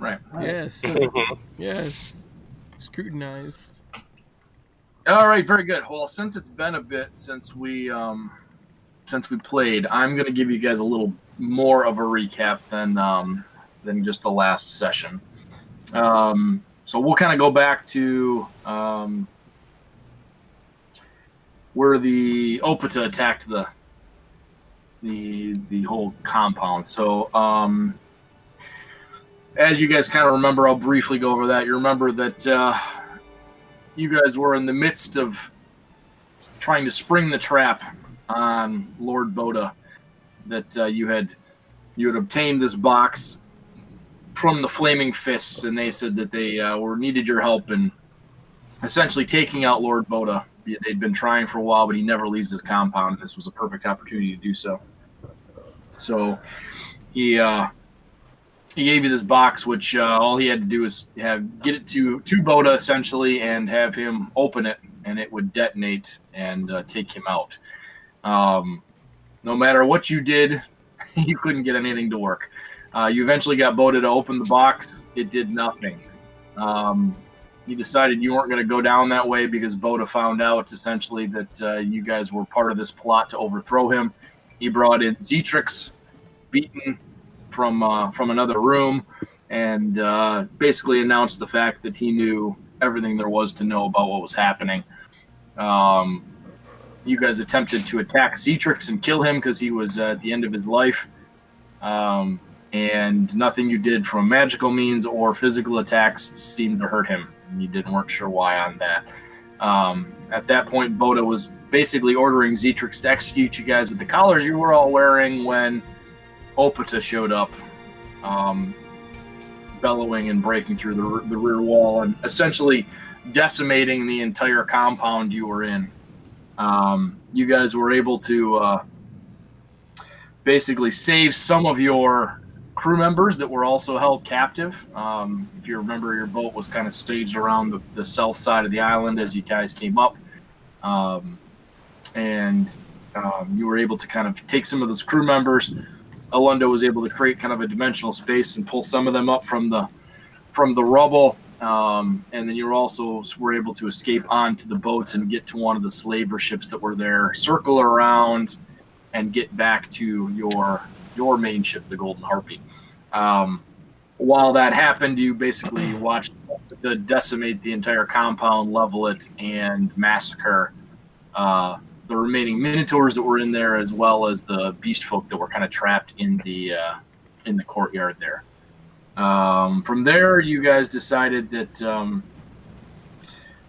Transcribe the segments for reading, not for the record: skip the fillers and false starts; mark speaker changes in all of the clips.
Speaker 1: Right.
Speaker 2: Yes. Yes. Scrutinized.
Speaker 1: All right. Very good. Well, since it's been a bit since we played, I'm going to give you guys a little more of a recap than just the last session. So we'll kind of go back to where the Opata attacked the whole compound. So as you guys kind of remember, I'll briefly go over that. You remember that you guys were in the midst of trying to spring the trap on Lord Boda, that you had obtained this box from the Flaming Fists, and they said that they needed your help in essentially taking out Lord Boda. They'd been trying for a while, but he never leaves his compound, and this was a perfect opportunity to do so. So he gave you this box, which all he had to do is get it to Boda, essentially, and have him open it, and it would detonate and take him out. No matter what you did, you couldn't get anything to work. You eventually got Boda to open the box. It did nothing. You decided you weren't going to go down that way because Boda found out, essentially, that you guys were part of this plot to overthrow him. He brought in Zetrix, beaten from another room, and basically announced the fact that he knew everything there was to know about what was happening. You guys attempted to attack Zetrix and kill him because he was at the end of his life. And nothing you did from magical means or physical attacks seemed to hurt him. And you weren't sure why on that. At that point, Boda was basically ordering Zetrix to execute you guys with the collars you were all wearing when Opata showed up, bellowing and breaking through the rear wall and essentially decimating the entire compound you were in. You guys were able to basically save some of your crew members that were also held captive. If you remember, your boat was kind of staged around the south side of the island as you guys came up. And you were able to kind of take some of those crew members. Alunda was able to create kind of a dimensional space and pull some of them up from the rubble. And then you were able to escape onto the boats and get to one of the slaver ships that were there, circle around, and get back to your main ship, the Golden Harpy. While that happened, you basically watched to decimate the entire compound, level it, and massacre the remaining Minotaurs that were in there, as well as the beast folk that were kind of trapped in the courtyard there. From there, you guys decided that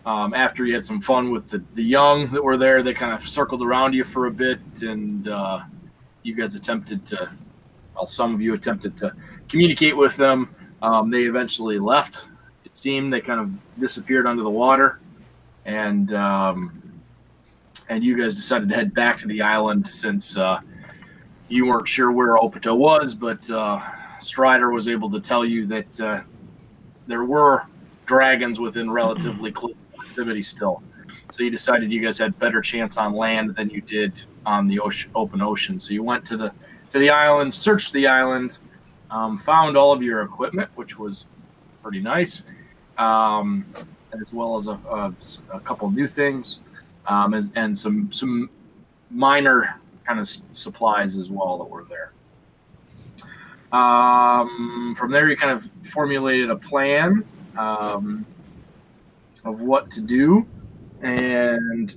Speaker 1: after you had some fun with the young that were there, they kind of circled around you for a bit, and you guys some of you attempted to communicate with them. They eventually left. It seemed they kind of disappeared under the water, and you guys decided to head back to the island since you weren't sure where Opata was, but Strider was able to tell you that there were dragons within relatively close proximity still. So you decided you guys had better chance on land than you did on the open ocean. So you went to the island, searched the island, found all of your equipment, which was pretty nice, as well as a couple new things, and some minor kind of supplies as well that were there. From there, you kind of formulated a plan of what to do, and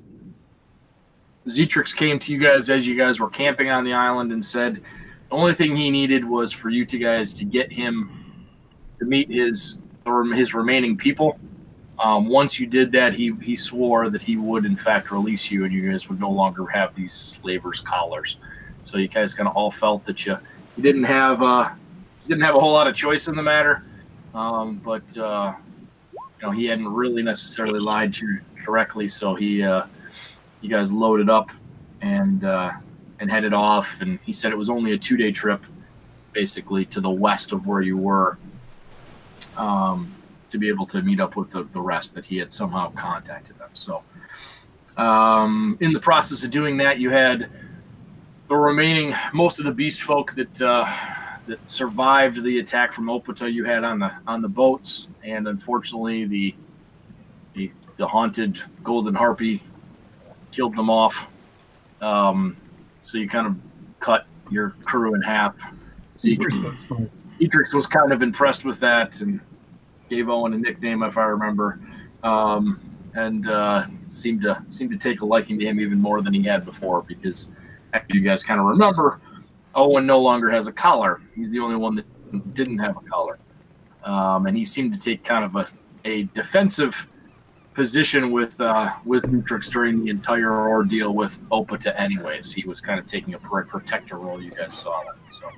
Speaker 1: Zetrix came to you guys as you guys were camping on the island and said the only thing he needed was for you two guys to get him to meet his remaining people. Once you did that, he swore that he would in fact release you, and you guys would no longer have these slavers' collars. So you guys kind of all felt that you didn't have a whole lot of choice in the matter, but he hadn't really necessarily lied to you directly. So you guys loaded up and headed off, and he said it was only a 2-day trip, basically to the west of where you were, to be able to meet up with the rest, that he had somehow contacted them. So in the process of doing that, you had the remaining, most of the beast folk that that survived the attack from Opata you had on the boats, and unfortunately the haunted golden harpy killed them off. So you kind of cut your crew in half. Etrix was kind of impressed with that and gave Owen a nickname, if I remember, and seemed to take a liking to him even more than he had before, because as you guys kind of remember, Owen no longer has a collar. He's the only one that didn't have a collar, and he seemed to take kind of a defensive position with Zetrix during the entire ordeal with Opata anyways. He was kind of taking a protector role. You guys saw that. So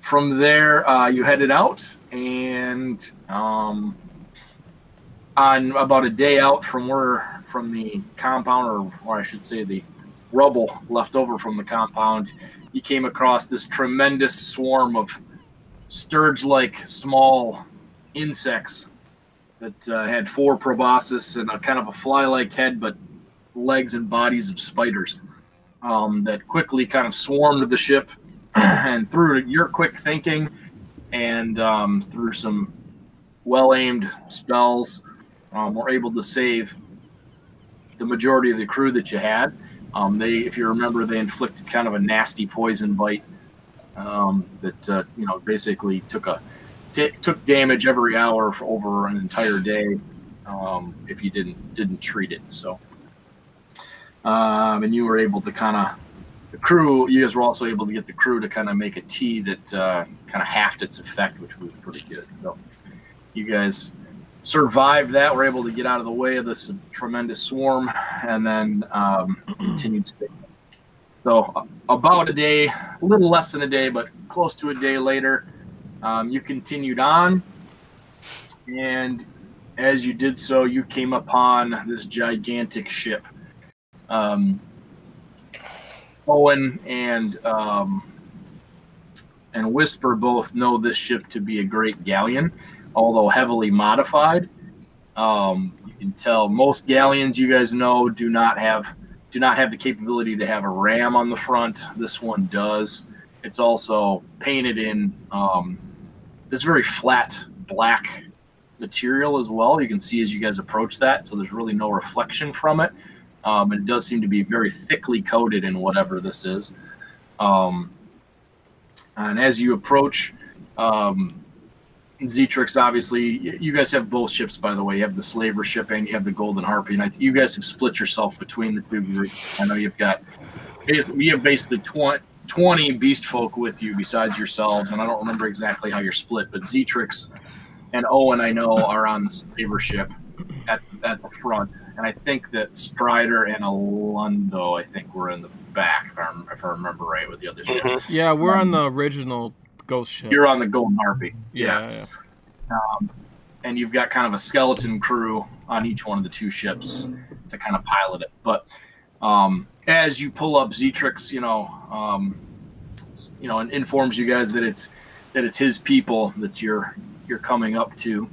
Speaker 1: from there, you headed out, and on about a day out from the compound, or I should say the rubble left over from the compound, you came across this tremendous swarm of sturge-like small insects that had 4 proboscis and a kind of a fly-like head, but legs and bodies of spiders that quickly kind of swarmed the ship. And through your quick thinking and through some well-aimed spells, were able to save the majority of the crew that you had. If you remember, they inflicted kind of a nasty poison bite that basically took damage every hour for over an entire day if you didn't treat it. So, and you were able to you guys were also able to get the crew to kind of make a tea that kind of halved its effect, which was pretty good. So you guys survived that, were able to get out of the way of this tremendous swarm, and then continued staying. So about a day, a little less than a day, but close to a day later, you continued on, and as you did so, you came upon this gigantic ship. Owen and Whisper both know this ship to be a great galleon, although heavily modified. You can tell most galleons, you guys know, do not have the capability to have a ram on the front. This one does. It's also painted in this very flat black material as well. You can see as you guys approach that, so there's really no reflection from it. It does seem to be very thickly coated in whatever this is. And as you approach, Zetrix, obviously, you guys have both ships, by the way. You have the Slaver ship and you have the Golden Harpy. And you guys have split yourself between the two groups. I know you have basically 20 beast folk with you besides yourselves, and I don't remember exactly how you're split, but Zetrix and Owen, I know, are on the Slaver ship at the front. And I think that Strider and Alundo, I think, were in the back, if I remember right, with the other ships.
Speaker 2: Yeah, we're on the original Ghost ship.
Speaker 1: You're on the Golden Harpy.
Speaker 2: Yeah.
Speaker 1: And you've got kind of a skeleton crew on each one of the two ships to kind of pilot it. But as you pull up, Zetrix, and informs you guys that it's his people that you're coming up to.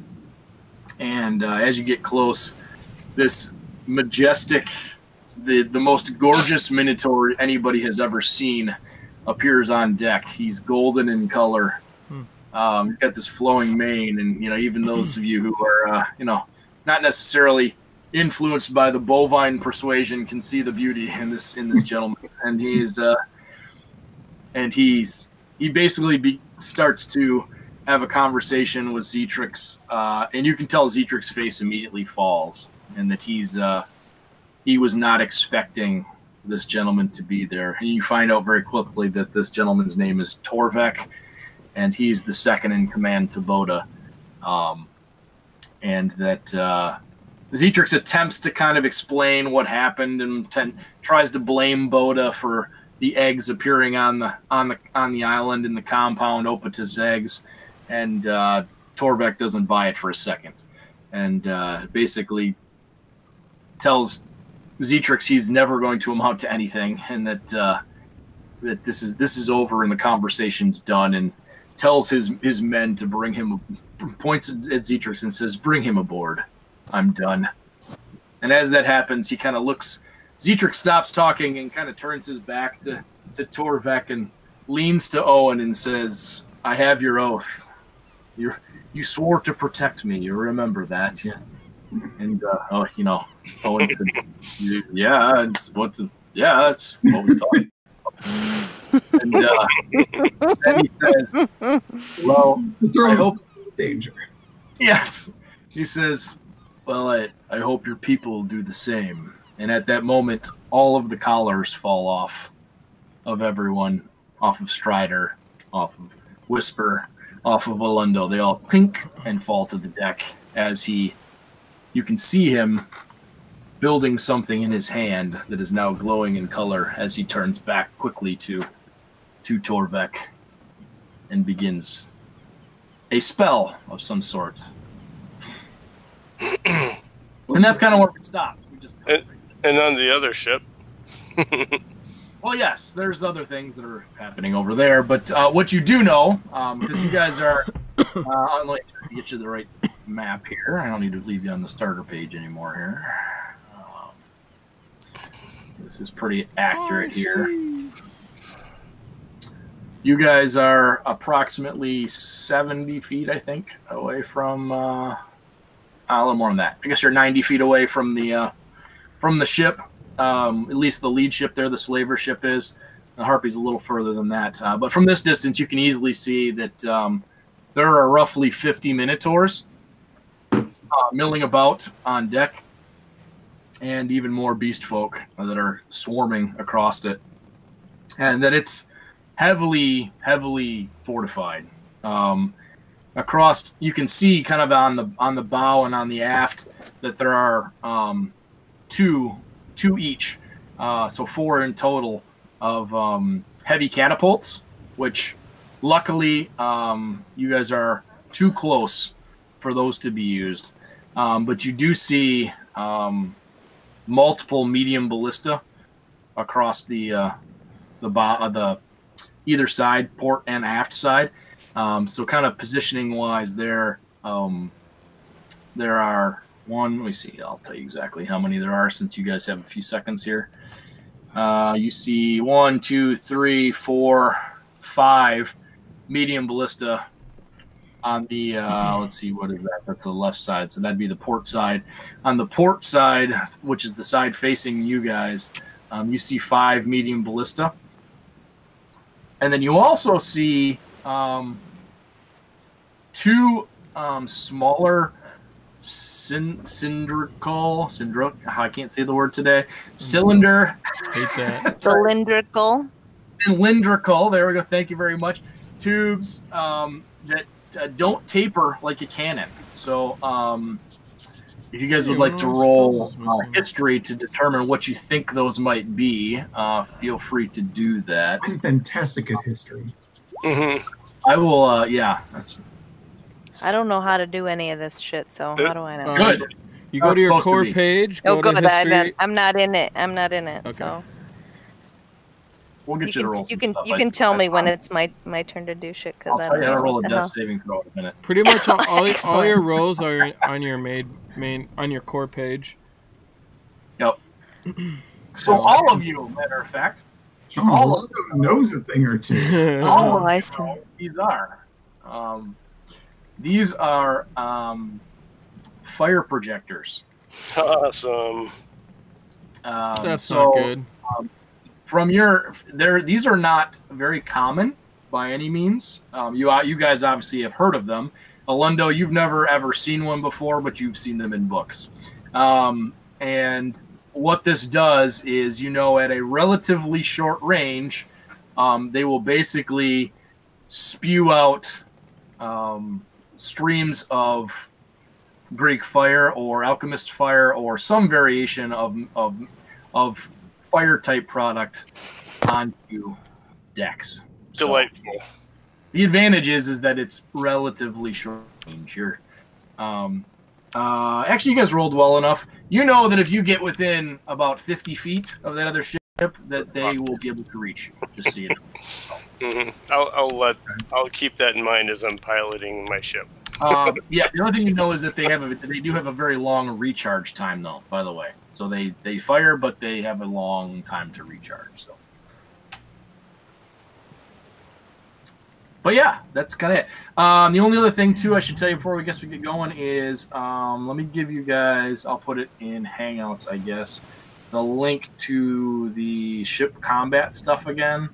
Speaker 1: And as you get close, this majestic, the most gorgeous Minotaur anybody has ever seen appears on deck. He's golden in color. He's got this flowing mane, and even those of you who are not necessarily influenced by the bovine persuasion can see the beauty in this gentleman. And he basically starts to have a conversation with Zetrix, and you can tell Zetrix's face immediately falls, and that he was not expecting this gentleman to be there. And you find out very quickly that this gentleman's name is Torvek, and he's the second in command to Boda. And that Zetrix attempts to kind of explain what happened and tries to blame Boda for the eggs appearing on the island in the compound, Opata's eggs, and Torvek doesn't buy it for a second, and basically tells Zetrix he's never going to amount to anything, and that this is over and the conversation's done, and tells his men to bring him, points at Zetrix and says, "Bring him aboard. I'm done." And as that happens, he kind of looks. Zetrix stops talking and kind of turns his back to Torvek and leans to Owen and says, "I have your oath. You swore to protect me. You remember that, yeah?" And Owen said, "Yeah, that's what we talked." And then he says, "Well, I hope
Speaker 3: danger."
Speaker 1: Yes, he says, "Well, I hope your people do the same." And at that moment, all of the collars fall off of everyone, off of Strider, off of Whisper, off of Olundo. They all clink and fall to the deck as you can see him building something in his hand that is now glowing in color as he turns back quickly to Torvek and begins a spell of some sort. And that's kind of where we stopped. We just
Speaker 4: and on the other ship.
Speaker 1: Well, yes, there's other things that are happening over there, but what you do know, because you guys are, let me get you the right map here. I don't need to leave you on the starter page anymore here. This is pretty accurate here. You guys are approximately 70 feet, I think, away from a little more than that. I guess you're 90 feet away from the ship. At least the lead ship there, the slaver ship is. The Harpy's a little further than that. But from this distance, you can easily see that there are roughly 50 Minotaurs milling about on deck, and even more beast folk that are swarming across it. And that it's heavily, heavily fortified. Across, you can see kind of on the bow and on the aft that there are two each, so 4 in total of heavy catapults, which luckily you guys are too close for those to be used. But you do see multiple medium ballista across the either side, port and aft side. So kind of positioning wise there are let me see, I'll tell you exactly how many there are since you guys have a few seconds here. You see 1, 2, 3, 4, 5 medium ballista on the, let's see, what is that? That's the left side, so that'd be the port side. On the port side, which is the side facing you guys, you see 5 medium ballista. And then you also see 2 smaller cylindrical, I can't say the word today. Cylinder.
Speaker 2: Hate that.
Speaker 1: Cylindrical. There we go. Thank you very much. Tubes that don't taper like a cannon. So if you guys would like to roll history to determine what you think those might be, feel free to do that.
Speaker 3: I'm fantastic at history.
Speaker 4: Mm-hmm.
Speaker 1: I will. Yeah.
Speaker 5: I don't know how to do any of this shit, so how do I know?
Speaker 1: Good.
Speaker 2: You go to your core page.
Speaker 5: Oh,
Speaker 2: go
Speaker 5: good.
Speaker 2: to history.
Speaker 5: I'm not in it.
Speaker 2: Okay.
Speaker 5: So
Speaker 1: we'll get you to roll.
Speaker 5: You can tell me when it's my turn to do shit, because
Speaker 1: I'll tell you how to roll a death saving throw in a minute.
Speaker 2: Pretty much all your rolls are on your main on your core page.
Speaker 1: Yep. So all of you, matter of fact,
Speaker 3: all of them knows a thing or two.
Speaker 5: Oh, I see.
Speaker 1: These are fire projectors.
Speaker 4: Awesome.
Speaker 2: That's not good.
Speaker 1: From these are not very common by any means. You guys obviously have heard of them. Olundo, you've never ever seen one before, but you've seen them in books. And what this does is, at a relatively short range, they will basically spew out streams of Greek fire or alchemist fire or some variation of fire type product onto decks.
Speaker 4: Delightful.
Speaker 1: So, the advantage is that it's relatively short range. Actually, you guys rolled well enough. You know that if you get within about 50 feet of that other ship, that they will be able to reach you. Just so you know.
Speaker 4: Mm-hmm. I'll keep that in mind as I'm piloting my ship.
Speaker 1: Yeah, the only thing you know is that they do have a very long recharge time, though. By the way, so they fire, but they have a long time to recharge. So But yeah, that's kind of it. The only other thing too I should tell you before we get going is let me give you guys. I'll put it in Hangouts, I guess. The link to the ship combat stuff again,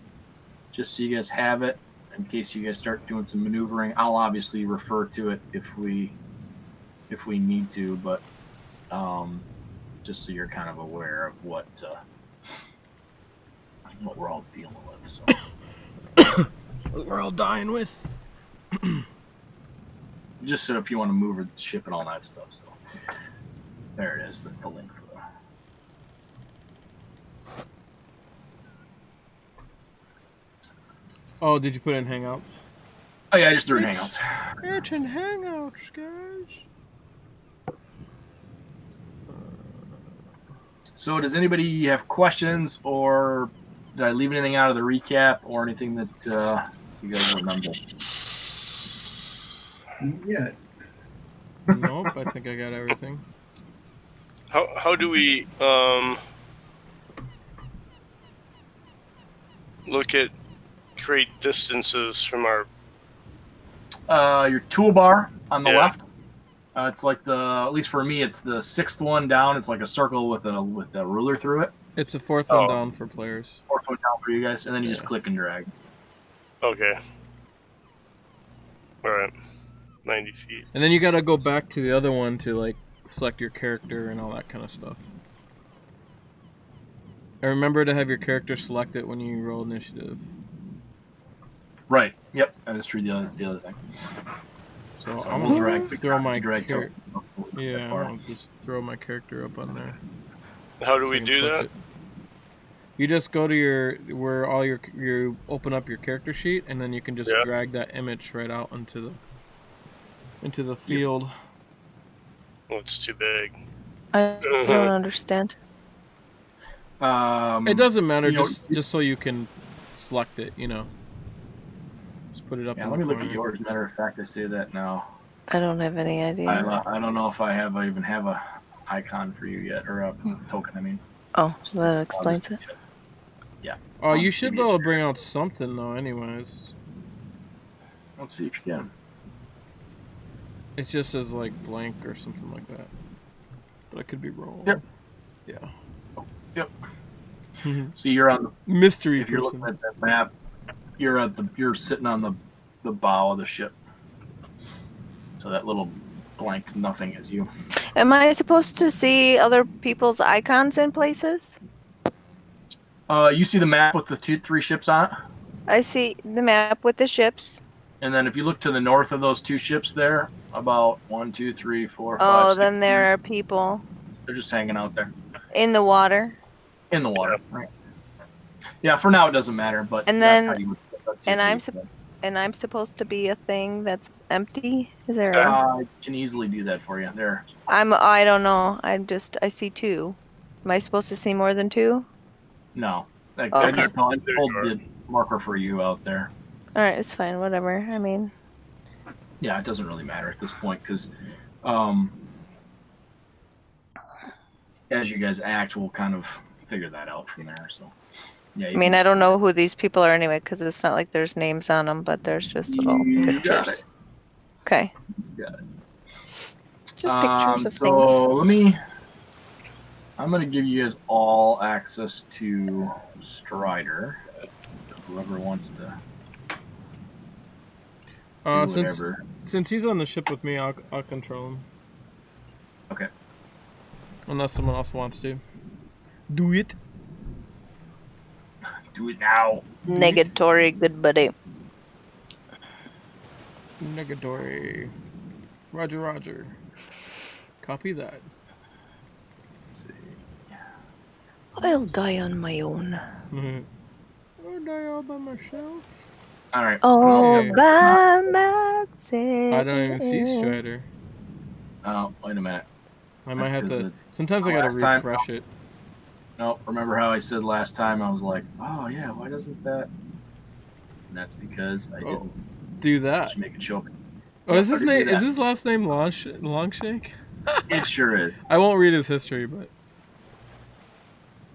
Speaker 1: just so you guys have it in case you guys start doing some maneuvering. I'll obviously refer to it if we need to, but just so you're kind of aware of what we're all dealing with. So.
Speaker 2: What we're all dying with.
Speaker 1: Just so if you want to move the ship and all that stuff. So there it is. That's the link for that.
Speaker 2: Oh, did you put in Hangouts?
Speaker 1: Oh yeah, I just threw it in Hangouts.
Speaker 2: It's in Hangouts, guys.
Speaker 1: So does anybody have questions, or did I leave anything out of the recap, or anything that you guys remember?
Speaker 3: Yeah.
Speaker 2: Nope, I think I got everything.
Speaker 4: How do we look at create distances from our
Speaker 1: Your toolbar on the
Speaker 4: Yeah.
Speaker 1: left. It's like at least for me, it's the 6th one down. It's like a circle with a ruler through it.
Speaker 2: It's the 4th one down for players.
Speaker 1: 4th one down for you guys, and then you just click and drag.
Speaker 4: Okay. Alright. 90 feet.
Speaker 2: And then you gotta go back to the other one to like select your character and all that kind of stuff. And remember to have your character selected when you roll initiative.
Speaker 1: Right. Yep. That is true. That's the other thing.
Speaker 2: So
Speaker 1: I'm
Speaker 2: I'm
Speaker 1: gonna
Speaker 2: gonna
Speaker 1: drag.
Speaker 2: throw my
Speaker 1: drag till-
Speaker 2: yeah, I'll just throw my character up on there.
Speaker 4: How do
Speaker 2: So
Speaker 4: we
Speaker 2: I can
Speaker 4: do
Speaker 2: select
Speaker 4: that?
Speaker 2: it. You just go to you open up your character sheet, and then you can just
Speaker 4: Yeah.
Speaker 2: drag that image right out into the field.
Speaker 4: Oh, it's too big.
Speaker 5: I don't understand.
Speaker 2: It doesn't matter,
Speaker 1: you know,
Speaker 2: just so you can select it, you know. Just put it up
Speaker 1: Yeah,
Speaker 2: in
Speaker 1: let
Speaker 2: the
Speaker 1: me look
Speaker 2: corner.
Speaker 1: at yours. Matter of fact, I say that now.
Speaker 5: I don't have any idea.
Speaker 1: I don't know if I even have a icon for you yet, or a token. I mean.
Speaker 5: Oh, so that explains it.
Speaker 1: Yeah.
Speaker 2: Oh, you
Speaker 1: I'll
Speaker 2: should
Speaker 1: see
Speaker 2: be able
Speaker 1: it.
Speaker 2: to bring out something, though, anyways.
Speaker 1: Let's see if you can.
Speaker 2: It just says, like, blank or something like that. But I could be wrong.
Speaker 1: Yep.
Speaker 2: Yeah.
Speaker 1: Yep. So you're on the.
Speaker 2: Mystery
Speaker 1: If you're
Speaker 2: person.
Speaker 1: looking at that map, you're sitting on the bow of the ship. So that little blank nothing is you.
Speaker 5: Am I supposed to see other people's icons in places?
Speaker 1: You see the map with the 3 ships on it,
Speaker 5: I see the map with the ships.
Speaker 1: and then if you look to the north of those 2 ships there, about 1, 2, 3, 4, 5.
Speaker 5: Oh,
Speaker 1: 6,
Speaker 5: then there are people
Speaker 1: They're just hanging out there
Speaker 5: in the water.
Speaker 1: in the water. Right. Yeah, for now it doesn't matter, but
Speaker 5: And
Speaker 1: that's
Speaker 5: then-
Speaker 1: how you, that's
Speaker 5: and
Speaker 1: your
Speaker 5: I'm
Speaker 1: view.
Speaker 5: And I'm supposed to be a thing that's empty? Is there
Speaker 1: I can easily do that for you. There.
Speaker 5: I don't know. I see 2. Am I supposed to see more than 2?
Speaker 1: No. I
Speaker 5: Okay.
Speaker 1: just pulled
Speaker 4: There you are.
Speaker 1: the marker for you out there.
Speaker 5: Alright, it's fine, whatever. I mean,
Speaker 1: Yeah, it doesn't really matter at this point because as you guys act, we'll kind of figure that out from there. So, yeah.
Speaker 5: I mean, I don't know who these people are anyway, because it's not like there's names on them, but there's just little
Speaker 1: You got
Speaker 5: pictures.
Speaker 1: it.
Speaker 5: Okay.
Speaker 1: Got it.
Speaker 5: Just pictures of
Speaker 1: So
Speaker 5: things.
Speaker 1: I'm going to give you guys all access to Strider. So whoever wants to do
Speaker 2: Since
Speaker 1: whatever.
Speaker 2: since he's on the ship with me, I'll control him.
Speaker 1: Okay.
Speaker 2: Unless someone else wants to. Do it.
Speaker 1: Do it now.
Speaker 5: Negatory, good buddy.
Speaker 2: Negatory. Roger, roger. Copy that.
Speaker 1: Let's see.
Speaker 5: I'll die on my own.
Speaker 2: I'll die all by myself.
Speaker 1: All right.
Speaker 5: All
Speaker 2: Okay.
Speaker 5: by myself.
Speaker 2: I don't even see Strider.
Speaker 1: Oh, wait a minute.
Speaker 2: I might
Speaker 1: That's
Speaker 2: have
Speaker 1: 'cause
Speaker 2: to.
Speaker 1: it-
Speaker 2: Sometimes I gotta
Speaker 1: last time-
Speaker 2: refresh it.
Speaker 1: No, remember how I said last time? I was like, oh yeah, why doesn't that? And that's because I
Speaker 2: Oh.
Speaker 1: didn't
Speaker 2: Do that.
Speaker 1: just make it show.
Speaker 2: Oh, is
Speaker 1: Yeah,
Speaker 2: his
Speaker 1: I can do
Speaker 2: name? Is
Speaker 1: that.
Speaker 2: his last name Longshake?
Speaker 1: It sure is.
Speaker 2: I won't read his history, but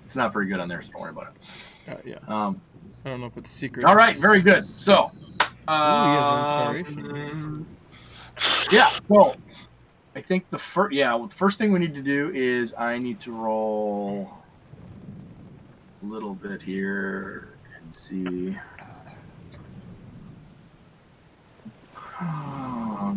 Speaker 1: It's not very good on there, so don't worry about it.
Speaker 2: yeah,
Speaker 1: Um,
Speaker 2: I don't know if it's secret.
Speaker 1: all right, very good. So
Speaker 2: Ooh, he has inspiration.
Speaker 1: Yeah. So I think the first thing we need to do is I need to roll a little bit here and see. I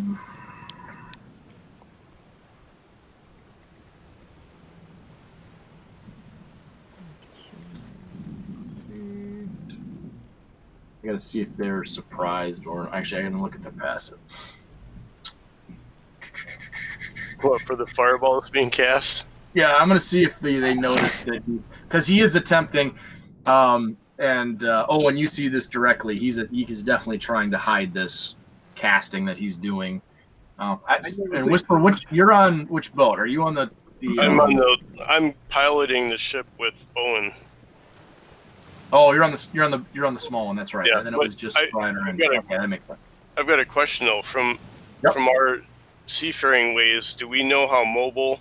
Speaker 1: gotta see if they're surprised or actually I gotta look at the passive.
Speaker 4: What, for the fireball that's being cast?
Speaker 1: Yeah, I'm gonna see if they notice that because he is attempting, and you see this directly. He is definitely trying to hide this casting that he's doing. And Whisper, you're on which boat? Are you on the?
Speaker 4: I'm piloting the ship with Owen.
Speaker 1: Oh, you're on the small one. That's right.
Speaker 4: Yeah,
Speaker 1: and then it was just Strider and okay, that makes sense.
Speaker 4: I've got a question though. From our seafaring ways, do we know how mobile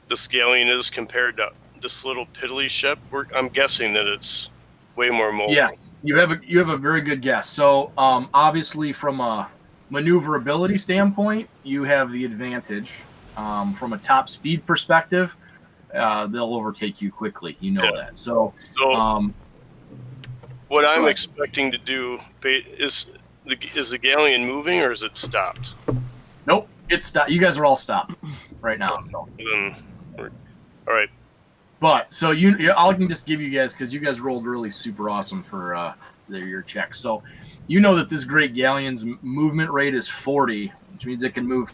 Speaker 4: this galleon is compared to this little piddly ship? I'm guessing that it's way more mobile.
Speaker 1: Yeah, you have a very good guess. So obviously, from a maneuverability standpoint, you have the advantage. From a top speed perspective, they'll overtake you quickly. You know that. So
Speaker 4: what I'm expecting to do is the galleon moving or is it stopped?
Speaker 1: Nope, it's stopped. You guys are all stopped right now. So.
Speaker 4: All right.
Speaker 1: But so I can just give you guys because you guys rolled really super awesome for your check. So you know that this great galleon's movement rate is 40, which means it can move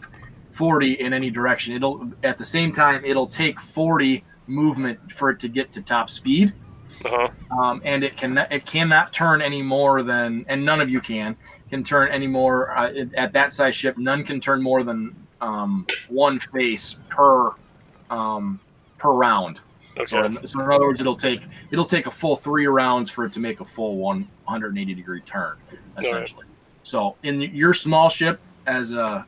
Speaker 1: 40 in any direction. At the same time it'll take 40 movement for it to get to top speed. And it cannot turn any more than, and none of you can turn any more at that size ship. None can turn more than one face per round. Okay. So in other words, it'll take a full 3 rounds for it to make a full 180 degree turn, essentially. Right. So in your small ship, as the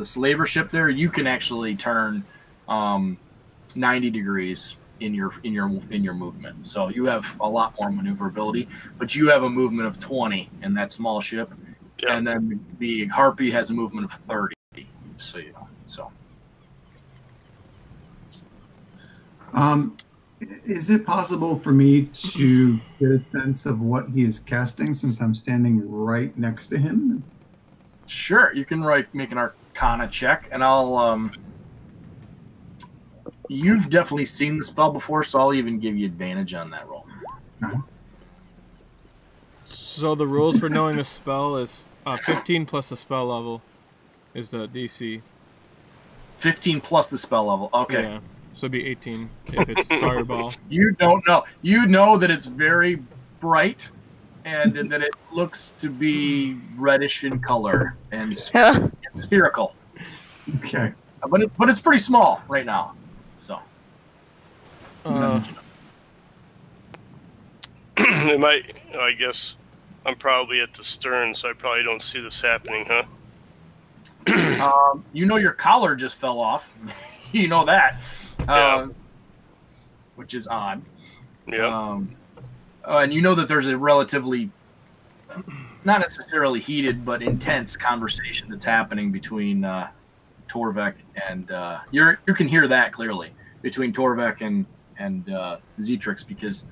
Speaker 1: slaver ship, there you can actually turn 90 degrees in your movement. So you have a lot more maneuverability, but you have a movement of 20 in that small ship, and then the Harpy has a movement of 30. So you know, so.
Speaker 3: Is it possible for me to get a sense of what he is casting since I'm standing right next to him?
Speaker 1: Sure, you can make an Arcana check, and I'll. You've definitely seen the spell before, so I'll even give you advantage on that roll.
Speaker 2: So the rules for knowing a spell is 15 plus the spell level is the DC.
Speaker 1: 15 plus the spell level. Okay.
Speaker 2: Yeah. So it'd be 18 if it's Fireball.
Speaker 1: You don't know. You know that it's very bright and that it looks to be reddish in color and spherical.
Speaker 3: Okay.
Speaker 1: But it's pretty small right now. So.
Speaker 4: I guess I'm probably at the stern, so I probably don't see this happening, huh?
Speaker 1: You know your collar just fell off. You know that. Which is odd.
Speaker 4: Yeah.
Speaker 1: And you know that there's a relatively, not necessarily heated, but intense conversation that's happening between Torvek and you can hear that clearly between Torvek and Zetrix, because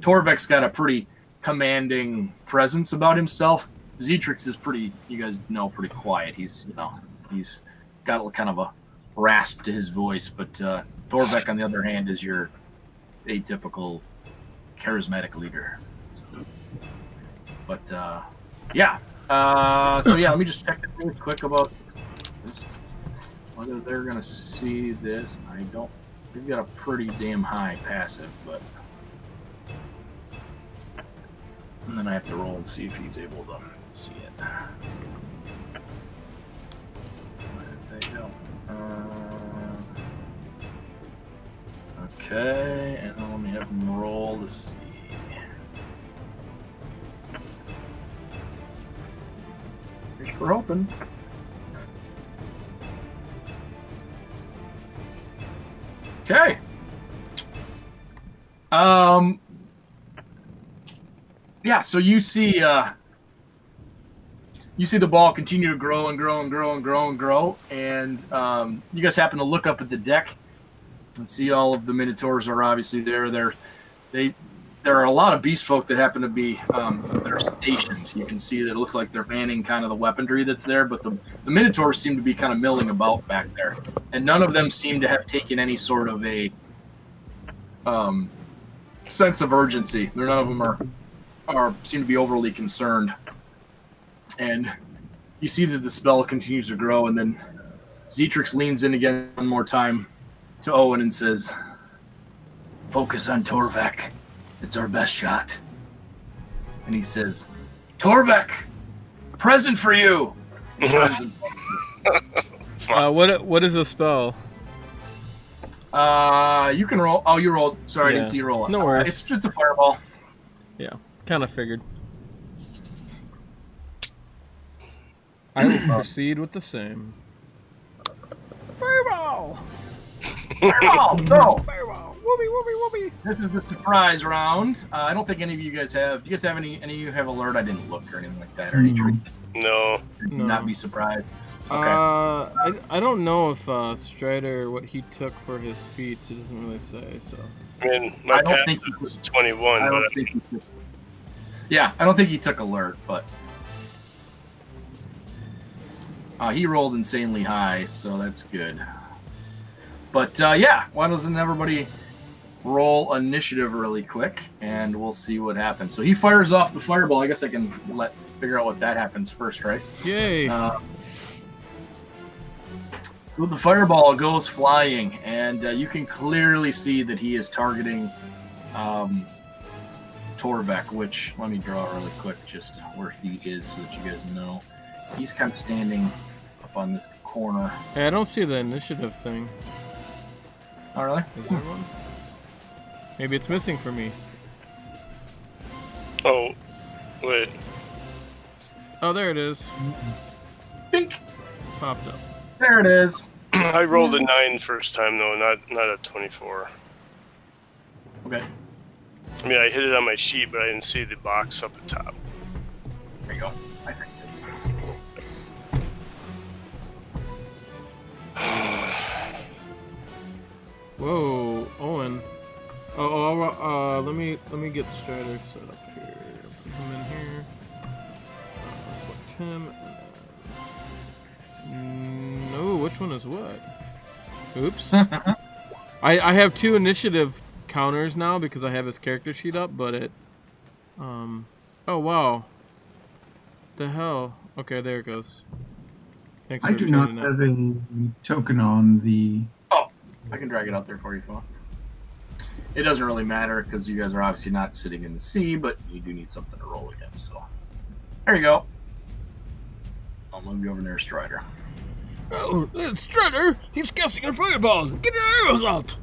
Speaker 1: Torvek's got a pretty commanding presence about himself. Zetrix is pretty quiet. He's got kind of a rasp to his voice, but Torvek, on the other hand, is your atypical charismatic leader. But so let me just check it really quick about this, whether they're gonna see this. I don't. They've got a pretty damn high passive, but and then I have to roll and see if he's able to see it. Where did they go? Okay, and then let me have him roll to see. Here's for open. Okay. Yeah, so you see you see the ball continue to grow and grow and grow and grow and grow, and you guys happen to look up at the deck and see all of the Minotaurs are obviously there. There are a lot of beast folk that happen to be that are stationed. You can see that it looks like they're manning kind of the weaponry that's there, but the Minotaurs seem to be kind of milling about back there, and none of them seem to have taken any sort of a sense of urgency. None of them seem to be overly concerned. And you see that the spell continues to grow, and then Zetrix leans in again one more time to Owen and says, "Focus on Torvek. It's our best shot." And he says, "Torvek, a present for you."
Speaker 2: What is the spell?
Speaker 1: You can roll. Oh, you rolled. Sorry, I didn't see you roll it.
Speaker 2: No worries.
Speaker 1: It's just a fireball.
Speaker 2: Yeah, kind of figured. I will proceed with the same. Fireball!
Speaker 1: Fireball! Go!
Speaker 2: Fireball! Whoopee, whoopee, whoopee!
Speaker 1: This is the surprise round. I don't think any of you guys have. Do you guys have any of you have alert? I didn't look or anything like that, or any trick.
Speaker 4: No.
Speaker 1: Not be surprised. Okay.
Speaker 2: I don't know if Strider, what he took for his feats, it doesn't really say, so.
Speaker 4: I mean, my path was 21,
Speaker 1: I don't think he took, yeah, I don't think he took alert, but he rolled insanely high, so that's good. But yeah, why doesn't everybody roll initiative really quick, and we'll see what happens. So he fires off the fireball. I guess I can figure out what that happens first, right?
Speaker 2: Yay!
Speaker 1: So the fireball goes flying, and you can clearly see that he is targeting Torvek, which, let me draw really quick just where he is so that you guys know. He's kind of standing up on this corner.
Speaker 2: Hey, I don't see the initiative thing.
Speaker 1: Oh, really?
Speaker 2: Is there one? Maybe it's missing for me.
Speaker 4: Oh, wait.
Speaker 2: Oh, there it is.
Speaker 1: Bink!
Speaker 2: Popped up.
Speaker 1: There it is.
Speaker 4: I rolled a 9 first time, though, not a 24.
Speaker 1: Okay.
Speaker 4: I mean, I hit it on my sheet, but I didn't see the box up at top.
Speaker 1: There you go. I fixed it.
Speaker 2: Whoa, Owen. Let me get Strider set up here. Put him in here. Select him. No, which one is what? Oops. I have 2 initiative counters now because I have his character sheet up, but it. Oh wow. The hell? Okay, there it goes. Thanks
Speaker 3: I do not have a token on the.
Speaker 1: Oh, I can drag it out there for you if you want. It doesn't really matter because you guys are obviously not sitting in the sea, but you do need something to roll against. So there you go. I'll move you over near Strider.
Speaker 2: Oh, it's Strider! He's casting a fireball! Get your arrows out!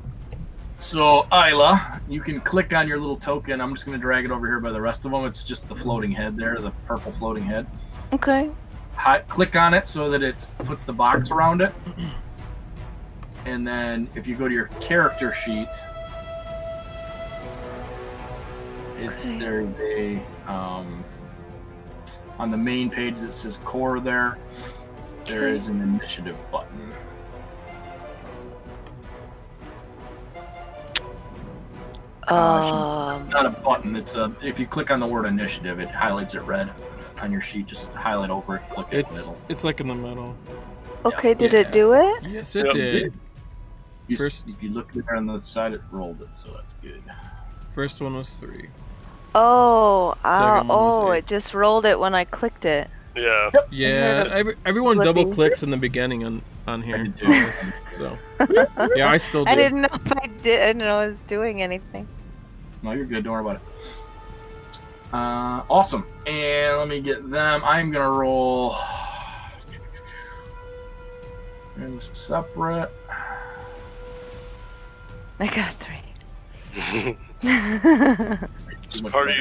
Speaker 1: So, Isla, you can click on your little token. I'm just going to drag it over here by the rest of them. It's just the floating head there, the purple floating head.
Speaker 5: Okay.
Speaker 1: Click on it so that it puts the box around it. And then if you go to your character sheet, there's a on the main page that says core there. There is an initiative button. Not a button. It's if you click on the word initiative, it highlights it red on your sheet. Just highlight over it. Click it in the middle.
Speaker 2: It's like in the middle.
Speaker 5: Okay,
Speaker 1: Yeah.
Speaker 5: did it do it?
Speaker 2: Yes, it did.
Speaker 1: If you look there on the side, it rolled it, so that's good.
Speaker 2: First one was 3.
Speaker 5: Oh,
Speaker 2: Second one was 8.
Speaker 5: it just rolled it when I clicked it.
Speaker 4: Yeah.
Speaker 2: Yeah, everyone double clicks in the beginning on here.
Speaker 1: I did too.
Speaker 2: So yeah, I still do.
Speaker 5: I didn't know if I did. I didn't know I was doing anything.
Speaker 1: No, you're good. Don't worry about it. Awesome. And let me get them. I'm gonna roll. And separate.
Speaker 5: I got 3.
Speaker 4: It's part of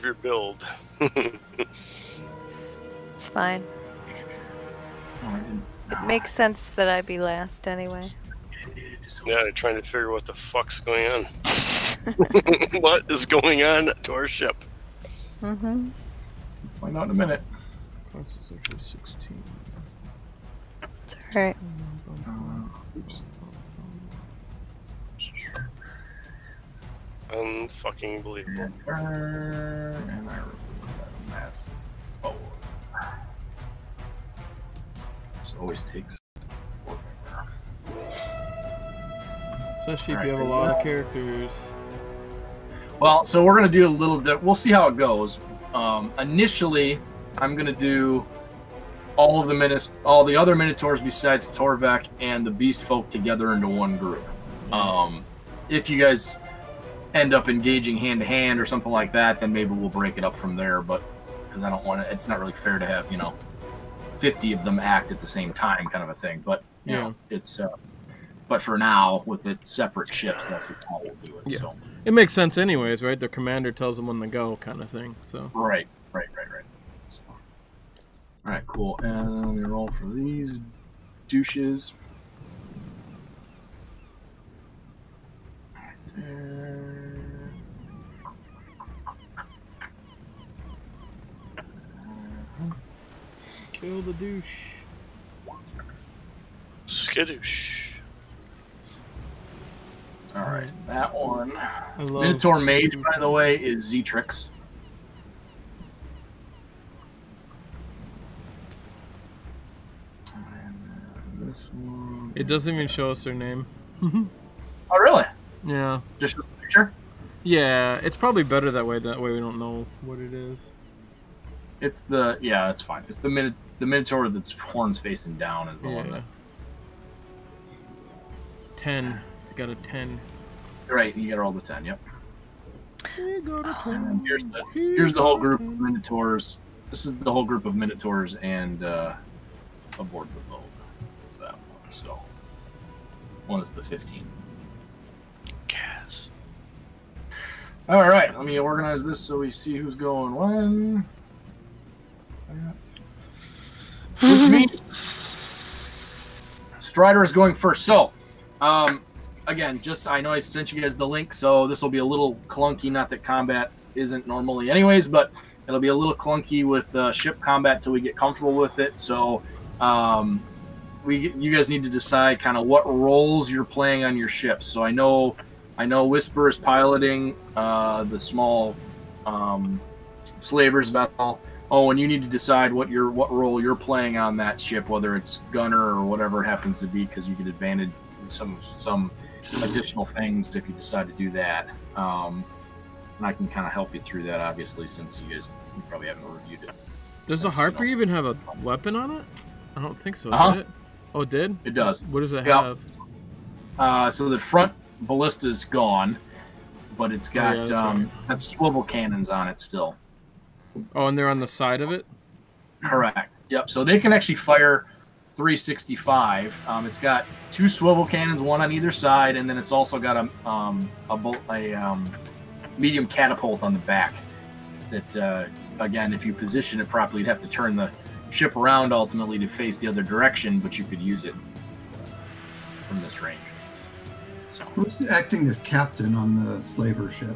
Speaker 4: your build.
Speaker 5: It's fine. Makes sense that I'd be last anyway.
Speaker 4: Yeah, they're trying to figure what the fuck's going on. What is going on to our ship?
Speaker 5: Mm-hmm.
Speaker 1: Find out in a minute.
Speaker 2: Cost is actually 16.
Speaker 5: It's alright.
Speaker 1: Oops.
Speaker 4: Unfucking believable.
Speaker 1: And I remove that mass. Oh. This always takes forever.
Speaker 2: Especially if you have a lot of characters.
Speaker 1: Well, so we're gonna do a little. We'll see how it goes. Initially, I'm gonna do all the other Minotaurs besides Torvek and the Beast Folk together into one group. If you guys end up engaging hand to hand or something like that, then maybe we'll break it up from there. But because I don't want to, it's not really fair to have 50 of them act at the same time, kind of a thing. But you know, it's. But for now, with the separate ships, that's how we'll do it.
Speaker 2: Yeah.
Speaker 1: So
Speaker 2: it makes sense, anyways, right? Their commander tells them when to go, kind of thing. So
Speaker 1: right. So, all right, cool. And let me roll for these douches.
Speaker 2: kill the douche.
Speaker 4: Skadoosh.
Speaker 1: All right, that one.
Speaker 2: I love
Speaker 1: Minotaur Mage, by the way, is Zetrix. And this one.
Speaker 2: It doesn't even show us their name.
Speaker 1: Oh, really?
Speaker 2: Yeah.
Speaker 1: Just a picture?
Speaker 2: Yeah, it's probably better that way. That way we don't know what it is.
Speaker 1: It's that's fine. It's the Minotaur that's horns facing down is the one that.
Speaker 2: 10. He's got a 10.
Speaker 1: Right, you got all the 10. Yep.
Speaker 2: He got a 10.
Speaker 1: And here's the whole group of Minotaurs. This is the whole group of Minotaurs and aboard the boat. That one. So one is the 15.
Speaker 4: Cats.
Speaker 1: All right, let me organize this so we see who's going when. Which means Strider is going first. So, again, I know I sent you guys the link, so this will be a little clunky. Not that combat isn't normally, anyways, but it'll be a little clunky with ship combat till we get comfortable with it. So, you guys need to decide kind of what roles you're playing on your ships. So I know Whisper is piloting the small Slaver's vessel. Oh, and you need to decide what role you're playing on that ship, whether it's gunner or whatever it happens to be, because you get advantage some additional things if you decide to do that. And I can kind of help you through that, obviously, since you probably haven't reviewed it.
Speaker 2: Does the Harper even have a weapon on it? I don't think so.
Speaker 1: Uh-huh.
Speaker 2: Did it? Oh, it did?
Speaker 1: It does.
Speaker 2: What does it
Speaker 1: Yeah.
Speaker 2: have?
Speaker 1: So the front ballista's gone, but it's got got swivel cannons on it still.
Speaker 2: Oh, and they're on the side of it?
Speaker 1: Correct. Yep. So they can actually fire 365. It's got 2 swivel cannons, one on either side, and then it's also got a medium catapult on the back. That again, if you position it properly, you'd have to turn the ship around ultimately to face the other direction, but you could use it from this range. So
Speaker 3: who's acting as captain on the slaver ship?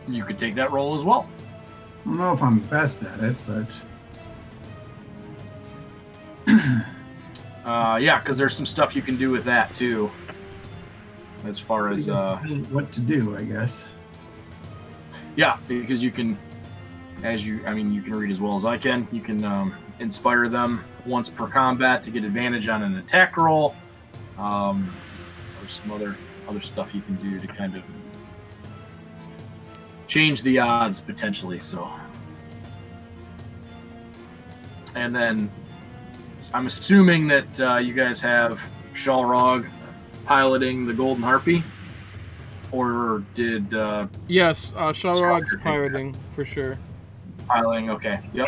Speaker 1: you could take that role as well.
Speaker 3: I don't know if I'm best at it, but
Speaker 1: yeah, because there's some stuff you can do with that too, as far as
Speaker 3: what to do, I guess.
Speaker 1: Yeah, because you can, you can read as well as I can. You can inspire them once per combat to get advantage on an attack roll. There's some other stuff you can do to kind of change the odds potentially. So, and then I'm assuming that you guys have Shalrog piloting the Golden Harpy, or did
Speaker 2: yes, Shalrog's piloting for sure.
Speaker 1: Piloting, okay. Yep.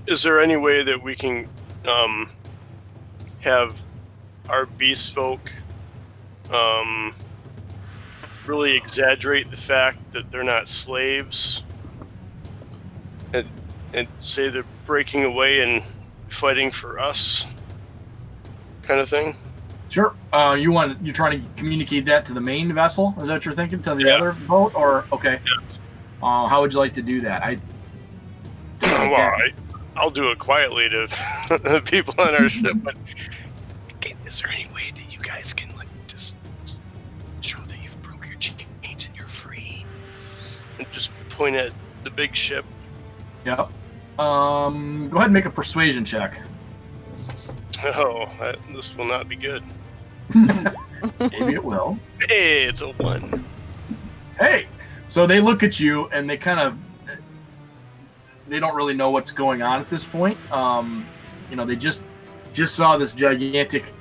Speaker 4: Is there any way that we can have our beast folk really exaggerate the fact that they're not slaves and say they're breaking away and fighting for us, kind of thing?
Speaker 1: Sure. You're trying to communicate that to the main vessel? Is that what you're thinking? To the other boat? Or okay.
Speaker 4: Yes.
Speaker 1: How would you like to do that?
Speaker 4: I'll do it quietly to the people on our ship. But is there any way that you guys can like just show that you've broke your chains and you're free, and just point at the big ship?
Speaker 1: Yep. Go ahead and make a persuasion check.
Speaker 4: Oh, this will not be good.
Speaker 1: Maybe it will.
Speaker 4: Hey, it's a 1.
Speaker 1: Hey, so they look at you and they don't really know what's going on at this point. They just saw this gigantic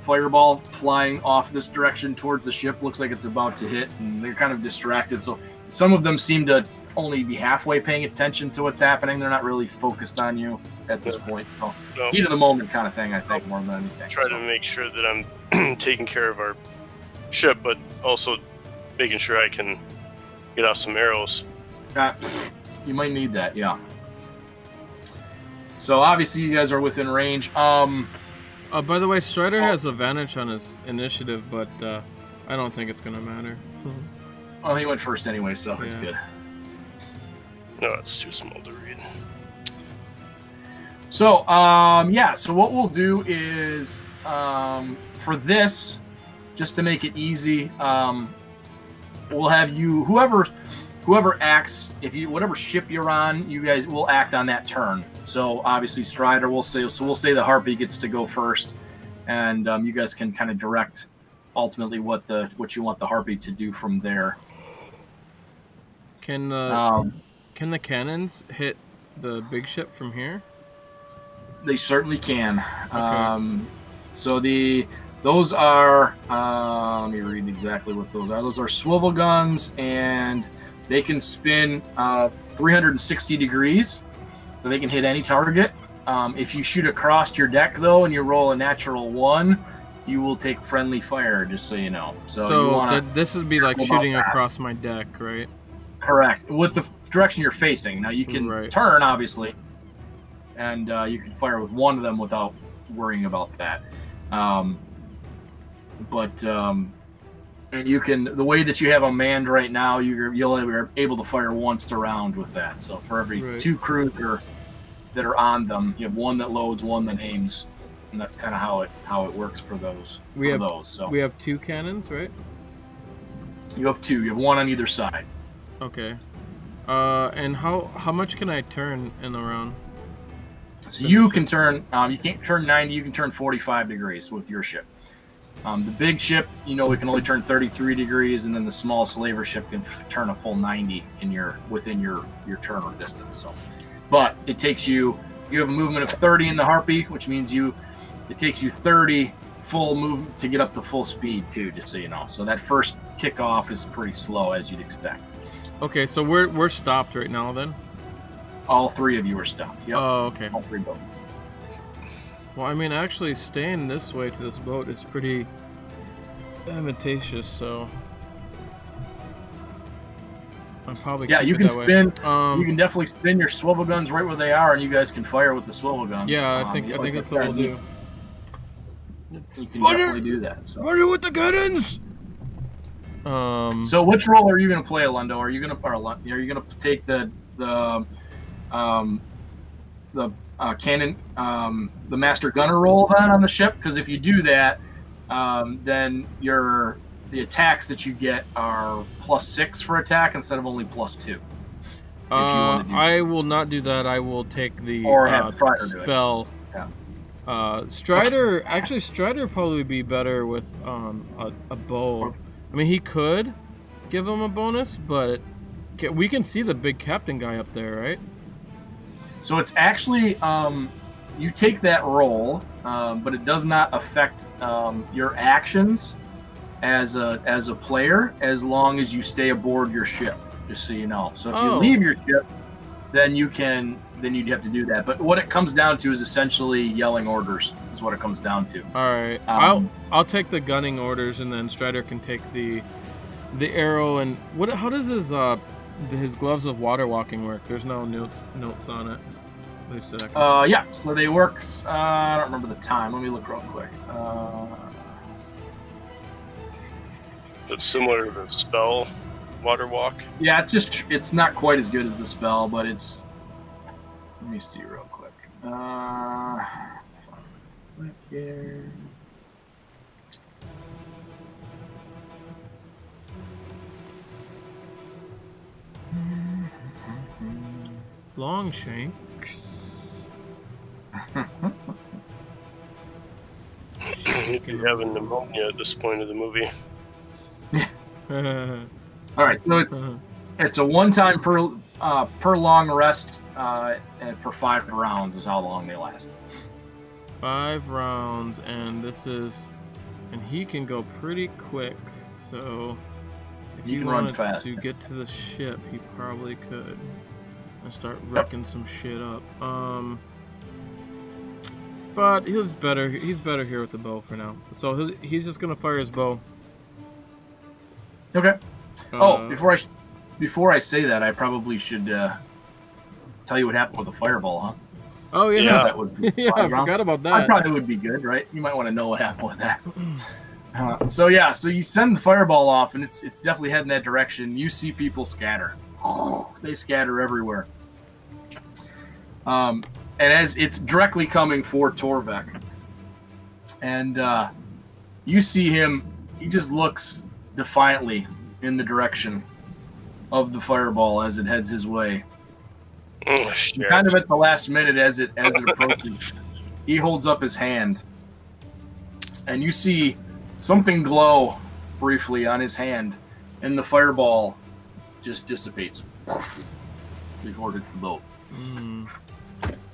Speaker 1: fireball flying off this direction towards the ship. Looks like it's about to hit, and they're kind of distracted. So some of them seem to only be halfway paying attention to what's happening. They're not really focused on you at this point. So heat of the moment kind of thing, I think, more than anything.
Speaker 4: Try to make sure that I'm taking care of our ship, but also making sure I can get off some arrows.
Speaker 1: You might need that, yeah. So obviously you guys are within range. By
Speaker 2: the way, Strider has advantage on his initiative, but I don't think it's gonna matter.
Speaker 1: Well, he went first anyway, so it's good.
Speaker 4: No, it's too small to read.
Speaker 1: So, so what we'll do is, for this, just to make it easy, we'll have you, whoever acts, whatever ship you're on, you guys will act on that turn. So obviously Strider will say, we'll say the Harpy gets to go first, and you guys can kind of direct ultimately what you want the Harpy to do from there.
Speaker 2: Can the cannons hit the big ship from here?
Speaker 1: They certainly can.
Speaker 2: Okay.
Speaker 1: So those are, let me read exactly what those are. Those are swivel guns, and they can spin 360 degrees, so they can hit any target. If you shoot across your deck, though, and you roll a natural 1, you will take friendly fire, just so you know. So
Speaker 2: this would be like shooting across my deck, right?
Speaker 1: Correct. With the direction you're facing. Now, you can turn, obviously, and you can fire with one of them without worrying about that. And you can, the way that you have them manned right now, you'll be able to fire once a round with that. So for every 2 crew that are on them, you have one that loads, one that aims, and that's kind of how it works for those.
Speaker 2: We have 2 cannons, right?
Speaker 1: You have 2. You have 1 on either side.
Speaker 2: Okay. And how much can I turn in a round?
Speaker 1: So you can turn, you can't turn 90, you can turn 45 degrees with your ship. The big ship, we can only turn 33 degrees, and then the small slaver ship can turn a full 90 within your turn or distance. So, but it takes you have a movement of 30 in the Harpy, which means it takes you 30 full move to get up to full speed too, just so you know. So that first kickoff is pretty slow, as you'd expect.
Speaker 2: Okay, so we're stopped right now then?
Speaker 1: All 3 of you are stopped. Yep.
Speaker 2: Oh, okay.
Speaker 1: All 3 boats.
Speaker 2: Well, I mean, actually staying this way to this boat is pretty advantageous, so I'll probably
Speaker 1: you can spin.
Speaker 2: You
Speaker 1: can definitely spin your swivel guns right where they are, and you guys can fire with the swivel guns.
Speaker 2: Yeah, I think that's what we'll do.
Speaker 1: You can definitely do that. So.
Speaker 2: Fire with the cannons.
Speaker 1: So which role are you going to play, Alundo? Are you going to take the cannon, the master gunner role then on the ship? Because if you do that, then the attacks that you get are +6 for attack instead of only +2.
Speaker 2: I will not do that. I will take the spell.
Speaker 1: Yeah.
Speaker 2: Strider, actually, Strider would probably be better with a bow. I mean, he could give him a bonus, but we can see the big captain guy up there, right?
Speaker 1: So it's actually, you take that roll, but it does not affect your actions as a player as long as you stay aboard your ship, just so you know. So if you leave your ship, then you'd have to do that. But what it comes down to is essentially yelling orders is what it comes down to.
Speaker 2: All right. I'll take the gunning orders, and then Strider can take the arrow. And how does his gloves of water walking work? There's no notes on it. At least
Speaker 1: yeah, so they work. I don't remember the time. Let me look real quick.
Speaker 4: It's similar to the spell, water walk.
Speaker 1: Yeah, it's not quite as good as the spell, but it's. Let me see real quick. Click here.
Speaker 2: Longshanks.
Speaker 4: You'd be having pneumonia at this point of the movie.
Speaker 1: All right, so it's a one-time per long rest, and for 5 rounds is how long they last.
Speaker 2: 5 rounds, and this is, and he can go pretty quick. So if
Speaker 1: He
Speaker 2: you
Speaker 1: can run
Speaker 2: wanted
Speaker 1: fast.
Speaker 2: to get to the ship, he probably could and start wrecking some shit up. But he's better. He's better here with the bow for now. So he's just gonna fire his bow.
Speaker 1: Okay. Before I say that, I probably should tell you what happened with the fireball, huh?
Speaker 2: Oh yeah,
Speaker 4: Yeah.
Speaker 1: That would be
Speaker 2: yeah. I
Speaker 1: 5 rounds.
Speaker 2: forgot about
Speaker 1: That
Speaker 2: that.
Speaker 1: probably would be good, right? You might want to know what happened with that. So you send the fireball off, and it's definitely heading that direction. You see people scatter. They scatter everywhere. And as it's directly coming for Torvek, and you see him, he just looks defiantly in the direction of the fireball as it heads his way.
Speaker 4: Oh, shit.
Speaker 1: Kind of at the last minute as it approaches, he holds up his hand, and you see something glow briefly on his hand, and the fireball just dissipates before it hits the boat.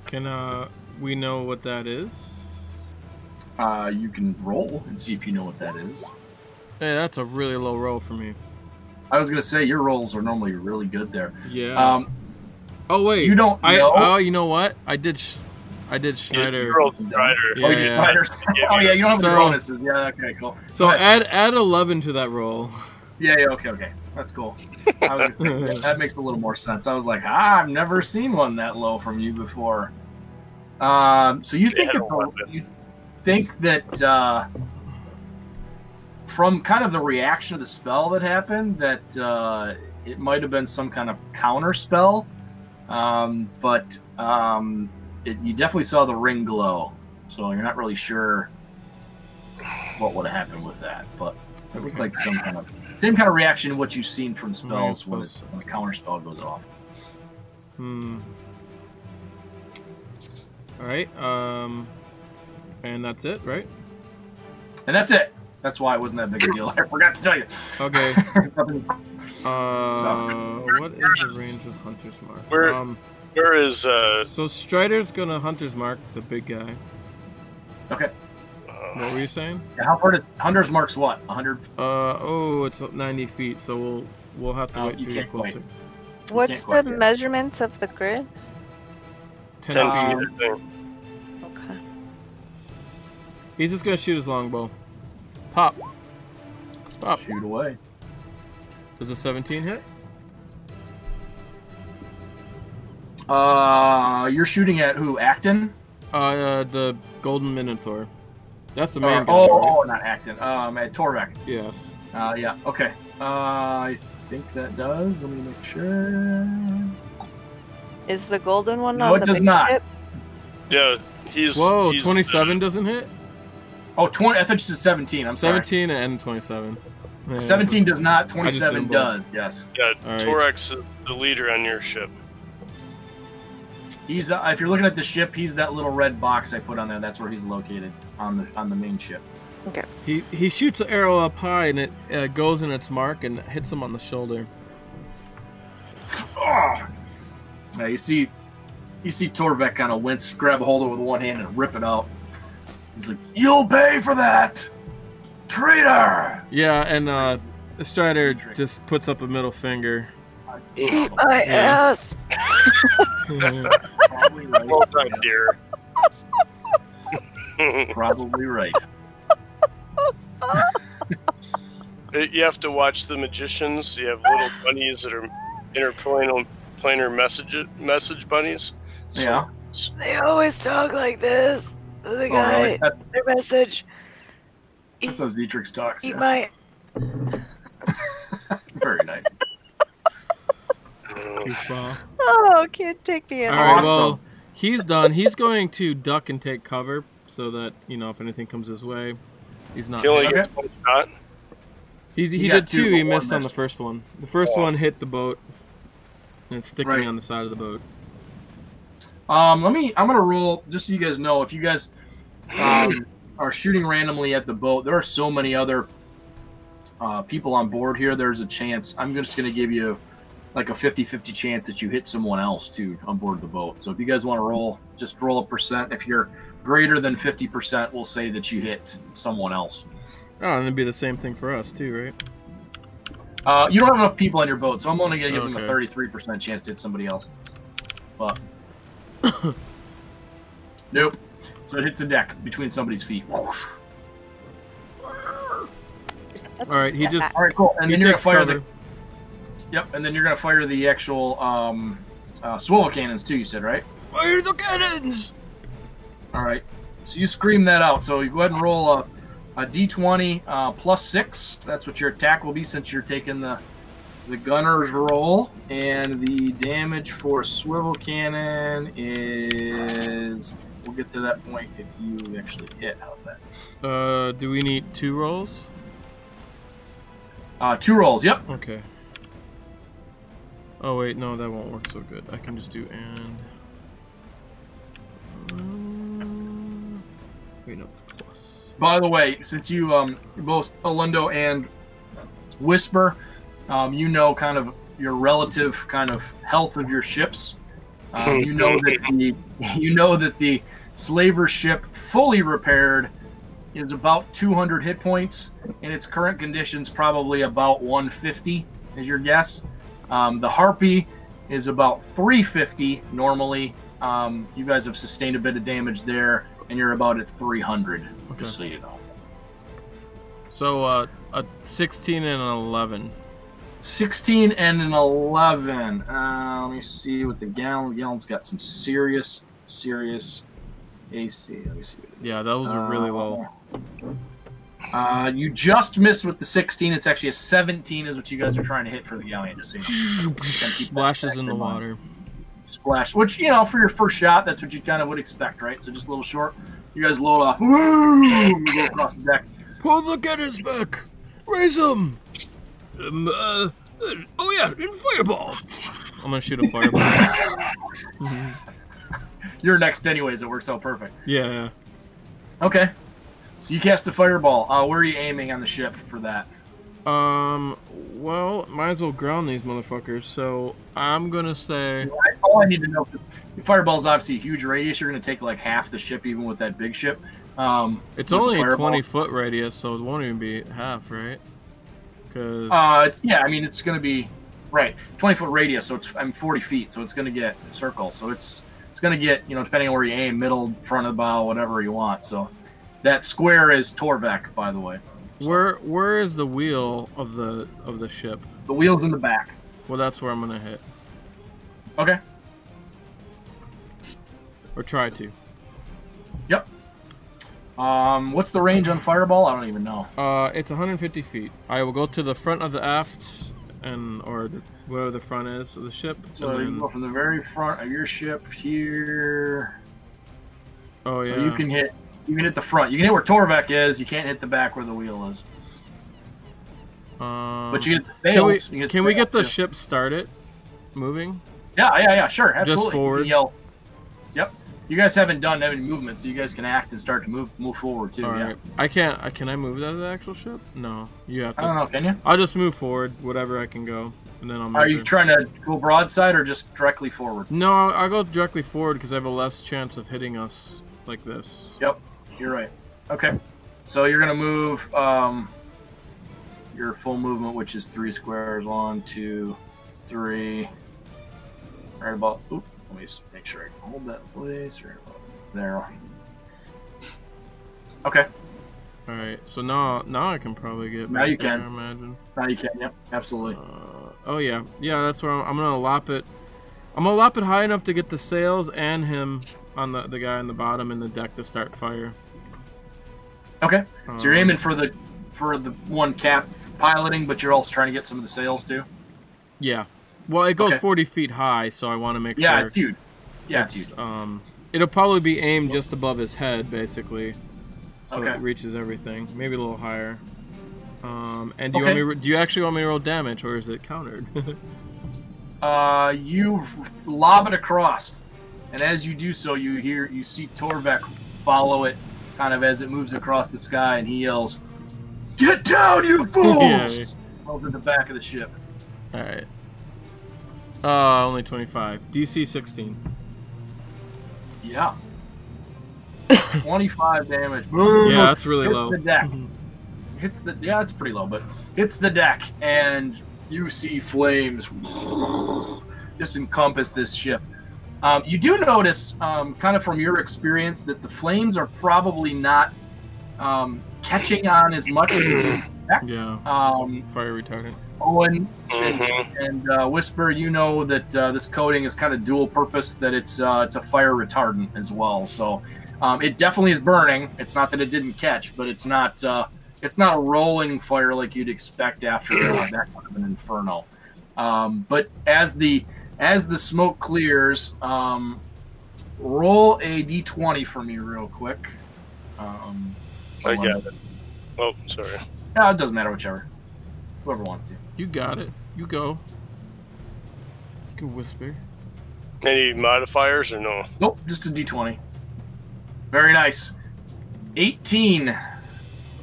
Speaker 2: Can we know what that is?
Speaker 1: You can roll and see if you know what that is.
Speaker 2: Hey, that's a really low roll for me.
Speaker 1: I was gonna say your rolls are normally really good there.
Speaker 2: Yeah. Oh wait,
Speaker 1: you don't know?
Speaker 2: Oh, you know what? I did Schneider.
Speaker 4: You rolled Strider.
Speaker 2: Yeah,
Speaker 1: Oh, you're
Speaker 2: yeah.
Speaker 1: Schneider's. Oh yeah, you don't have
Speaker 2: So-
Speaker 1: any bonuses. Yeah, okay, cool.
Speaker 2: So add 11 to that roll.
Speaker 1: Yeah, okay. That's cool. I was gonna say, that makes a little more sense. I was like, I've never seen one that low from you before. So you think that from kind of the reaction of the spell that happened, that it might have been some kind of counter spell, but you definitely saw the ring glow. So you're not really sure what would have happened with that, but it looked like same kind of reaction to what you've seen from spells when a counter spell goes off.
Speaker 2: All right. And that's it, right?
Speaker 1: And that's it. That's why it wasn't that big a deal. I forgot to tell you.
Speaker 2: Okay. What is the range of Hunter's Mark?
Speaker 4: Where is
Speaker 2: So Strider's gonna Hunter's Mark the big guy.
Speaker 1: Okay.
Speaker 2: What were you saying?
Speaker 1: Yeah, how far does Hunter's Mark's what? 100?
Speaker 2: It's 90 feet, so we'll have to wait
Speaker 1: you
Speaker 2: till you're
Speaker 1: can't quite.
Speaker 2: closer.
Speaker 5: What's the
Speaker 1: quite yet.
Speaker 5: measurements of the grid?
Speaker 2: 10
Speaker 4: 10
Speaker 2: feet.
Speaker 4: feet, I think.
Speaker 5: Okay.
Speaker 2: He's just gonna shoot his longbow. Pop. Pop.
Speaker 1: Shoot away.
Speaker 2: Does a 17 hit?
Speaker 1: You're shooting at who? Acton?
Speaker 2: The Golden Minotaur. That's the main guy.
Speaker 1: Oh, not Acton. At Torvek.
Speaker 2: Yes.
Speaker 1: Yeah. Okay. I think that does. Let me make sure.
Speaker 5: Is the golden one
Speaker 1: No,
Speaker 5: on
Speaker 1: it
Speaker 5: the
Speaker 1: does
Speaker 5: big
Speaker 1: not.
Speaker 5: ship?
Speaker 4: Yeah, he's.
Speaker 2: Whoa,
Speaker 4: he's
Speaker 2: 27 doesn't hit?
Speaker 1: Oh, 20. I thought you said 17. I'm
Speaker 2: 17 and 27. Yeah.
Speaker 1: 17 does not.
Speaker 2: I
Speaker 1: 27
Speaker 2: just did
Speaker 1: does. Yes.
Speaker 4: Yeah,
Speaker 2: All right.
Speaker 4: Torax is the leader on your ship.
Speaker 1: He's. If you're looking at the ship, he's that little red box I put on there. That's where he's located on the main ship.
Speaker 5: Okay.
Speaker 2: He shoots an arrow up high and it goes in its mark and hits him on the shoulder.
Speaker 1: Oh. Yeah, you see Torvek kind of wince, grab a hold of it with one hand, and rip it out. He's like, "You'll pay for that, traitor!"
Speaker 2: Yeah, and Strider just puts up a middle finger.
Speaker 5: My ass.
Speaker 1: Probably right.
Speaker 4: Well done, dear.
Speaker 1: Probably right.
Speaker 4: You have to watch The Magicians. You have little bunnies that are interplanar message bunnies. So
Speaker 1: Yeah.
Speaker 5: They always talk like this. The
Speaker 1: Oh,
Speaker 5: guy,
Speaker 1: really? That's
Speaker 5: their message.
Speaker 1: how Zetrix talks.
Speaker 5: Eat
Speaker 1: Yeah.
Speaker 5: my.
Speaker 1: Very nice.
Speaker 2: Goofball.
Speaker 5: Oh, can't take me
Speaker 2: All
Speaker 5: anymore.
Speaker 2: right,
Speaker 1: Awesome.
Speaker 2: well, He's done. He's going to duck and take cover so that, you know, if anything comes his way, he's not.
Speaker 4: He only
Speaker 2: hit.
Speaker 4: gets one shot.
Speaker 2: He
Speaker 1: got
Speaker 2: did two.
Speaker 1: two,
Speaker 2: He
Speaker 1: but
Speaker 2: missed
Speaker 1: one
Speaker 2: on the
Speaker 1: missed.
Speaker 2: first one. The first one hit the boat, and it's sticking
Speaker 1: Right.
Speaker 2: on the side of the boat.
Speaker 1: I'm gonna roll just so you guys know. If you guys are shooting randomly at the boat, there are so many other people on board here. There's a chance. I'm just gonna give you like a 50-50 chance that you hit someone else too on board the boat. So if you guys want to roll, just roll a percent. If you're greater than 50%, we'll say that you hit someone else.
Speaker 2: Oh, and it'd be the same thing for us too, right?
Speaker 1: You don't have enough people on your boat, so I'm only gonna give them a
Speaker 2: Okay.
Speaker 1: 33% chance to hit somebody else. But nope. So it hits the deck between somebody's feet. Whoosh.
Speaker 2: All right, he just
Speaker 1: All right, cool. And
Speaker 2: he
Speaker 1: then you're gonna
Speaker 2: takes
Speaker 1: fire
Speaker 2: cover.
Speaker 1: Yep, and then you're gonna fire the actual swivel cannons too. You said, right?
Speaker 2: Fire the cannons!
Speaker 1: All right. So you scream that out. So you go ahead and roll a d20 plus 6. That's what your attack will be since you're taking the gunner's roll. And the damage for swivel cannon is. We'll get to that point if you actually hit. How's that?
Speaker 2: Do we need 2 rolls?
Speaker 1: 2 rolls. Yep.
Speaker 2: Okay. Oh wait, no, that won't work so good. I can just do wait, no, it's plus.
Speaker 1: By the way, since you both Alundo and Whisper, you know kind of your relative kind of health of your ships. You know that the slaver ship, fully repaired, is about 200 hit points. In its current conditions, probably about 150 is your guess. The Harpy is about 350 normally. You guys have sustained a bit of damage there, and you're about at 300, just so you know.
Speaker 2: So, a 16 and an 11.
Speaker 1: 16 and an 11. Let me see what the Gallon. Gallon's got some serious AC. Let me see.
Speaker 2: Yeah, those are really low.
Speaker 1: You just missed with the 16. It's actually a 17 is what you guys are trying to hit for the Galleon. Just so you know. Just gotta keep that
Speaker 2: Splashes
Speaker 1: back
Speaker 2: in the
Speaker 1: mind.
Speaker 2: water.
Speaker 1: Splash, which, you know, for your first shot, that's what you kind of would expect, right? So just a little short. You guys load off. Woo! You go across the deck.
Speaker 2: Pull the cannons back! Raise them! Oh yeah, in fireball! I'm gonna shoot a fireball.
Speaker 1: You're next anyways. It works out perfect.
Speaker 2: Yeah.
Speaker 1: Okay. So you cast a fireball. Where are you aiming on the ship for that?
Speaker 2: Well, might as well ground these motherfuckers, so I'm gonna say...
Speaker 1: All I need to know, the fireball is obviously a huge radius. You're going to take like half the ship, even with that big ship.
Speaker 2: It's
Speaker 1: with
Speaker 2: only
Speaker 1: the
Speaker 2: a
Speaker 1: fireball.
Speaker 2: 20-foot radius, so it won't even be half, right? Because...
Speaker 1: I mean, it's going to be, right, 20-foot radius, so it's 40 feet, so it's going to get a circle. So it's going to get, you know, depending on where you aim, middle, front of the bow, whatever you want. So that square is Torvek, by the way.
Speaker 2: Where is the wheel of the ship?
Speaker 1: The wheel's in the back.
Speaker 2: Well, that's where I'm gonna hit.
Speaker 1: Okay.
Speaker 2: Or try to.
Speaker 1: Yep. What's the range on fireball? I don't even know.
Speaker 2: It's 150 feet. I will go to the front of the aft, or whatever the front is of the ship.
Speaker 1: So
Speaker 2: and
Speaker 1: you
Speaker 2: then-
Speaker 1: can go from the very front of your ship here.
Speaker 2: Oh yeah.
Speaker 1: So you can hit the front. You can hit where Torvek is. You can't hit the back where the wheel is. But you get the sails.
Speaker 2: Can we get the
Speaker 1: sails, too.
Speaker 2: ship started moving?
Speaker 1: Yeah, sure, absolutely.
Speaker 2: Just forward?
Speaker 1: You can yell. Yep. You guys haven't done any movement, so you guys can act and start to move forward too.
Speaker 2: All
Speaker 1: Yeah.
Speaker 2: right. I can't. Can I move that of the actual ship? No. You have to.
Speaker 1: I don't know. Can you?
Speaker 2: I'll just move forward, whatever I can go, and then I'll.
Speaker 1: Are you
Speaker 2: measure.
Speaker 1: trying to go broadside or just directly forward?
Speaker 2: No, I'll go directly forward because I have a less chance of hitting us like this.
Speaker 1: Yep. You're right. Okay. So you're gonna move your full movement, which is 3 squares. 1, 2, 3. Right about. Oop. Let me just make sure I can hold that in place. Right about there. Okay.
Speaker 2: All right. So now I can probably get.
Speaker 1: Now
Speaker 2: back
Speaker 1: you
Speaker 2: there,
Speaker 1: can.
Speaker 2: I imagine.
Speaker 1: Now you can. Yep. Absolutely.
Speaker 2: Oh yeah. That's where I'm gonna lop it. I'm gonna lop it high enough to get the sails and him on the guy on the bottom in the deck to start fire.
Speaker 1: Okay. So you're aiming for the one cap piloting, but you're also trying to get some of the sails too.
Speaker 2: Yeah. Well, it goes
Speaker 1: Okay.
Speaker 2: 40 feet high, so I want to make
Speaker 1: Yeah,
Speaker 2: sure.
Speaker 1: it's huge. Yeah,
Speaker 2: it's, it'll probably be aimed just above his head, basically. So
Speaker 1: Okay.
Speaker 2: it reaches everything. Maybe a little higher. And do you want me? Do you actually want me to roll damage, or is it countered?
Speaker 1: You lob it across, and as you do so, you see Torvek follow it, kind of as it moves across the sky, and he yells, "Get down, you fools!" Over the back of the ship.
Speaker 2: All right. Only 25. DC 16.
Speaker 1: Yeah. 25 damage.
Speaker 2: Yeah, that's really
Speaker 1: Hits
Speaker 2: low.
Speaker 1: the deck. Yeah, it's pretty low, but hits the deck, and you see flames just encompass this ship. You do notice, kind of from your experience, that the flames are probably not catching on as much as you expect.
Speaker 2: Yeah. Fire retardant.
Speaker 1: Owen and Whisper, you know that this coating is kind of dual purpose, that it's a fire retardant as well. So it definitely is burning. It's not that it didn't catch, but it's not a rolling fire like you'd expect after that kind of an inferno. But as the smoke clears, roll a d20 for me real quick.
Speaker 4: I got it. Oh, sorry.
Speaker 1: No, it doesn't matter, whichever. Whoever wants to.
Speaker 2: You got it. You go. You can whisper.
Speaker 4: Any modifiers or no?
Speaker 1: Nope, just a d20. Very nice. 18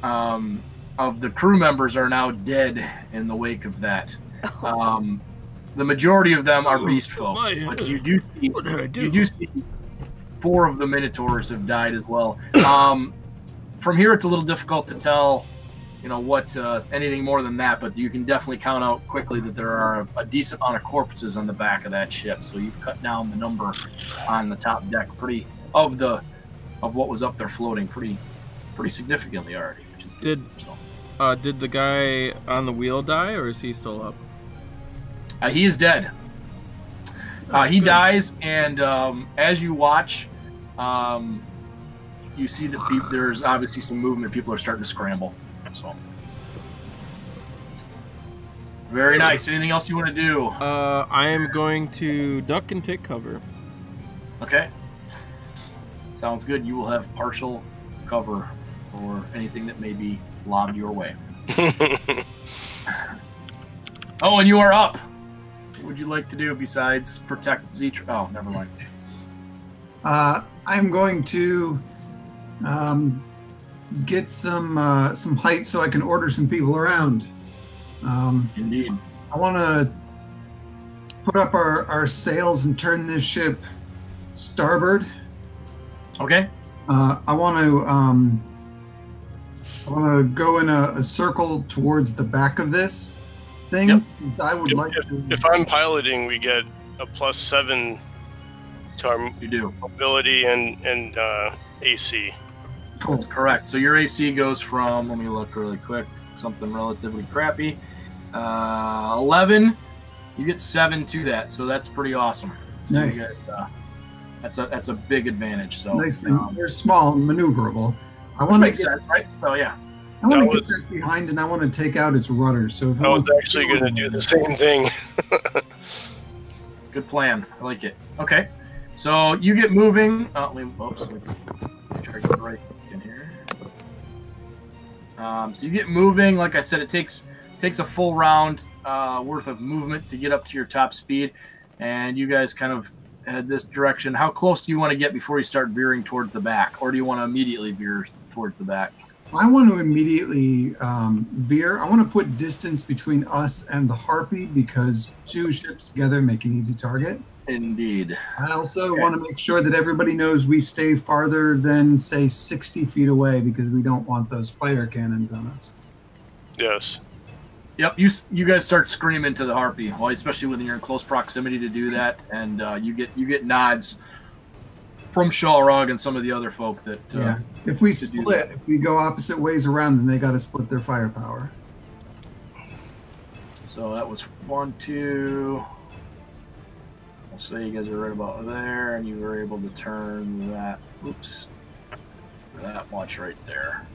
Speaker 1: of the crew members are now dead in the wake of that. The majority of them are beast folk, but you do see 4 of the Minotaurs have died as well. From here, it's a little difficult to tell, what anything more than that, but you can definitely count out quickly that there are a decent amount of corpses on the back of that ship. So you've cut down the number on the top deck of what was up there floating pretty significantly already, which is good.
Speaker 2: Did the guy on the wheel die, or is he still up?
Speaker 1: He is dead. He dies, and as you watch, you see that there's obviously some movement. People are starting to scramble. So, very nice. Anything else you want to do?
Speaker 2: I am going to duck and take cover.
Speaker 1: Okay. Sounds good. You will have partial cover for anything that may be lobbed your way. Oh, and you are up. What would you like to do besides protect Zetra? Oh, never mind.
Speaker 3: I'm going to get some height so I can order some people around.
Speaker 1: Indeed.
Speaker 3: I want to put up our sails and turn this ship starboard.
Speaker 1: Okay.
Speaker 3: I want to go in a circle towards the back of this thing.
Speaker 1: Yep.
Speaker 3: Because I would like to.
Speaker 4: If I'm piloting, we get a +7 to our mobility and AC.
Speaker 3: Cool.
Speaker 1: That's correct. So your AC goes from, let me look really quick, something relatively crappy. 11. You get 7 to that, so that's pretty awesome. So
Speaker 3: Nice.
Speaker 1: You guys, that's a big advantage. So
Speaker 3: Nice thing. They're small and maneuverable. I
Speaker 1: which
Speaker 3: want to
Speaker 1: makes sense, right? So yeah.
Speaker 3: I want to
Speaker 4: That
Speaker 3: get that behind, and I want to take out its rudder. So if
Speaker 4: I was actually going to do the same thing.
Speaker 1: Good plan. I like it. Okay. So you get moving. Oops. Let me try to get right in here. So you get moving. Like I said, it takes a full round worth of movement to get up to your top speed, and you guys kind of head this direction. How close do you want to get before you start veering towards the back, or do you want to immediately veer towards the back?
Speaker 3: I want to immediately veer. I want to put distance between us and the Harpy because 2 ships together make an easy target.
Speaker 1: Indeed.
Speaker 3: I also want to make sure that everybody knows we stay farther than, say, 60 feet away because we don't want those fire cannons on us.
Speaker 4: Yes.
Speaker 1: Yep, you guys start screaming to the Harpy, well, especially when you're in close proximity to do that, and you get nods from Shalrog and some of the other folk that.
Speaker 3: Yeah. If we split, if we go opposite ways around, then they got to split their firepower.
Speaker 1: So that was 1, 2. I'll say you guys are right about there, and you were able to turn that. Oops, that much right there.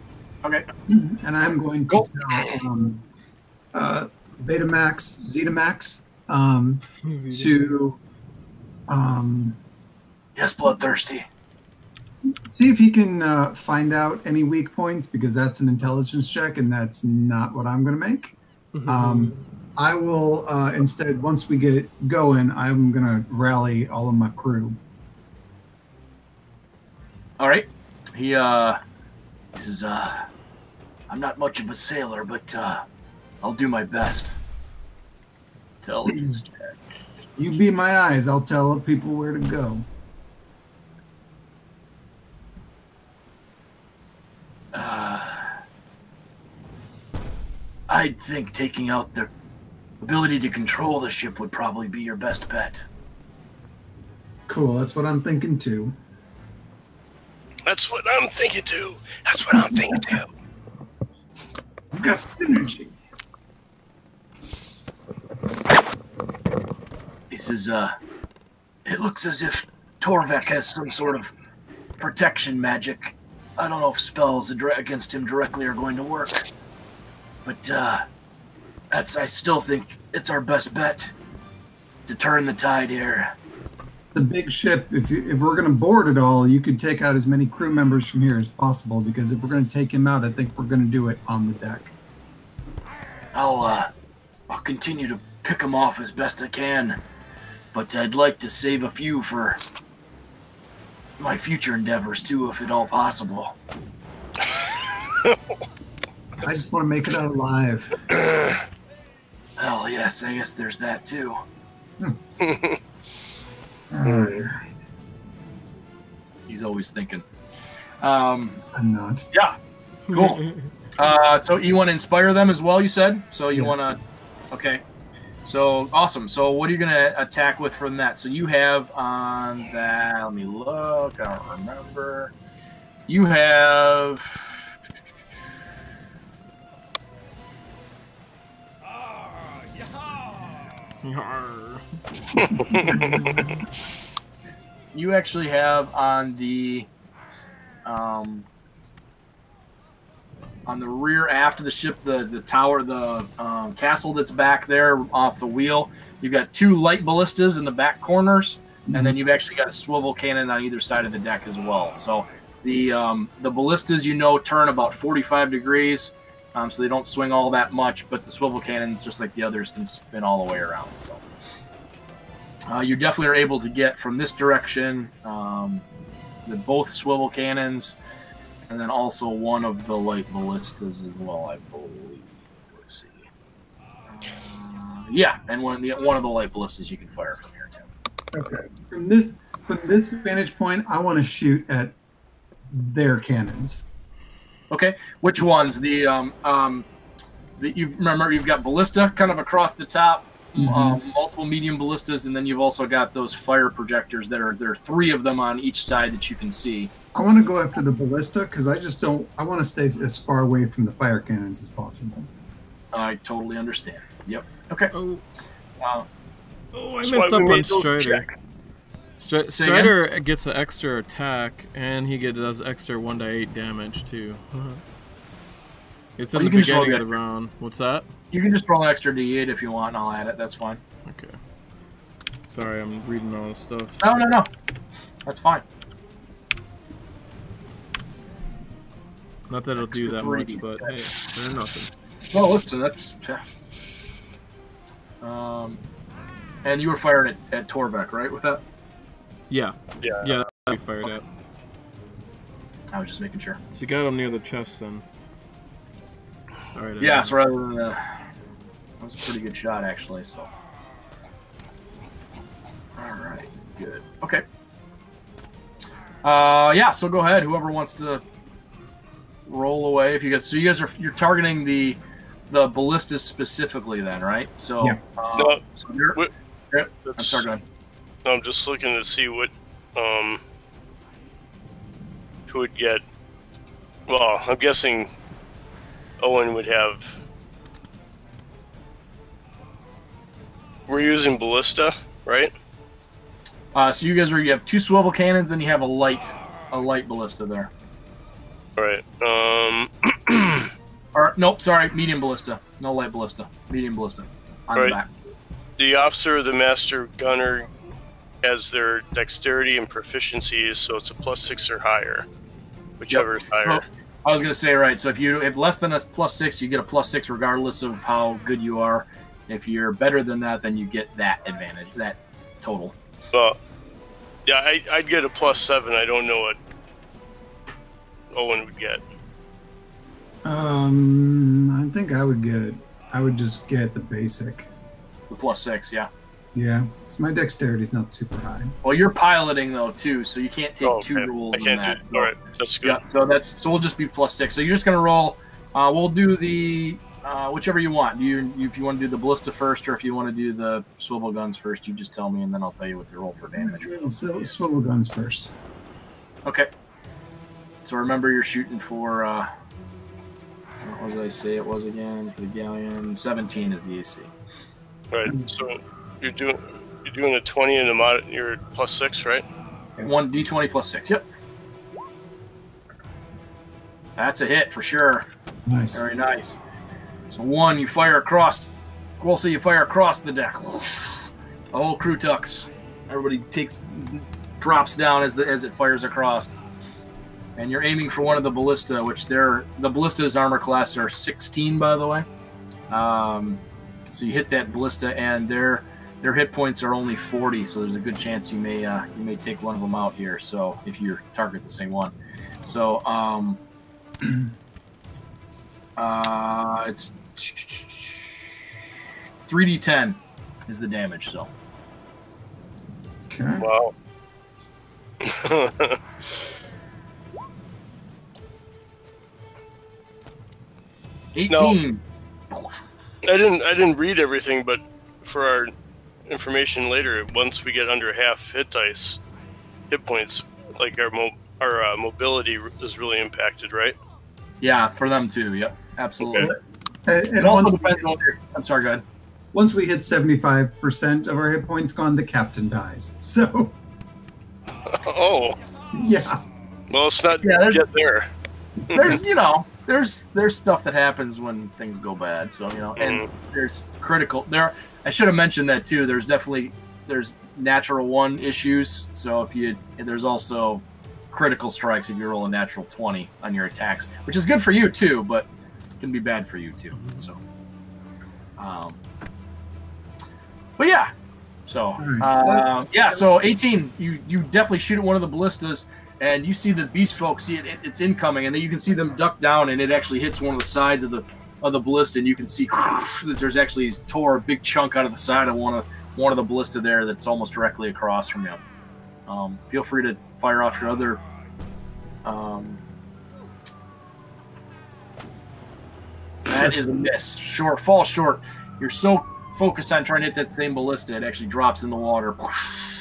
Speaker 1: Okay.
Speaker 3: And I'm going to tell Betamax, Zetamax, to
Speaker 1: Yes, Bloodthirsty.
Speaker 3: See if he can find out any weak points, because that's an intelligence check, and that's not what I'm going to make. I will instead, once we get it going, I'm going to rally all of my crew.
Speaker 1: All right. He says, I'm not much of a sailor, but I'll do my best. Intelligence check.
Speaker 3: You be my eyes. I'll tell people where to go.
Speaker 1: I think taking out the ability to control the ship would probably be your best bet.
Speaker 3: Cool. That's what I'm thinking too.
Speaker 4: That's what I'm thinking too. That's what I'm thinking too.
Speaker 3: We've got synergy.
Speaker 1: He says, it looks as if Torvek has some sort of protection magic. I don't know if spells against him directly are going to work. But, I still think it's our best bet to turn the tide here.
Speaker 3: It's a big ship. If we're going to board it all, you could take out as many crew members from here as possible, because if we're going to take him out, I think we're going to do it on the deck.
Speaker 1: I'll continue to pick him off as best I can, but I'd like to save a few for my future endeavors too, if at all possible.
Speaker 3: I just want to make it out alive.
Speaker 1: Well, yes, I guess there's that too.
Speaker 3: All right.
Speaker 1: He's always thinking.
Speaker 3: I'm not.
Speaker 1: Yeah, cool. So you want to inspire them as well, you said? So you want to... Okay. So, awesome. So what are you going to attack with from that? So you have on that... Let me look. I don't remember. You have... You actually have on the rear aft of the ship, the tower, the castle that's back there off the wheel. You've got 2 light ballistas in the back corners, and then you've actually got a swivel cannon on either side of the deck as well. So the ballistas, turn about 45 degrees. So they don't swing all that much, but the swivel cannons, just like the others, can spin all the way around. So you definitely are able to get from this direction both swivel cannons, and then also one of the light ballistas as well, I believe. Let's see. Yeah, and one of the light ballistas you can fire from here too.
Speaker 3: Okay. From this vantage point, I want to shoot at their cannons.
Speaker 1: Okay, which ones? The you've got ballista kind of across the top, multiple medium ballistas, and then you've also got those fire projectors there are 3 of them on each side that you can see.
Speaker 3: I want to go after the ballista because I want to stay as far away from the fire cannons as possible.
Speaker 1: I totally understand. Yep. Okay.
Speaker 2: I messed up on Strider. Strider gets an extra attack, and he does extra 1d8 damage too. It's in the beginning of the round. What's that?
Speaker 1: You can just roll an extra d8 if you want, and I'll add it. That's fine.
Speaker 2: Okay. Sorry, I'm reading all this stuff.
Speaker 1: No. That's fine.
Speaker 2: Not that it'll do that much, but hey, they're nothing.
Speaker 1: Well, listen, that's... and you were firing at Torvek, right, with that?
Speaker 2: Yeah, that's what we fired at.
Speaker 1: I was just making sure.
Speaker 2: So you got him near the chest, then. Sorry.
Speaker 1: Yeah, so rather than that was a pretty good shot, actually. So, all right, good. Okay. Yeah. So go ahead. Whoever wants to roll away. If you guys, you're targeting the ballistas specifically, then, right? So,
Speaker 3: yeah.
Speaker 1: So I'm sorry. Go ahead.
Speaker 4: I'm just looking to see what who would get. Well, I'm guessing Owen would have. We're using ballista, right?
Speaker 1: So you have 2 swivel cannons, and you have a light ballista there.
Speaker 4: All right.
Speaker 1: Or nope, sorry, medium ballista. No light ballista. Medium ballista on the back.
Speaker 4: The officer, the master gunner, has their dexterity and proficiencies, so it's a +6 or higher, whichever is higher.
Speaker 1: So, I was going to say, right, so if you have less than a +6, you get a +6 regardless of how good you are. If you're better than that, then you get that advantage, that total.
Speaker 4: Well, yeah, I'd get a +7. I don't know what Owen would get.
Speaker 3: I think I would get it. I would just get the basic.
Speaker 1: The +6, yeah.
Speaker 3: Yeah, so my dexterity's not super high.
Speaker 1: Well, you're piloting though too, so you can't take 2 rolls.
Speaker 4: I can't
Speaker 1: in that.
Speaker 4: do. All right, that's good.
Speaker 1: Yeah, so we'll just be +6. So you're just gonna roll. We'll do the whichever you want. If you want to do the ballista first, or if you want to do the swivel guns first, you just tell me, and then I'll tell you what to roll for damage.
Speaker 3: So swivel guns first.
Speaker 1: Okay. So remember, you're shooting for. What was I say it was again for the galleon? 17 is the AC.
Speaker 4: Right. So you're doing a 20 and you're +6, right?
Speaker 1: 1d20 +6. Yep. That's a hit for sure.
Speaker 3: Nice.
Speaker 1: Very nice. So 1, you fire across. We'll see you fire across the deck. The whole crew tucks. Everybody drops down as it fires across. And you're aiming for one of the ballista, which the ballista's armor class are 16, by the way. So you hit that ballista, and their hit points are only 40. So there's a good chance you may take one of them out here. So if you target the same one, so it's 3d10 is the damage. So.
Speaker 3: Okay.
Speaker 4: Wow.
Speaker 1: 18.
Speaker 4: No, I didn't read everything, but for our information later, once we get under half hit points, like our mobility is really impacted, right?
Speaker 1: Yeah, for them too. Yep, absolutely.
Speaker 3: Okay.
Speaker 1: It also depends on your. I'm sorry, go ahead.
Speaker 3: Once we hit 75% of our hit points gone, the captain dies. So.
Speaker 4: Oh.
Speaker 3: Yeah.
Speaker 4: Well, it's not yet there.
Speaker 1: There's stuff that happens when things go bad. So and there's critical there. I should have mentioned that too. There's natural 1 issues. So there's also critical strikes if you roll a natural 20 on your attacks, which is good for you too, but can be bad for you too. So, but yeah. So so 18. You definitely shoot at one of the ballistas. And you see the beast folk see it; it's incoming, and then you can see them duck down, and it actually hits one of the sides of the ballista, and you can see that there's actually tore a big chunk out of the side of one of the ballista there that's almost directly across from you. Feel free to fire off your other. That is a miss. Falls short. You're so focused on trying to hit that same ballista, it actually drops in the water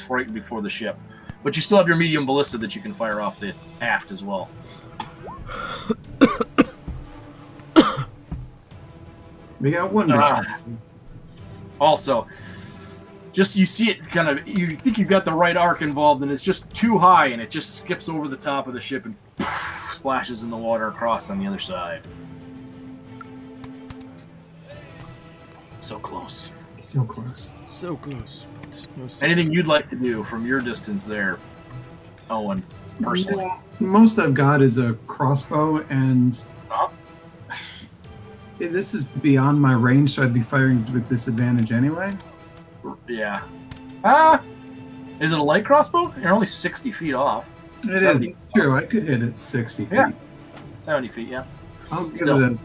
Speaker 1: right before the ship. But you still have your medium ballista that you can fire off the aft as well.
Speaker 3: We got one.
Speaker 1: Also, just you see it kind of. You think you've got the right arc involved, and it's just too high, and it just skips over the top of the ship and splashes in the water across on the other side. So close.
Speaker 3: So close.
Speaker 2: So close.
Speaker 1: Anything you'd like to do from your distance there, Owen, personally?
Speaker 3: Yeah, most I've got is a crossbow, and this is beyond my range, so I'd be firing with disadvantage anyway.
Speaker 1: Yeah. Is it a light crossbow? You're only 60 feet off.
Speaker 3: It is. It's true. I could hit it 60 feet.
Speaker 1: Yeah. 70 feet, yeah.
Speaker 3: I'll give it a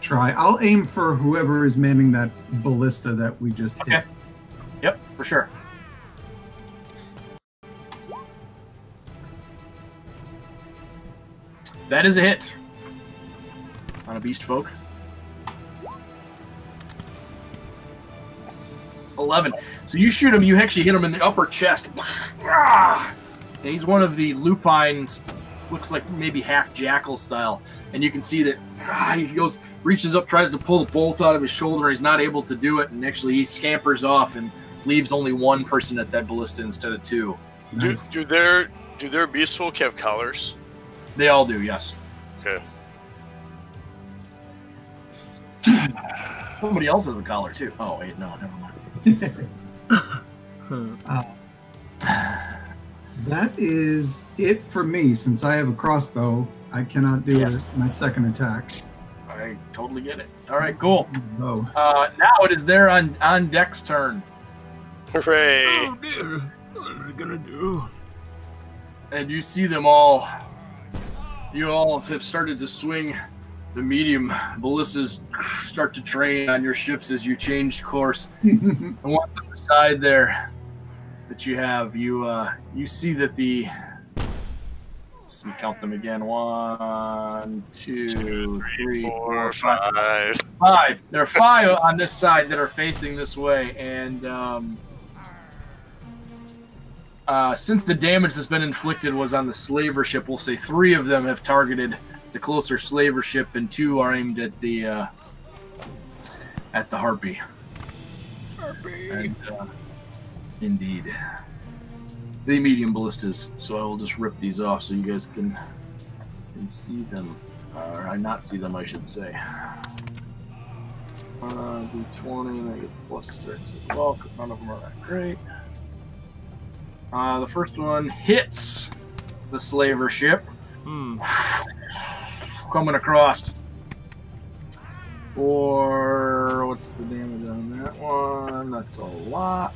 Speaker 3: try. I'll aim for whoever is manning that ballista that we just hit.
Speaker 1: Yep, for sure. That is a hit on a beast folk. 11. So you shoot him, you actually hit him in the upper chest. And he's one of the lupines, looks like maybe half jackal style. And you can see that he reaches up, tries to pull the bolt out of his shoulder. He's not able to do it, and actually he scampers off and leaves only 1 person at that ballista instead of 2.
Speaker 3: Nice.
Speaker 4: Do their beast folk have collars?
Speaker 1: They all do, yes.
Speaker 4: Okay.
Speaker 1: Somebody else has a collar too. Oh wait, no, never mind.
Speaker 3: That is it for me. Since I have a crossbow, I cannot do my second attack.
Speaker 1: I totally get it. All right, cool.
Speaker 3: Oh.
Speaker 1: Now it is there on Deck's turn.
Speaker 4: Hooray!
Speaker 2: Oh dear, what are we gonna do?
Speaker 1: And you see them all. You all have started to swing the medium ballistas, start to train on your ships as you change course. And once on the side there that you have, you see that the. Let's count them again. 1, 2, 3, 4, 5. 5. There are 5 on this side that are facing this way, and since the damage that's been inflicted was on the slaver ship, we'll say 3 of them have targeted the closer slaver ship, and 2 are aimed at the Harpy.
Speaker 2: Harpy.
Speaker 1: And, indeed. The medium ballistas. So I will just rip these off so you guys can see them, or not see them, I should say. D20, and I get +6 as well, because none of them are that great. The first one hits the slaver ship. Coming across. Or what's the damage on that one? That's a lot.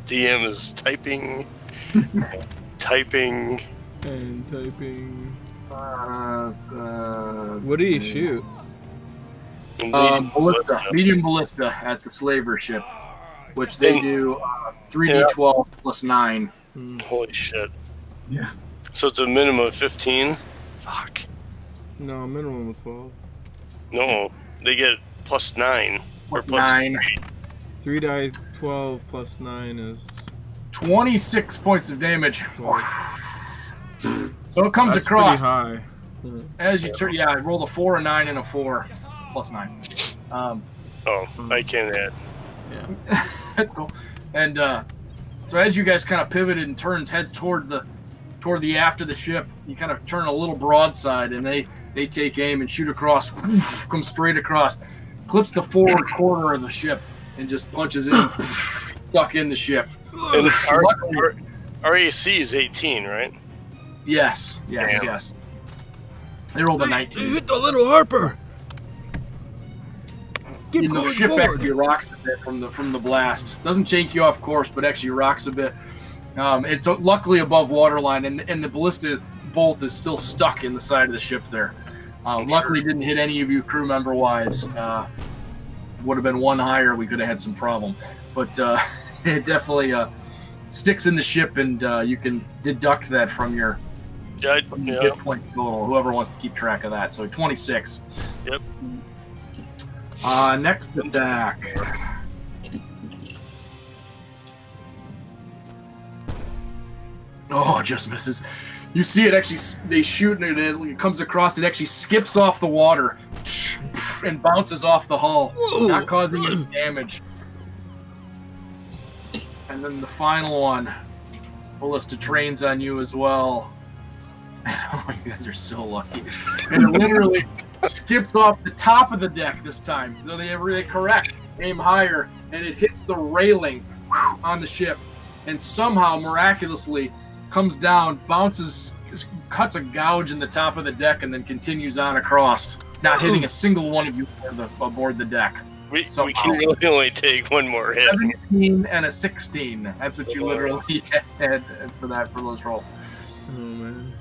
Speaker 4: DM is typing, typing,
Speaker 2: and typing. What do you shoot?
Speaker 1: Medium ballista at the slaver ship, which they do 3d12 plus 9.
Speaker 4: Holy shit!
Speaker 3: Yeah.
Speaker 4: So it's a minimum of 15. Fuck.
Speaker 2: No, minimum of 12.
Speaker 4: No, they get +9 or
Speaker 1: Plus 9.
Speaker 2: 3 dice 12 plus 9 is
Speaker 1: 26 points of damage.
Speaker 2: 12.
Speaker 1: So it comes
Speaker 2: That's
Speaker 1: across.
Speaker 2: pretty high.
Speaker 1: As you turn, I rolled a 4, a 9, and a 4 plus 9.
Speaker 4: I can add.
Speaker 2: Yeah.
Speaker 1: That's cool. And so as you guys kind of pivoted and turned heads toward the aft of the ship, you kind of turn a little broadside, and they take aim and shoot across, come straight across, clips the forward corner of the ship, and just punches in, stuck in the ship.
Speaker 4: And our AC is 18, right?
Speaker 1: Yes.
Speaker 4: Damn.
Speaker 1: They rolled a 19.
Speaker 2: They hit the little Harper. Keep
Speaker 1: And the
Speaker 2: going
Speaker 1: ship
Speaker 2: forward.
Speaker 1: actually rocks a bit from the blast. Doesn't take you off course, but actually rocks a bit. It's luckily above waterline, and the ballista bolt is still stuck in the side of the ship there. Luckily, didn't hit any of you crew member wise. Would have been 1 higher, we could have had some problem. But it definitely sticks in the ship, and you can deduct that from your hit point total. Whoever wants to keep track of that. So 26.
Speaker 4: Yep.
Speaker 1: Next attack. Oh, just misses. You see it actually, they shoot and it comes across, it actually skips off the water and bounces off the hull, not causing any damage. And then the final one, ballista trains on you as well. Oh, you guys are so lucky. And it literally skips off the top of the deck this time. So they correct, aim higher, and it hits the railing on the ship. And somehow, miraculously, comes down, bounces, cuts a gouge in the top of the deck, and then continues on across, not hitting a single one of you aboard the deck.
Speaker 4: We can really only take 1 more hit.
Speaker 1: 17 and a 16. That's what you literally had for those rolls.
Speaker 2: Oh man.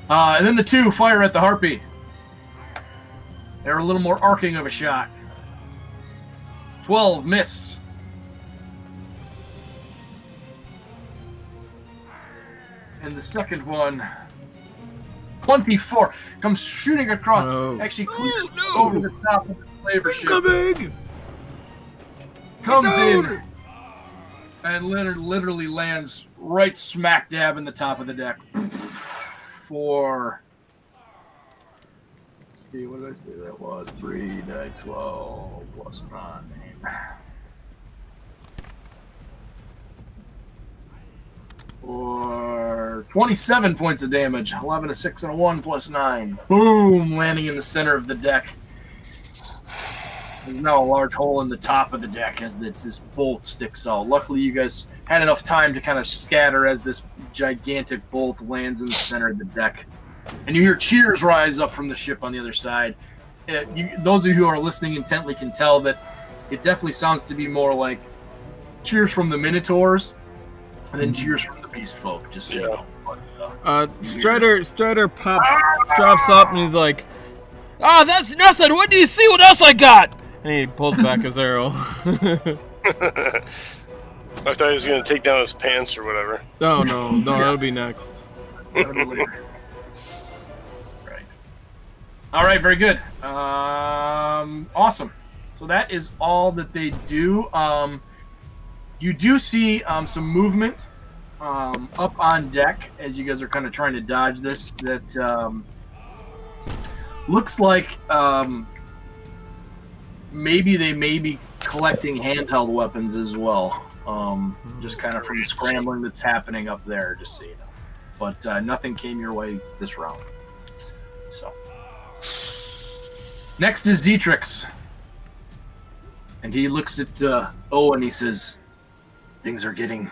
Speaker 1: And then the 2 fire at the Harpy. They're a little more arcing of a shot. 12 miss. And the second one, 24, comes shooting across, actually clears over the top of the slaver ship.
Speaker 2: Coming!
Speaker 1: Comes in and literally lands right smack dab in the top of the deck. For, let's see, what did I say that was? 3 die 12 plus 9. For 27 points of damage. 11, a 6, and a 1 plus 9. Boom! Landing in the center of the deck. There's now a large hole in the top of the deck as this bolt sticks out. Luckily, you guys had enough time to kind of scatter as this gigantic bolt lands in the center of the deck. And you hear cheers rise up from the ship on the other side. Those of you who are listening intently can tell that it definitely sounds to be more like cheers from the Minotaurs and then cheers from the Beast Folk, just so you know. But,
Speaker 2: Strider drops up and he's like, "Ah, that's nothing. What do you see? What else I got?" And he pulls back his arrow.
Speaker 4: I thought he was going to take down his pants or whatever.
Speaker 2: No, that'll be next.
Speaker 1: Right. All right, very good. Awesome. So that is all that they do. You do see some movement up on deck as you guys are kind of trying to dodge this. That looks like maybe they may be collecting handheld weapons as well. Just kind of from the scrambling that's happening up there, just so you know. But nothing came your way this round. So next is Zetrix. And he looks at Owen and he says, "Things are getting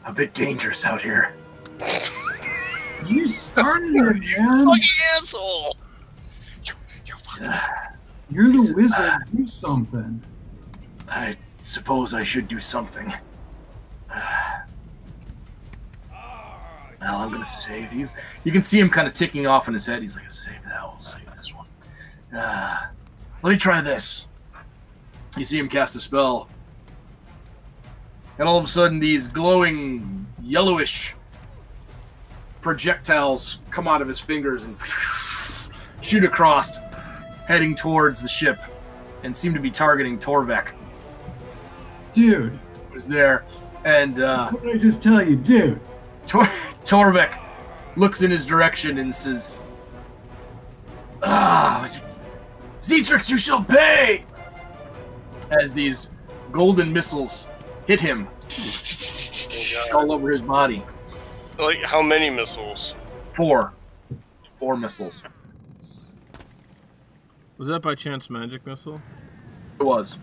Speaker 1: a bit dangerous out here."
Speaker 3: You started it, man.
Speaker 4: Fucking asshole!
Speaker 3: You're the wizard. Do something.
Speaker 1: I suppose I should do something. Well, I'm gonna save these. You can see him kind of ticking off in his head. He's like, "Save that. We'll save this one. Let me try this." You see him cast a spell, and all of a sudden, these glowing yellowish projectiles come out of his fingers and shoot across, heading towards the ship, and seem to be targeting Torvek.
Speaker 3: Dude.
Speaker 1: Was there, and
Speaker 3: what did I just tell you, dude?
Speaker 1: Torvek looks in his direction and says, "Zetrix, you shall pay!" As these golden missiles hit him all over his body.
Speaker 4: Like, how many missiles?
Speaker 1: 4 missiles.
Speaker 2: Was that by chance magic missile?
Speaker 1: It was.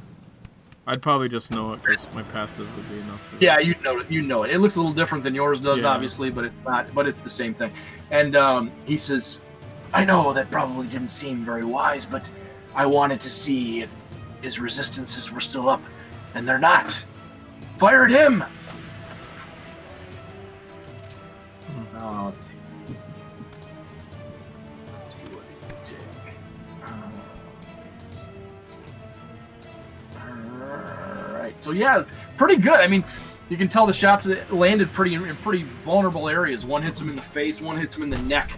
Speaker 2: I'd probably just know it because my passive would be enough. For
Speaker 1: Yeah, you know it. You know it. It looks a little different than yours does, obviously, but it's not. But it's the same thing. And he says, "I know that probably didn't seem very wise, but I wanted to see if his resistances were still up, and they're not. Fire at him!" Let's see. Alright, so yeah, pretty good. I mean, you can tell the shots landed in pretty vulnerable areas. One hits him in the face, one hits him in the neck.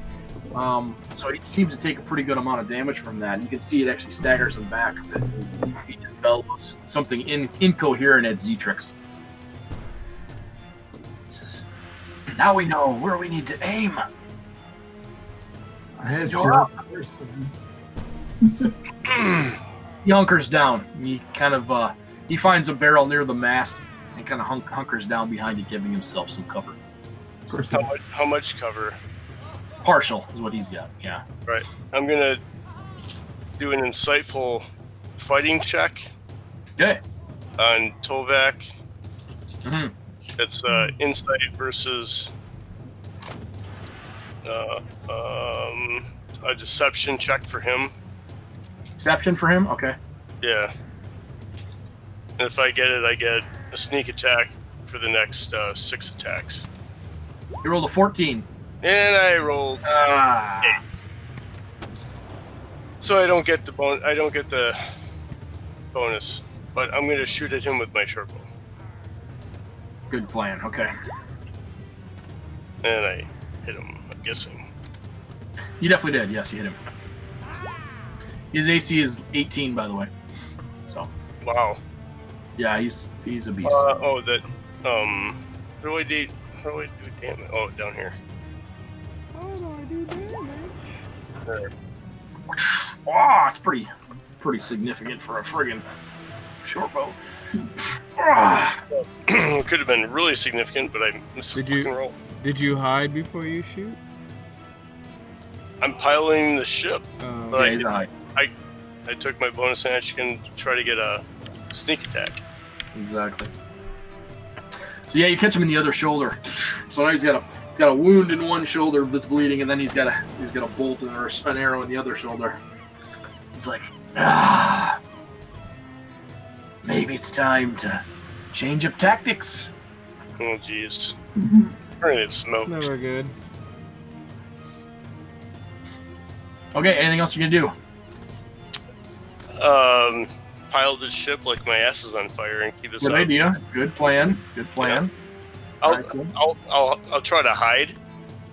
Speaker 1: So it seems to take a pretty good amount of damage from that. You can see it actually staggers him back a bit. He just bellows something incoherent at Zetrix. He says, "Now we know where we need to aim."
Speaker 3: I asked
Speaker 1: You're
Speaker 3: you
Speaker 1: up.
Speaker 3: first.
Speaker 1: He hunkers down. He kind of he finds a barrel near the mast and kind of hunkers down behind it, giving himself some cover.
Speaker 3: Of course.
Speaker 4: How much cover?
Speaker 1: Partial is what he's got. Yeah.
Speaker 4: Right. I'm gonna do an insightful fighting check
Speaker 1: Okay.
Speaker 4: on Tovak.
Speaker 1: Mm-hmm.
Speaker 4: It's insight versus a deception check for him.
Speaker 1: Exception for him. Okay.
Speaker 4: Yeah. And if I get it, I get a sneak attack for the next 6 attacks.
Speaker 1: You rolled a 14.
Speaker 4: And I rolled 8. So I don't get the bonus, but I'm gonna shoot at him with my short bow.
Speaker 1: Good plan. Okay.
Speaker 4: And I hit him, I'm guessing.
Speaker 1: You definitely did. Yes, you hit him. His AC is 18, by the way. So.
Speaker 4: Wow.
Speaker 1: Yeah, he's a beast.
Speaker 4: How do I do damage? Oh, down here. There.
Speaker 1: Oh, it's pretty significant for a friggin' short bow.
Speaker 4: Could have been really significant, but I missed the fucking roll.
Speaker 2: Did you hide before you shoot?
Speaker 4: I'm piloting the ship.
Speaker 1: Yeah, he's high.
Speaker 4: I took my bonus action to try to get a sneak attack.
Speaker 1: Exactly. So yeah, you catch him in the other shoulder. So now he's got a wound in one shoulder that's bleeding, and then he's got a bolt or an arrow in the other shoulder. He's like, maybe it's time to change up tactics.
Speaker 4: Oh jeez. We're gonna get smoked.
Speaker 2: Never good.
Speaker 1: Okay, anything else you can do?
Speaker 4: Pile the ship like my ass is on fire and keep us
Speaker 1: Good
Speaker 4: up.
Speaker 1: idea. Good plan. Good plan.
Speaker 4: Yeah.
Speaker 1: Alright, cool.
Speaker 4: I'll try to hide.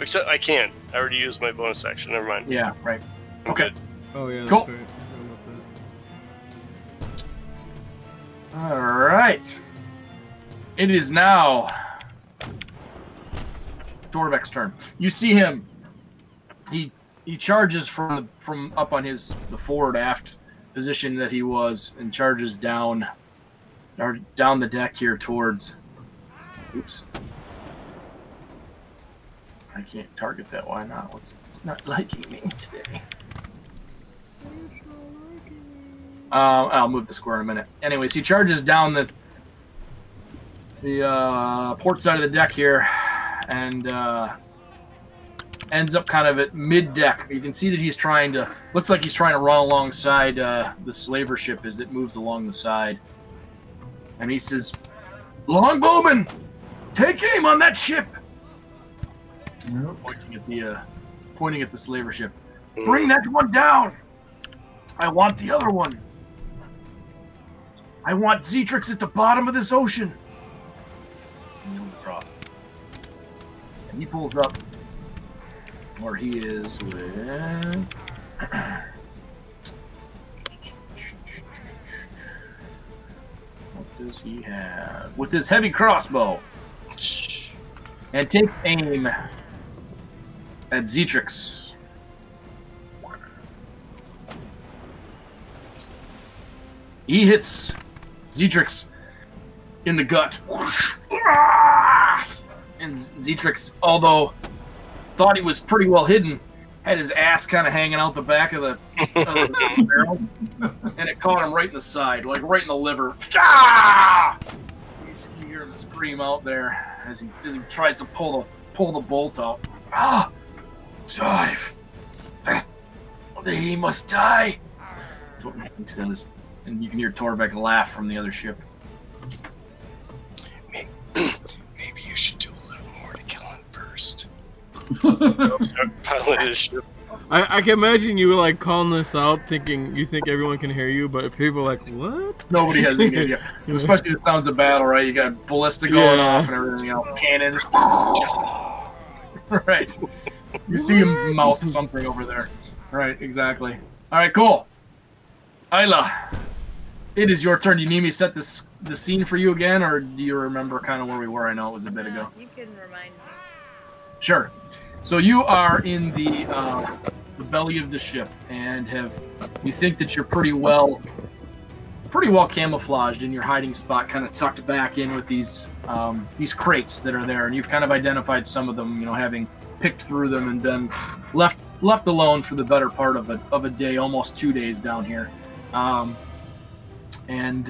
Speaker 4: Except I can't. I already used my bonus action. Never mind.
Speaker 1: Yeah, right.
Speaker 4: I'm
Speaker 1: Okay.
Speaker 4: good.
Speaker 2: Oh yeah, that's
Speaker 1: Cool.
Speaker 2: right. I forgot about
Speaker 1: All right. It is now Torvek's turn. You see him. He charges from up on the forward aft position that he was, and charges down the deck here towards. Oops. I can't target that. Why not? It's not liking me today. I'll move the square in a minute. Anyways, he charges down the port side of the deck here, and ends up kind of at mid-deck. You can see that looks like he's trying to run alongside the slaver ship as it moves along the side. And he says, "Longbowman, take aim on that ship!" Pointing at the slaver ship. "Bring that one down! I want the other one. I want Zetrix at the bottom of this ocean." And he pulls up where he is with... What does he have? With his heavy crossbow. And takes aim at Zetrix. He hits Zetrix in the gut. And Zetrix, although thought he was pretty well hidden, had his ass kind of hanging out the back of the barrel, and it caught him right in the side, like right in the liver. You hear him scream out there as he tries to pull the bolt out. He must die. That's what he says, and you can hear Torvek laugh from the other ship.
Speaker 4: Maybe you should do a little more to kill him first. Pilot his ship.
Speaker 2: I can imagine you like calling this out, thinking you think everyone can hear you, but people are like, what?
Speaker 1: Nobody has any idea. Especially the sounds of battle, right? You got ballista going off and everything else. Cannons. Right. You see him mouth something over there. Right, exactly. All right, cool. Isla, it is your turn. Do you need me to set the scene for you again, or do you remember kind of where we were? I know it was a bit ago.
Speaker 5: You can remind me.
Speaker 1: Sure. So you are in the belly of the ship, and you think that you're pretty well camouflaged in your hiding spot, kind of tucked back in with these crates that are there, and you've kind of identified some of them, having picked through them and been left alone for the better part of a day, almost 2 days down here, and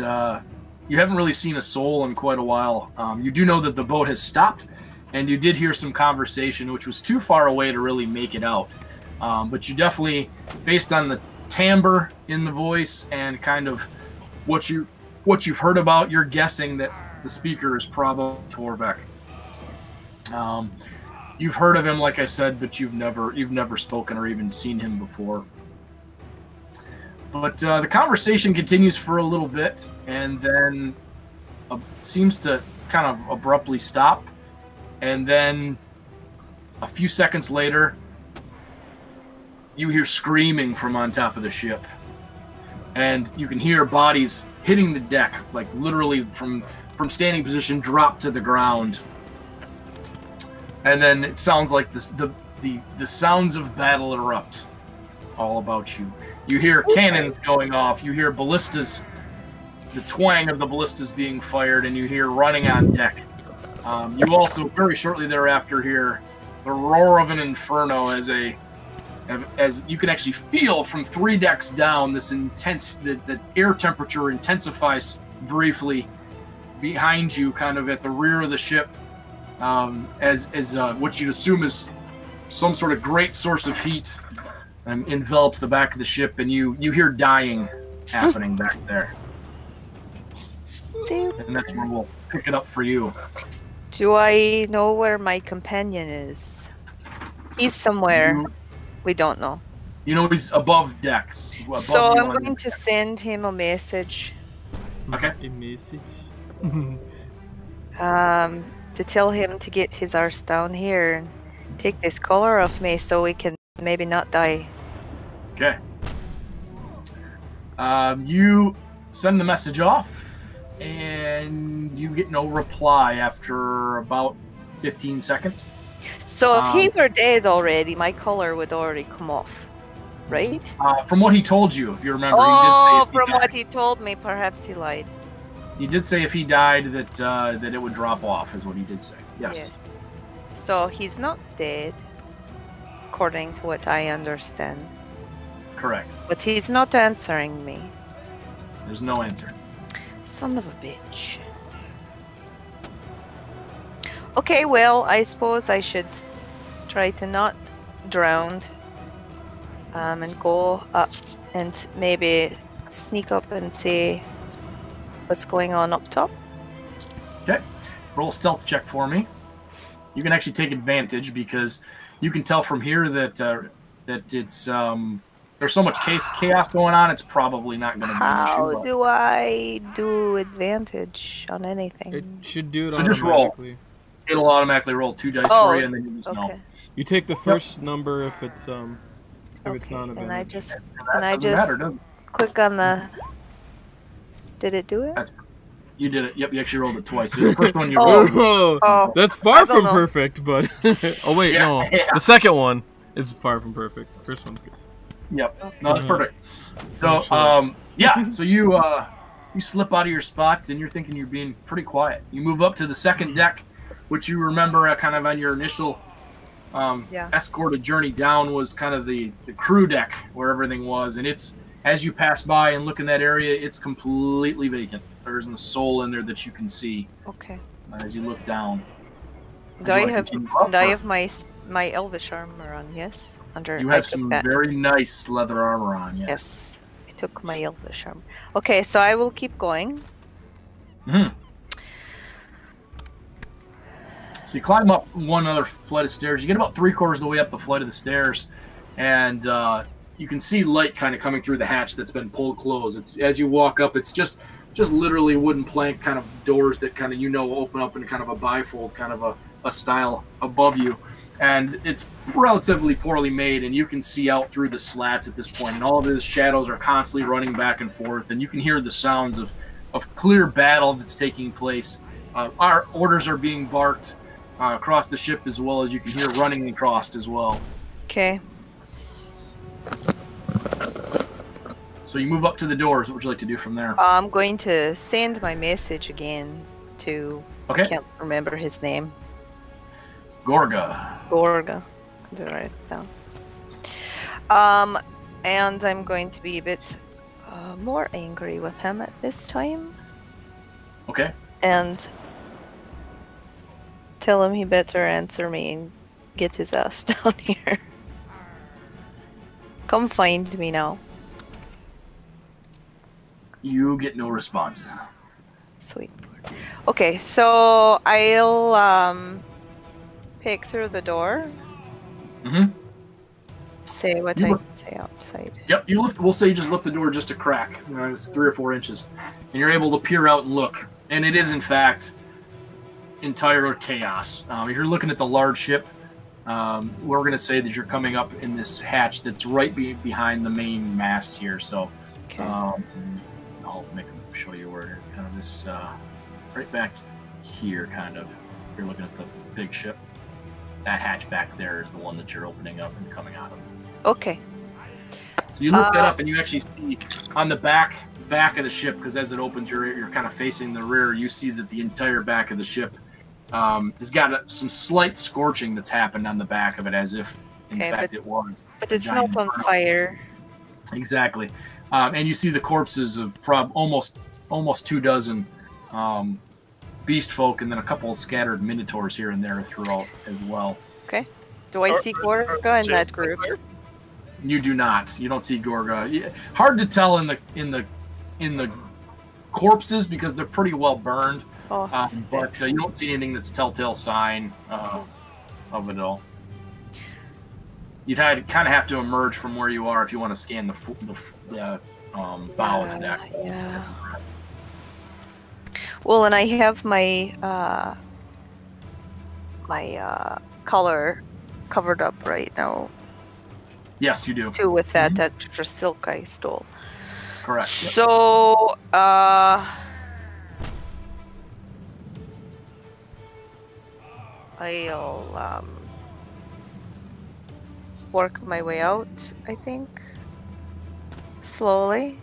Speaker 1: you haven't really seen a soul in quite a while. You do know that the boat has stopped. And you did hear some conversation, which was too far away to really make it out. But you definitely, based on the timbre in the voice and kind of what you've heard about, you're guessing that the speaker is probably Torvek. You've heard of him, like I said, but you've never spoken or even seen him before. But the conversation continues for a little bit, and then seems to kind of abruptly stop. And then a few seconds later, you hear screaming from on top of the ship. And you can hear bodies hitting the deck, like literally from standing position, drop to the ground. And then it sounds like the sounds of battle erupt all about you. You hear cannons going off. You hear ballistas, the twang of the ballistas being fired, and you hear running on deck. You also, very shortly thereafter, hear the roar of an inferno as a as you can actually feel from 3 decks down, this intense, the air temperature intensifies briefly behind you, kind of at the rear of the ship, as what you'd assume is some sort of great source of heat envelops the back of the ship, and you hear dying happening back there. And that's where we'll pick it up for you.
Speaker 5: Do I know where my companion is? He's somewhere. We don't know.
Speaker 1: You know he's above decks. Above
Speaker 5: so I'm going to send him a message.
Speaker 1: Okay.
Speaker 2: A message?
Speaker 5: To tell him to get his arse down here and take this collar off me so we can maybe not die.
Speaker 1: Okay. You send the message off, and you get no reply after about 15 seconds.
Speaker 5: So if he were dead already, my collar would already come off, right?
Speaker 1: From what he told you, if you remember.
Speaker 5: Oh,
Speaker 1: he did say
Speaker 5: from what he told me, perhaps he lied.
Speaker 1: He did say if he died that it would drop off, is what he did say. Yes.
Speaker 5: So he's not dead, according to what I understand.
Speaker 1: Correct.
Speaker 5: But he's not answering me.
Speaker 1: There's no answer.
Speaker 5: Son of a bitch. Okay, well, I suppose I should try to not drown and go up and maybe sneak up and see what's going on up top.
Speaker 1: Okay. Roll a stealth check for me. You can actually take advantage because you can tell from here that it's there's so much chaos going on. It's probably not going to be an issue.
Speaker 5: How do I do advantage on anything?
Speaker 2: It should do it
Speaker 1: so just roll. It'll automatically roll 2 dice for you, and then you just know.
Speaker 2: You take the first number if it's not available.
Speaker 5: And I just
Speaker 1: matter,
Speaker 5: click on the. Did it do it?
Speaker 1: You did it. Yep, you actually rolled it twice. So the first one you rolled.
Speaker 2: That's far from perfect, but oh wait, no. Yeah. The second one is far from perfect. The first one's good.
Speaker 1: Yep. No, that's perfect. So yeah. So you slip out of your spot, and you're thinking you're being pretty quiet. You move up to the second deck, which you remember kind of on your initial escorted journey down was kind of the crew deck where everything was, and it's as you pass by and look in that area, it's completely vacant. There isn't a soul in there that you can see.
Speaker 5: Okay.
Speaker 1: As you look down.
Speaker 5: Do I have my elvish armor on? Yes.
Speaker 1: You have some very nice leather armor on.
Speaker 5: Yes. I took my elvish armor. Okay, so I will keep going.
Speaker 1: So you climb up one other flight of stairs. You get about 3/4 of the way up the flight of the stairs, and you can see light kind of coming through the hatch that's been pulled closed. It's as you walk up, it's just literally wooden plank kind of doors that kind of open up in kind of a bifold kind of a style above you, and it's relatively poorly made, and you can see out through the slats at this point, and all of his shadows are constantly running back and forth, and you can hear the sounds of clear battle that's taking place. Our orders are being barked across the ship, as well as you can hear running across as well.
Speaker 5: Okay.
Speaker 1: So you move up to the doors. What would you like to do from there?
Speaker 5: I'm going to send my message again to...
Speaker 1: Okay.
Speaker 5: I can't remember his name.
Speaker 1: Gorga.
Speaker 5: Did I write it down? And I'm going to be a bit more angry with him at this time.
Speaker 1: Okay.
Speaker 5: And tell him he better answer me and get his ass down here. Come find me now.
Speaker 1: You get no response.
Speaker 5: Sweet. Okay, so I'll peek through the door. Say what I say outside.
Speaker 1: Yep, we'll say you just lift the door just a crack. It's 3 or 4 inches. And you're able to peer out and look. And it is, in fact, entire chaos. If you're looking at the large ship, we're going to say that you're coming up in this hatch that's right behind the main mast here. So
Speaker 5: okay.
Speaker 1: I'll show you where it is. Kind of this right back here, kind of. You're looking at the big ship. That hatch back there is the one that you're opening up and coming out of.
Speaker 5: Okay.
Speaker 1: So you look that up, and you actually see on the back of the ship, because as it opens, you're kind of facing the rear. You see that the entire back of the ship has got some slight scorching that's happened on the back of it, as if In fact, it was.
Speaker 5: But it's not on fire.
Speaker 1: Exactly. And you see the corpses of almost 24 beast folk, and then a couple of scattered minotaurs here and there throughout as well.
Speaker 5: Okay. Do I see Gorga in that group?
Speaker 1: You do not. You don't see Gorga. Hard to tell in the corpses because they're pretty well burned. But you don't see anything that's telltale sign of it all. You'd kind of have to emerge from where you are if you want to scan the bow of the deck.
Speaker 5: Yeah. Well, and I have my color covered up right now.
Speaker 1: Yes, you do.
Speaker 5: Too, with that extra silk I stole.
Speaker 1: Correct.
Speaker 5: So, I'll work my way out, I think. Slowly.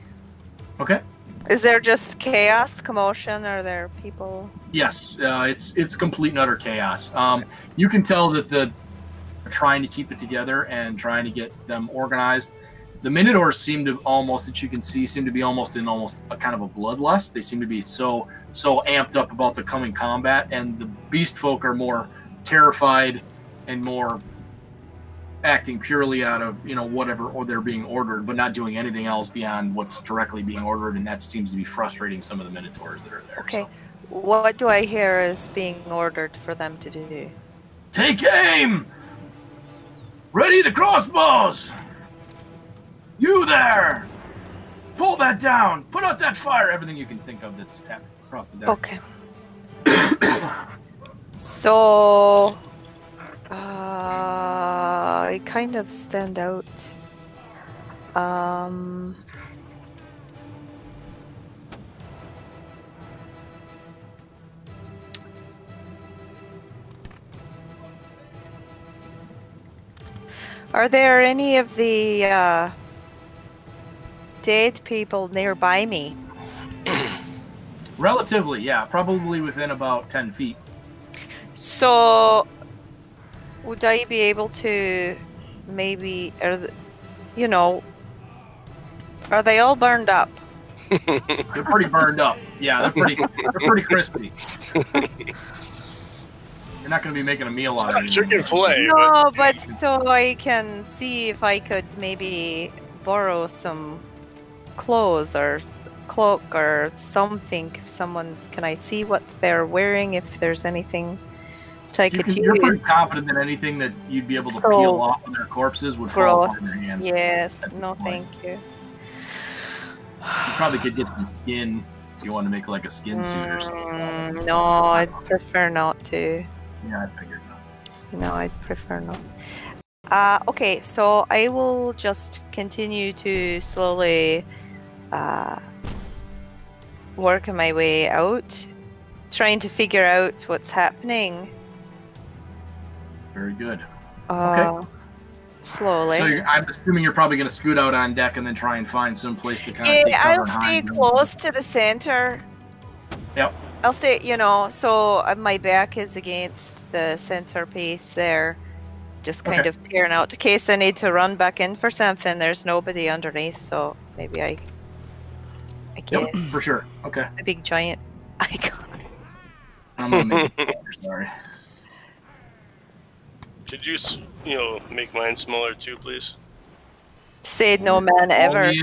Speaker 1: Okay.
Speaker 5: Is there just chaos, commotion? Are there people?
Speaker 1: Yes, it's complete and utter chaos. You can tell that they're trying to keep it together and trying to get them organized. The Minotaurs seem to be almost in a kind of a bloodlust. They seem to be so amped up about the coming combat, and the beast folk are more terrified and more acting purely out of whatever or they're being ordered, but not doing anything else beyond what's directly being ordered, and that seems to be frustrating some of the Minotaurs that are there.
Speaker 5: Okay,
Speaker 1: so.
Speaker 5: What do I hear is being ordered for them to do?
Speaker 1: Take aim! Ready the crossbows! You there! Pull that down! Put out that fire! Everything you can think of that's tapped across the deck.
Speaker 5: Okay. So, I kind of stand out. Are there any of the dead people nearby me?
Speaker 1: Relatively, yeah. Probably within about 10 feet.
Speaker 5: So, would I be able to maybe, are they all burned up?
Speaker 1: They're pretty burned up. Yeah, they're pretty crispy. You're not going to be making a meal out of it.
Speaker 4: Chicken fillet.
Speaker 5: No, but so I can see if I could maybe borrow some clothes or cloak or something. If someone, can I see what they're wearing? If there's anything that I could use.
Speaker 1: You're pretty confident that anything that you'd be able to peel off of their corpses would fall out of your hands.
Speaker 5: Yes. No, thank you.
Speaker 1: You probably could get some skin if you want to make like a skin suit or something.
Speaker 5: No, I'd prefer not to.
Speaker 1: Yeah, I figured not.
Speaker 5: No, I'd prefer not. Okay, so I will just continue to slowly work my way out, trying to figure out what's happening.
Speaker 1: Very good. Okay.
Speaker 5: Slowly.
Speaker 1: So I'm assuming you're probably going to scoot out on deck and then try and find some place to kind of take cover
Speaker 5: I'll stay close to the center.
Speaker 1: Yep.
Speaker 5: I'll stay, so my back is against the center piece there. Just kind of peering out in case I need to run back in for something. There's nobody underneath, so maybe I guess.
Speaker 1: Yep, for sure. Okay.
Speaker 5: A big giant icon.
Speaker 1: I'm going to make it sorry.
Speaker 4: Could you, make mine smaller too, please?
Speaker 5: Said no man ever.
Speaker 2: I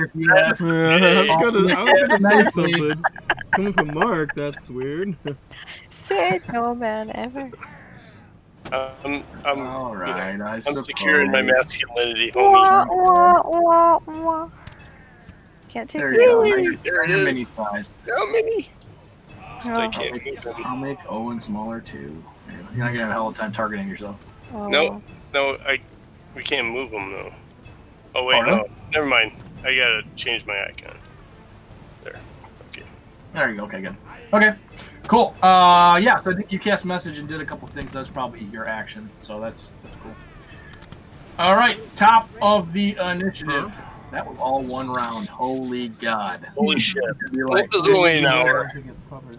Speaker 2: was gonna say something. Coming from Mark, that's weird.
Speaker 5: Said no man ever.
Speaker 4: I'm
Speaker 1: all right.
Speaker 4: I'm secure in my masculinity, homie.
Speaker 5: Wah, wah, wah, wah. Can't take
Speaker 1: there
Speaker 5: it.
Speaker 1: you go.
Speaker 4: There it is.
Speaker 1: Mini sized.
Speaker 4: How many?
Speaker 5: Oh.
Speaker 4: I can't move them.
Speaker 1: I'll make Owen smaller too. You're not gonna have a hell of a time targeting yourself.
Speaker 5: Oh.
Speaker 4: No, we can't move them though. Oh wait, no, never mind. I gotta change my icon. There. Okay.
Speaker 1: There you go. Okay, good. Okay, cool. Yeah. So I think you cast message and did a couple things. That's probably your action. So that's cool. All right, top of the initiative. That was all one round. Holy God.
Speaker 4: Holy shit.
Speaker 1: Like
Speaker 4: this is only an hour.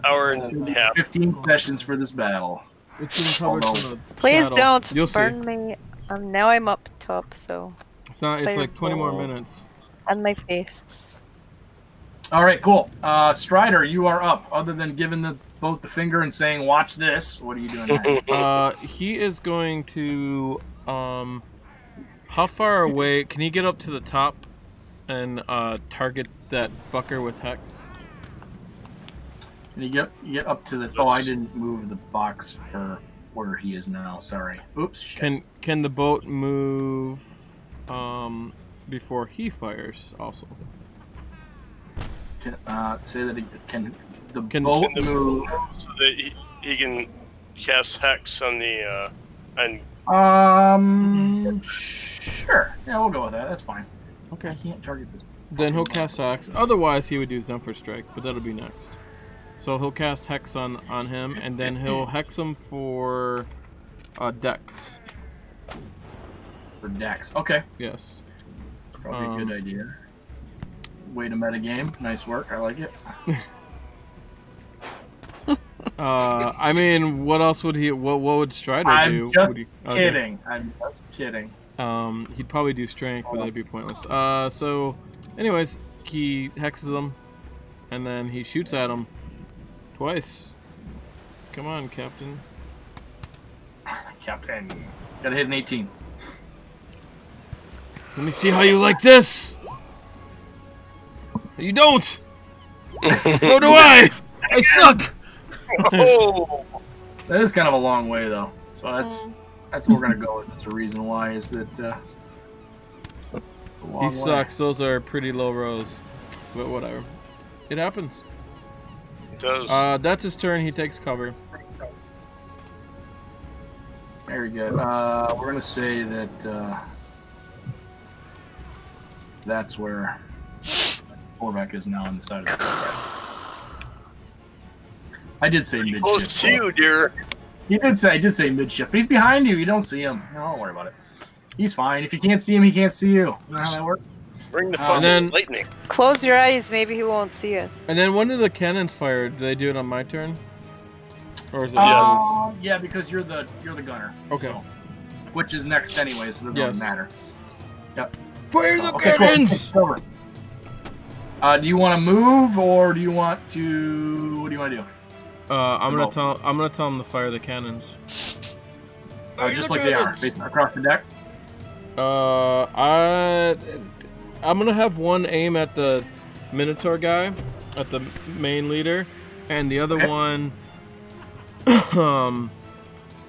Speaker 4: Hour and a half.
Speaker 1: 15 sessions for this battle.
Speaker 2: It's been covered from a
Speaker 5: Please
Speaker 2: shadow.
Speaker 5: don't
Speaker 2: You'll
Speaker 5: burn
Speaker 2: see.
Speaker 5: me Now I'm up top, so.
Speaker 2: It's not. It's like 20 more
Speaker 5: Fireball.
Speaker 2: minutes.
Speaker 5: And my face.
Speaker 1: All right, cool. Strider, you are up. Other than giving both the finger and saying, watch this, what are you doing next?
Speaker 2: He is going to. How far away? Can he get up to the top and target that fucker with Hex?
Speaker 1: Can you get up to the... Oh, I didn't move the box for where he is now. Sorry. Oops. Shit.
Speaker 2: Can the boat move before he fires also?
Speaker 1: Say that can the boat move
Speaker 4: so that he can cast Hex on the
Speaker 1: sure. Yeah, we'll go with that. That's fine.
Speaker 2: Okay.
Speaker 1: I can't target this.
Speaker 2: Then he'll cast Hex. Otherwise, he would do Zephyr Strike, but that'll be next. So he'll cast Hex on him, and then he'll Hex him for Dex.
Speaker 1: For Dex. Okay.
Speaker 2: Yes.
Speaker 1: Probably a good idea. Way to metagame. Nice work. I like it.
Speaker 2: I mean, what else would he? What would Strider do?
Speaker 1: I'm just
Speaker 2: Okay.
Speaker 1: kidding. I'm just kidding.
Speaker 2: He'd probably do Strength, but that'd be pointless. So, anyways, he hexes him, and then he shoots at him twice. Come on, Captain.
Speaker 1: Captain. Gotta hit an 18.
Speaker 2: Let me see how you like this. You don't. Nor do I. I suck.
Speaker 4: Oh,
Speaker 1: That is kind of a long way, though. So that's what we're gonna go with. That's a reason why is that
Speaker 2: He sucks. Those are pretty low rolls, but whatever. It happens.
Speaker 4: it does.
Speaker 2: That's his turn. He takes cover.
Speaker 1: Very good. We're gonna say that that's where Korvac is now on the side of the boat. I did say midship.
Speaker 4: Close to you, dear.
Speaker 1: I did say midship. He's behind you. You don't see him. No, don't worry about it. He's fine. If you can't see him, he can't see you. You know how that works?
Speaker 4: Bring the fucking
Speaker 2: then-
Speaker 4: lightning.
Speaker 5: Close your eyes, maybe he won't see us.
Speaker 2: And then when do the cannons fire? Do they do it on my turn? Or is it
Speaker 1: Yeah, because you're the gunner.
Speaker 2: Okay.
Speaker 1: So, which is next anyway, so it doesn't
Speaker 2: Yes.
Speaker 1: matter. Yep.
Speaker 2: Fire the
Speaker 1: Okay, cool.
Speaker 2: cannons!
Speaker 1: Over. Do you want to move, or do you want to? What do you want to do?
Speaker 2: I'm gonna tell him to fire the cannons.
Speaker 1: Just like they are, across the deck.
Speaker 2: I'm gonna have one aim at the Minotaur guy, at the main leader, and the other
Speaker 1: Okay.
Speaker 2: one,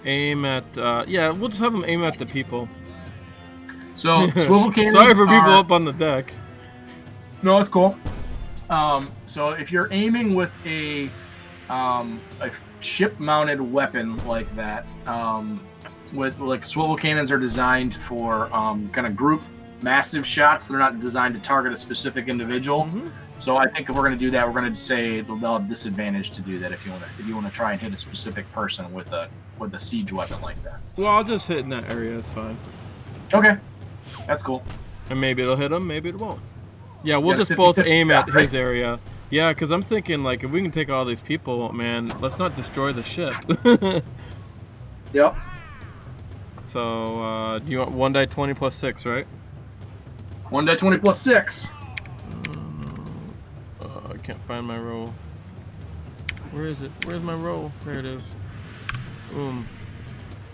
Speaker 2: aim at. Yeah, we'll just have him aim at the people.
Speaker 1: So swivel cannons.
Speaker 2: Sorry for people
Speaker 1: are-
Speaker 2: up on the deck.
Speaker 1: No, it's cool. So if you're aiming with a ship-mounted weapon like that, with like swivel cannons are designed for kind of group massive shots. They're not designed to target a specific individual.
Speaker 2: Mhm.
Speaker 1: So I think if we're going to do that, we're going to say they'll have disadvantage to do that if you want to try and hit a specific person with a siege weapon like that.
Speaker 2: Well, I'll just hit in that area. It's fine.
Speaker 1: Okay, that's cool.
Speaker 2: And maybe it'll hit him, maybe it won't. Yeah, we'll
Speaker 1: Yeah,
Speaker 2: just
Speaker 1: 50-50
Speaker 2: both aim
Speaker 1: shot,
Speaker 2: at his area. Yeah, because I'm thinking, like, if we can take all these people, man, let's not destroy the ship.
Speaker 1: Yep.
Speaker 2: So, you want 1 die 20 plus 6, right?
Speaker 1: 1 die 20 plus 6.
Speaker 2: I can't find my roll. Where is it? Where's my roll? There it is. Boom.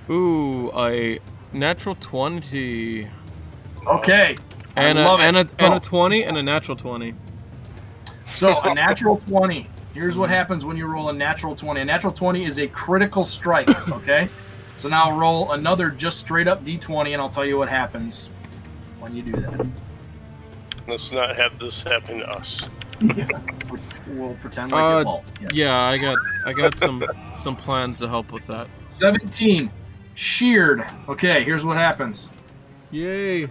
Speaker 2: Ooh, a natural 20.
Speaker 1: Okay.
Speaker 2: And
Speaker 1: I love it.
Speaker 2: a 20 and a natural 20.
Speaker 1: So a natural 20. Here's what happens when you roll a natural 20. A natural 20 is a critical strike, okay? So now roll another just straight up D20 and I'll tell you what happens when you do that.
Speaker 4: Let's not have this happen to us.
Speaker 1: Which we'll pretend like it won't. Yeah.
Speaker 2: Yeah, I got some plans to help with that.
Speaker 1: 17. Sheared. Okay, here's what happens.
Speaker 2: Yay!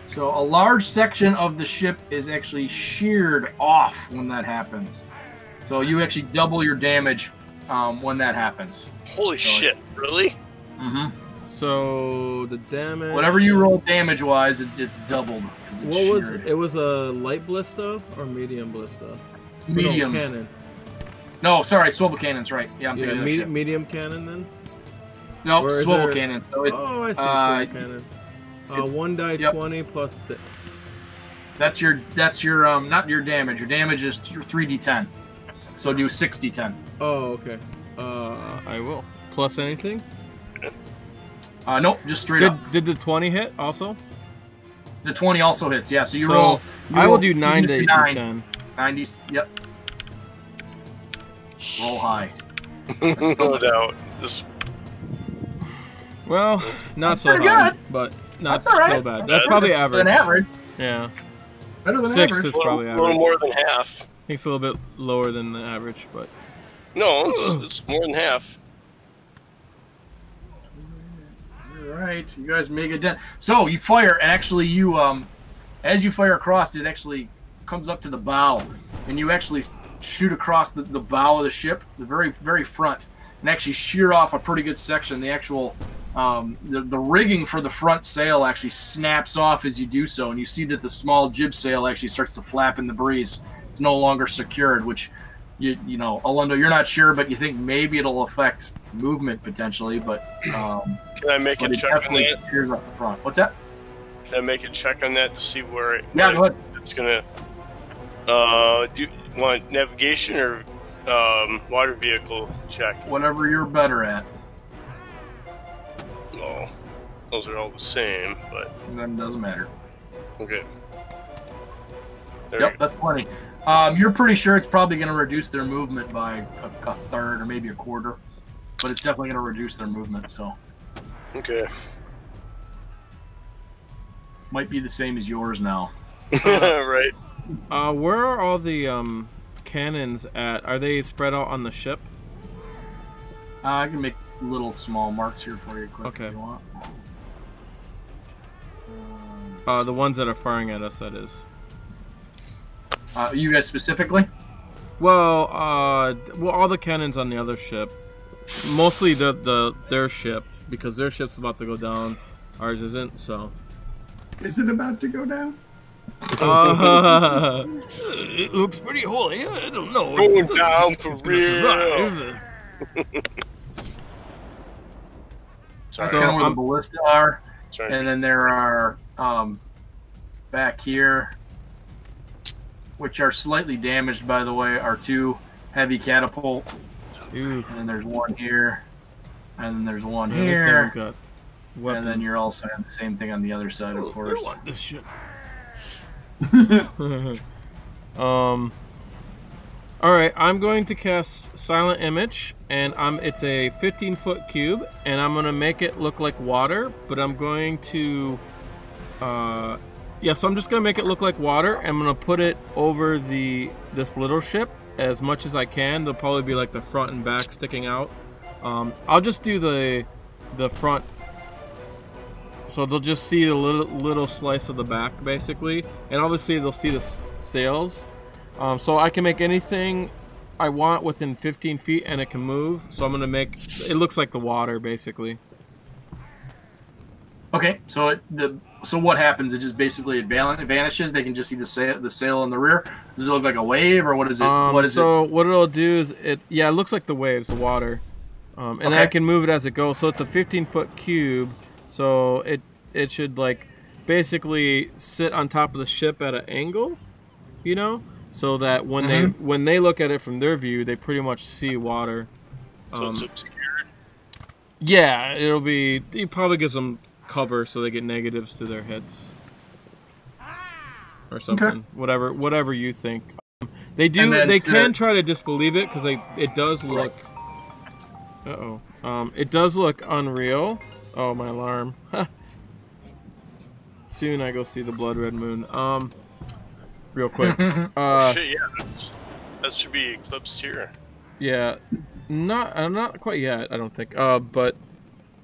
Speaker 1: So a large section of the ship is actually sheared off when that happens. So you actually double your damage when that happens.
Speaker 4: Holy
Speaker 1: So
Speaker 4: shit! Really?
Speaker 1: Mm-hmm.
Speaker 2: So the damage.
Speaker 1: Whatever you roll damage-wise, it's doubled. 'cause it's
Speaker 2: What was
Speaker 1: sheared.
Speaker 2: it? Was a light ballista or medium ballista?
Speaker 1: Medium.
Speaker 2: No, cannon.
Speaker 1: No, sorry, swivel cannons, right. Yeah, I'm
Speaker 2: Yeah,
Speaker 1: thinking of that ship.
Speaker 2: medium cannon then.
Speaker 1: Nope,
Speaker 2: Where is
Speaker 1: swivel
Speaker 2: there-
Speaker 1: cannon. So it's
Speaker 2: Oh, I see. Swivel cannon.
Speaker 1: it's-
Speaker 2: 1 die
Speaker 1: yep.
Speaker 2: 20 plus 6.
Speaker 1: that's your not your damage. Your damage is 3d10. So do 6d10.
Speaker 2: Oh, okay. I will. Plus anything?
Speaker 1: Nope, just straight up.
Speaker 2: Did the 20 hit also?
Speaker 1: The 20 also hits. Yeah, so you
Speaker 2: So,
Speaker 1: roll.
Speaker 2: I will
Speaker 1: roll-
Speaker 2: do
Speaker 1: you
Speaker 2: 9
Speaker 1: just
Speaker 2: to
Speaker 1: do 9.
Speaker 2: 10.
Speaker 1: 90s. Yep. Roll high.
Speaker 4: No doubt. This,
Speaker 2: Well, not so
Speaker 1: pretty
Speaker 2: high,
Speaker 1: good.
Speaker 2: but not
Speaker 1: That's all right.
Speaker 2: so bad. That's probably
Speaker 1: Better
Speaker 2: average.
Speaker 1: than average.
Speaker 2: Yeah.
Speaker 1: Better than
Speaker 2: 6
Speaker 1: average.
Speaker 2: is probably
Speaker 4: a
Speaker 2: average.
Speaker 4: little more than half.
Speaker 2: I think it's a little bit lower than the average, but
Speaker 4: No, it's more than half.
Speaker 1: All right, you guys make a dent. So you fire, and actually you, as you fire across, it actually comes up to the bow, and you actually shoot across the bow of the ship, the very, very front, and actually shear off a pretty good section. The actual, the rigging for the front sail actually snaps off as you do so, and you see that the small jib sail actually starts to flap in the breeze. It's no longer secured, which you know, Alondo, you're not sure, but you think maybe it'll affect movement potentially, but
Speaker 4: Can I make a
Speaker 1: but it
Speaker 4: check on
Speaker 1: definitely
Speaker 4: that?
Speaker 1: shears up the front. What's that?
Speaker 4: Can I make a check on that to see where
Speaker 1: Yeah, go ahead.
Speaker 4: it's gonna? Do you want navigation or water vehicle check?
Speaker 1: Whatever you're better at.
Speaker 4: No, those are all the same, but
Speaker 1: Then doesn't matter.
Speaker 4: okay. There
Speaker 1: Yep, that's plenty. You're pretty sure it's probably going to reduce their movement by a third or maybe a quarter, but it's definitely going to reduce their movement. So
Speaker 4: Okay.
Speaker 1: might be the same as yours now.
Speaker 4: Right.
Speaker 2: where are all the cannons at? Are they spread out on the ship?
Speaker 1: I can make little small marks here for you quick
Speaker 2: Okay.
Speaker 1: if you want.
Speaker 2: The ones that are firing at us, that is.
Speaker 1: You guys specifically?
Speaker 2: Well, all the cannons on the other ship, mostly their ship, because their ship's about to go down, ours isn't. So.
Speaker 3: Is it about to go down?
Speaker 2: It looks pretty holy. I don't know.
Speaker 4: Going down for
Speaker 2: It's gonna
Speaker 4: real.
Speaker 2: survive.
Speaker 1: That's
Speaker 2: So
Speaker 1: kind of where
Speaker 2: I'm-
Speaker 1: the ballista are,
Speaker 4: Sorry.
Speaker 1: and then there are back here, which are slightly damaged, by the way, are 2 heavy catapults.
Speaker 2: Ooh,
Speaker 1: And then there's one here, and then there's one
Speaker 2: man, this
Speaker 1: here,
Speaker 2: thing got
Speaker 1: and
Speaker 2: weapons.
Speaker 1: then you're also on the same thing on the other side, of
Speaker 2: I
Speaker 1: course.
Speaker 2: want this shit. All right, I'm going to cast Silent Image, and it's a 15-foot cube, and I'm gonna make it look like water, but I'm going to, so I'm just gonna make it look like water. I'm gonna put it over this little ship as much as I can. There'll probably be like the front and back sticking out. I'll just do the front. So they'll just see a little slice of the back, basically, and obviously they'll see the sails. So I can make anything I want within 15 feet, and it can move. So I'm gonna make it looks like the water, basically.
Speaker 1: Okay, so so what happens? It just basically it vanishes. They can just see the sail in the rear. Does it look like a wave, or what is it? What it'll
Speaker 2: do is it looks like the waves, the water, and
Speaker 1: Okay.
Speaker 2: I can move it as it goes. So it's a 15-foot cube. So it should like basically sit on top of the ship at an angle, you know, so that when they look at it from their view, they pretty much see water.
Speaker 4: So it's obscured.
Speaker 2: Yeah, it probably gives them cover so they get negatives to their hits or something.
Speaker 1: Okay.
Speaker 2: Whatever you think. They
Speaker 1: And then
Speaker 2: they can try to disbelieve it because it does look. It does look unreal. Oh, my alarm. Soon I go see the Blood Red Moon. Real quick.
Speaker 4: Shit, yeah. That should be eclipsed here.
Speaker 2: Yeah, not quite yet. I don't think. But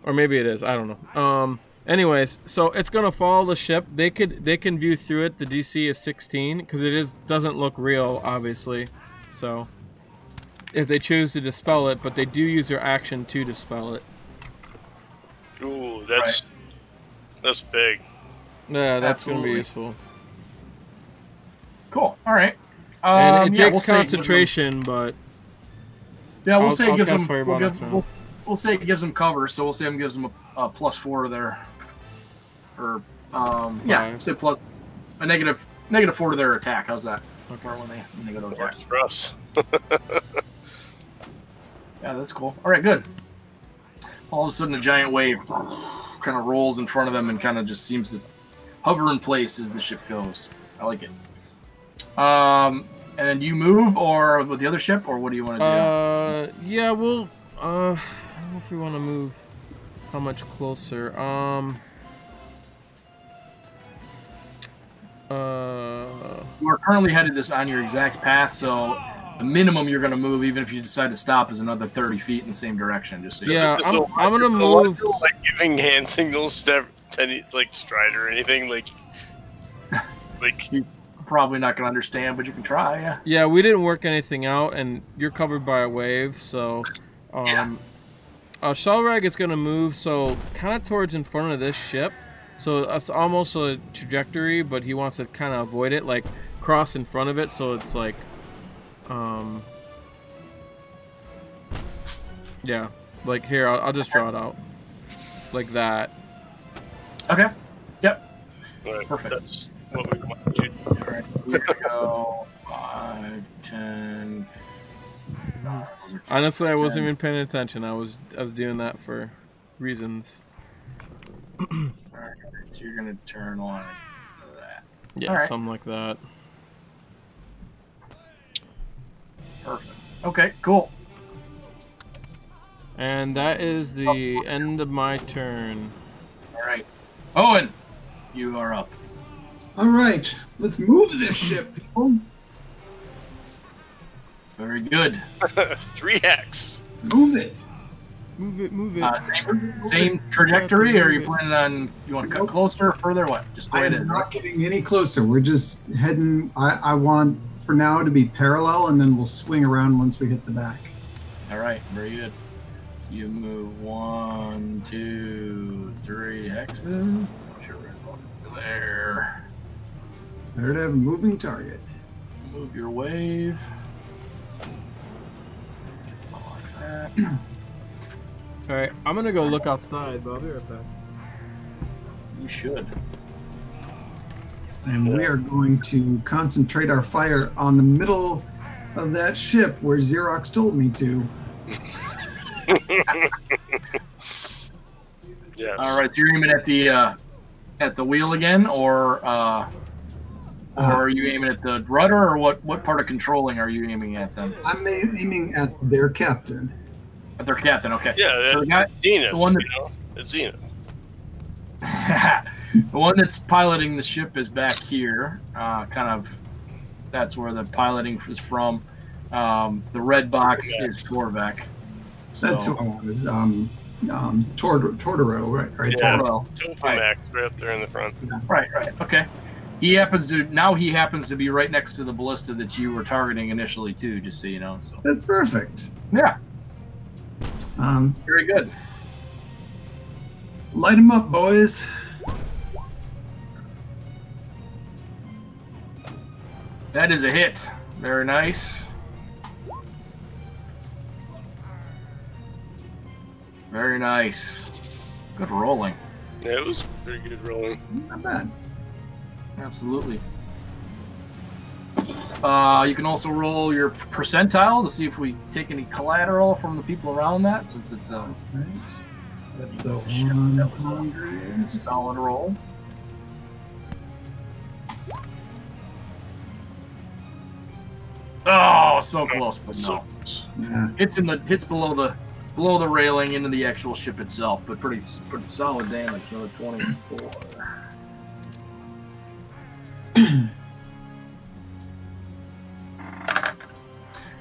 Speaker 2: or maybe it is. I don't know. Anyways, so it's gonna follow the ship. They can view through it. The DC is 16 because doesn't look real, obviously. So if they choose to dispel it, but they do use their action to dispel it.
Speaker 4: Ooh, that's big.
Speaker 2: Yeah, that's gonna be
Speaker 1: Absolutely.
Speaker 2: useful.
Speaker 1: Cool. All right.
Speaker 2: And it
Speaker 1: yeah,
Speaker 2: takes
Speaker 1: we'll say it gives them-
Speaker 2: concentration, but
Speaker 1: Yeah, we'll
Speaker 2: I'll
Speaker 1: say it gives
Speaker 2: cast
Speaker 1: them.
Speaker 2: Fireball next round.
Speaker 1: we'll say it gives them cover, so we'll say it gives them a +4 there, or yeah, say plus a -4 to their attack. How's that?
Speaker 2: Okay.
Speaker 1: When they go to attack.
Speaker 4: Works for us.
Speaker 1: Yeah, that's cool. All right, good. All of a sudden, a giant wave kind of rolls in front of them and kind of just seems to hover in place as the ship goes. I like it. And you move, or with the other ship, or what do you want to
Speaker 2: do? Yeah, we'll. I don't know if we want to move. How much closer?
Speaker 1: You are currently headed on your exact path, so the minimum you're going to move, even if you decide to stop, is another 30 feet in the same direction. Just so
Speaker 2: yeah, I'm going to move.
Speaker 4: Like giving hand signals to like Strider or anything like.
Speaker 1: You're probably not going to understand, but you can try. Yeah.
Speaker 2: Yeah, we didn't work anything out, and you're covered by a wave, so. Shelrag is going to move, so kind of towards in front of this ship. So it's almost a trajectory, but he wants to kind of avoid it, like cross in front of it, so it's like, yeah, like here, I'll just draw it out, like that.
Speaker 1: Okay. Yep.
Speaker 4: Right,
Speaker 1: perfect.
Speaker 4: That's what we want to do.
Speaker 1: All right, so we're gonna go 5, 10.
Speaker 2: Honestly, I wasn't even paying attention. I was doing that for reasons.
Speaker 1: Alright, so you're gonna turn on that.
Speaker 2: Yeah, right. Something like that.
Speaker 1: Perfect. Okay, cool.
Speaker 2: And that is the end of my turn.
Speaker 1: Alright. Owen, you are up.
Speaker 3: Alright, let's move this ship, people.
Speaker 1: Very good.
Speaker 4: 3x.
Speaker 3: Move it.
Speaker 2: Move it.
Speaker 1: Same trajectory, or are you planning on, you want to cut closer or further? What? Just wait.
Speaker 3: I'm not getting any closer. We're just heading. I want for now to be parallel, and then we'll swing around once we hit the back.
Speaker 1: All right, very good. So you move 1, 2, 3 hexes. Sure, there.
Speaker 3: Better to have a moving target.
Speaker 1: Move your wave. Like that.
Speaker 2: Alright, I'm gonna go look outside, but I'll be right back.
Speaker 1: You should.
Speaker 3: And we are going to concentrate our fire on the middle of that ship where Xerox told me to.
Speaker 4: Yes.
Speaker 1: All right, so you're aiming at the wheel again, or are you aiming at the rudder, or what part of controlling are you aiming at then?
Speaker 3: I'm aiming at their captain.
Speaker 1: At their captain, okay.
Speaker 4: Yeah,
Speaker 1: so the guy,
Speaker 4: Zenith.
Speaker 1: The one that,
Speaker 4: it's Zenith.
Speaker 1: the one that's piloting the ship is back here. Kind of, that's where the piloting is from. The red box is Torvak.
Speaker 3: That's who I was. Tortoro, right?
Speaker 4: Yeah,
Speaker 1: Tortoro.
Speaker 4: Right up there in the front.
Speaker 1: Right. Okay. He happens to be right next to the ballista that you were targeting initially too, just so you know. So
Speaker 3: that's perfect.
Speaker 1: Yeah. Very good.
Speaker 3: Light them up, boys.
Speaker 1: That is a hit. Very nice. Very nice. Good rolling.
Speaker 4: Yeah, it was pretty good rolling.
Speaker 3: Not bad.
Speaker 1: Absolutely. You can also roll your percentile to see if we take any collateral from the people around that, since it's a
Speaker 3: right. That's a
Speaker 1: ship that was a solid roll. Oh, so close, but no.
Speaker 3: Yeah.
Speaker 1: It's below the railing into the actual ship itself, but pretty solid damage. Another 24.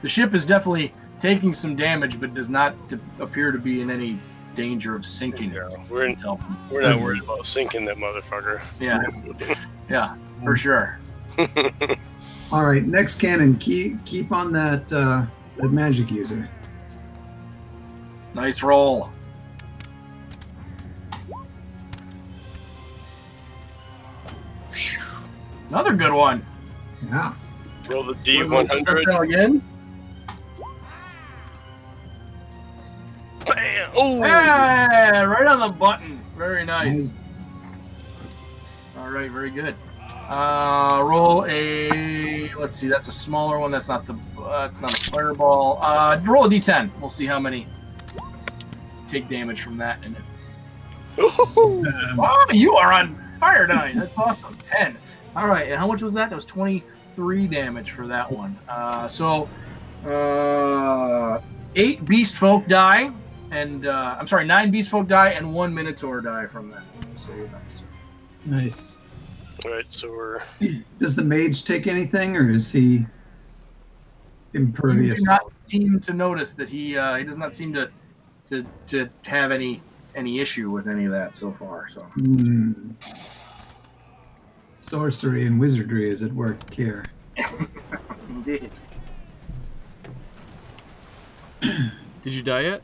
Speaker 1: The ship is definitely taking some damage, but does not appear to be in any danger of sinking.
Speaker 4: Yeah, we're not worried about sinking that motherfucker.
Speaker 1: Yeah, yeah, for sure.
Speaker 3: All right, next cannon. Keep on that magic user.
Speaker 1: Nice roll. Another good one.
Speaker 3: Yeah.
Speaker 4: Roll the D100
Speaker 1: again.
Speaker 4: Bam! Oh!
Speaker 1: Yeah, right on the button. Very nice. All right, very good. Roll a. Let's see. That's a smaller one. That's not the. It's not a fireball. Roll a d10. We'll see how many take damage from that. And if. Oh, you are on fire tonight. That's awesome. 10. All right. And how much was that? That was 23 damage for that one. 8 beast folk die, and I'm sorry, 9 beast folk die, and 1 minotaur die from that. So nice.
Speaker 3: Nice.
Speaker 4: All right, so we're.
Speaker 3: Does the mage take anything, or is he impervious?
Speaker 1: He does not seem to notice that he does not seem to have any issue with any of that so far. So
Speaker 3: sorcery and wizardry is at work here.
Speaker 1: Indeed.
Speaker 2: Did you die yet?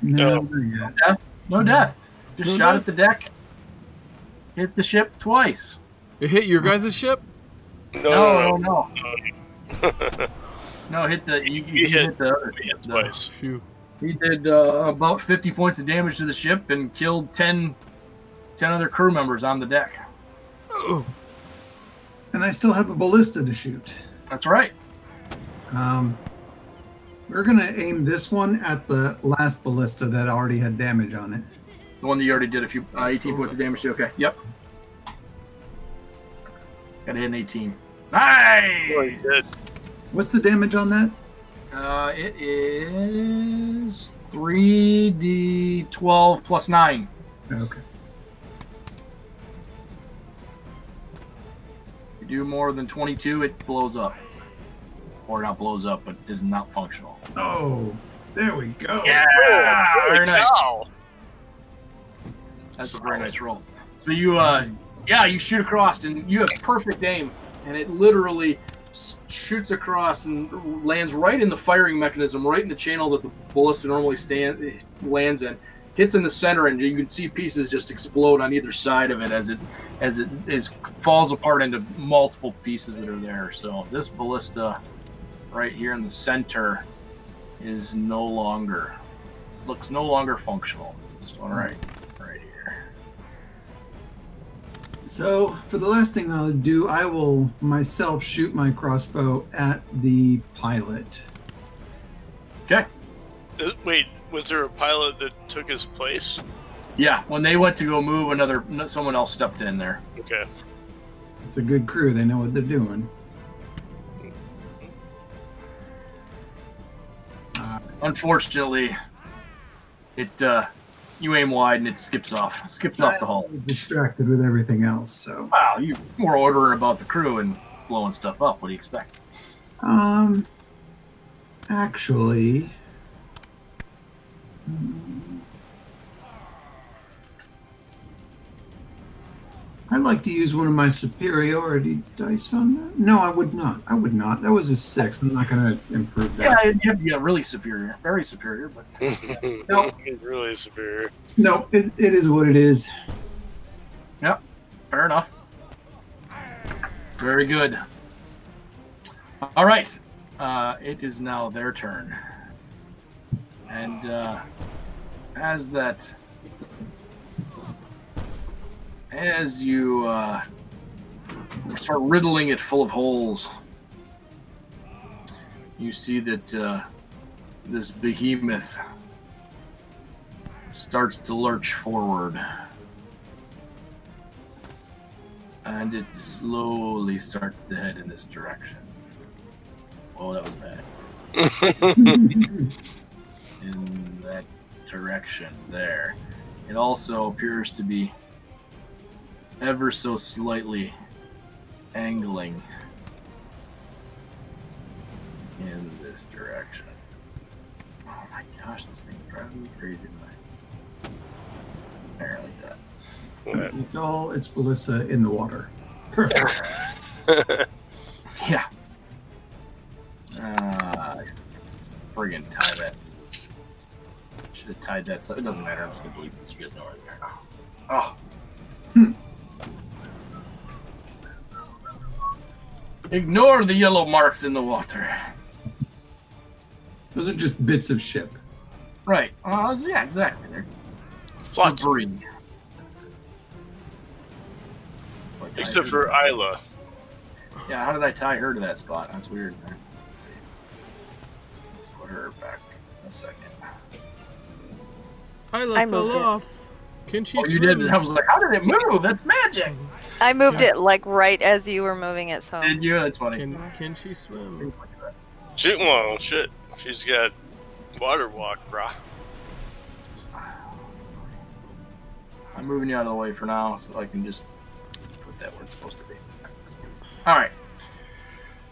Speaker 3: No,
Speaker 4: No.
Speaker 3: not yet.
Speaker 1: No death. Just
Speaker 2: No
Speaker 1: shot
Speaker 2: death?
Speaker 1: at the deck. Hit the ship twice.
Speaker 2: It hit your guys' ship?
Speaker 1: No. No, hit the. You hit the other.
Speaker 4: We hit
Speaker 1: ship, though.
Speaker 4: twice.
Speaker 2: Phew.
Speaker 1: He did about 50 points of damage to the ship and killed 10 other crew members on the deck.
Speaker 2: Oh.
Speaker 3: And I still have a ballista to shoot.
Speaker 1: That's right.
Speaker 3: We're going to aim this one at the last ballista that already had damage on it.
Speaker 1: The one that you already did 18 points of damage to. Okay, yep. Got to hit an 18. Nice!
Speaker 4: Good.
Speaker 3: What's the damage on that?
Speaker 1: It is 3d12 plus 9.
Speaker 3: Okay.
Speaker 1: If you do more than 22, it blows up. Or not blows up, but is not functional.
Speaker 3: Oh, there we go.
Speaker 1: Yeah!
Speaker 4: Holy
Speaker 1: Very nice.
Speaker 4: cow.
Speaker 1: That's a very nice roll. So you, you shoot across, and you have perfect aim, and it literally shoots across and lands right in the firing mechanism, right in the channel that the ballista normally lands in. Hits in the center, and you can see pieces just explode on either side of it as it falls apart into multiple pieces that are there. So this ballista right here in the center is looks no longer functional. This one right here.
Speaker 3: So, for the last thing I'll do, I will myself shoot my crossbow at the pilot.
Speaker 1: Okay.
Speaker 4: Wait, was there a pilot that took his place?
Speaker 1: Yeah, when they went to go move, someone else stepped in there.
Speaker 4: Okay.
Speaker 3: It's a good crew. They know what they're doing.
Speaker 1: Unfortunately, you aim wide and it skips off the hull.
Speaker 3: I'm distracted with everything else, so.
Speaker 1: Wow, you were ordering about the crew and blowing stuff up. What do you expect?
Speaker 3: Actually, I'd like to use one of my superiority dice on that. No, I would not. That was a 6. I'm not going to improve that.
Speaker 1: Yeah, you got really superior, very superior, but
Speaker 3: No,
Speaker 4: He's really superior.
Speaker 3: no, it is what it is.
Speaker 1: yep, fair enough. Very good. All right, it is now their turn, and as you start riddling it full of holes, you see that this behemoth starts to lurch forward. And it slowly starts to head in this direction. Oh, that was bad. In that direction there. It also appears to be ever so slightly angling in this direction. Oh my gosh, this thing's driving me crazy tonight. There, like that.
Speaker 3: It's all its ballista in the water. Perfect.
Speaker 1: Yeah. Friggin' tie that. Should have tied that. So it doesn't matter. I'm just gonna delete this. You guys know right there. Oh. Ignore the yellow marks in the water.
Speaker 3: Those are just bits of ship.
Speaker 1: Right. Yeah, exactly. They're
Speaker 4: Flotsam.
Speaker 1: debris.
Speaker 4: Except for Isla.
Speaker 1: Yeah, how did I tie her to that spot? That's weird. Let's see. Put her back a second.
Speaker 2: I fell off. Can she
Speaker 1: Oh, you
Speaker 2: swim?
Speaker 1: did? I was like, how did it move? That's magic.
Speaker 5: I moved it like right as you were moving it, so.
Speaker 1: Did you? That's funny.
Speaker 2: Can she swim?
Speaker 4: Shit, well, shit. She's got water walk, brah.
Speaker 1: I'm moving you out of the way for now so I can just put that where it's supposed to be. Alright.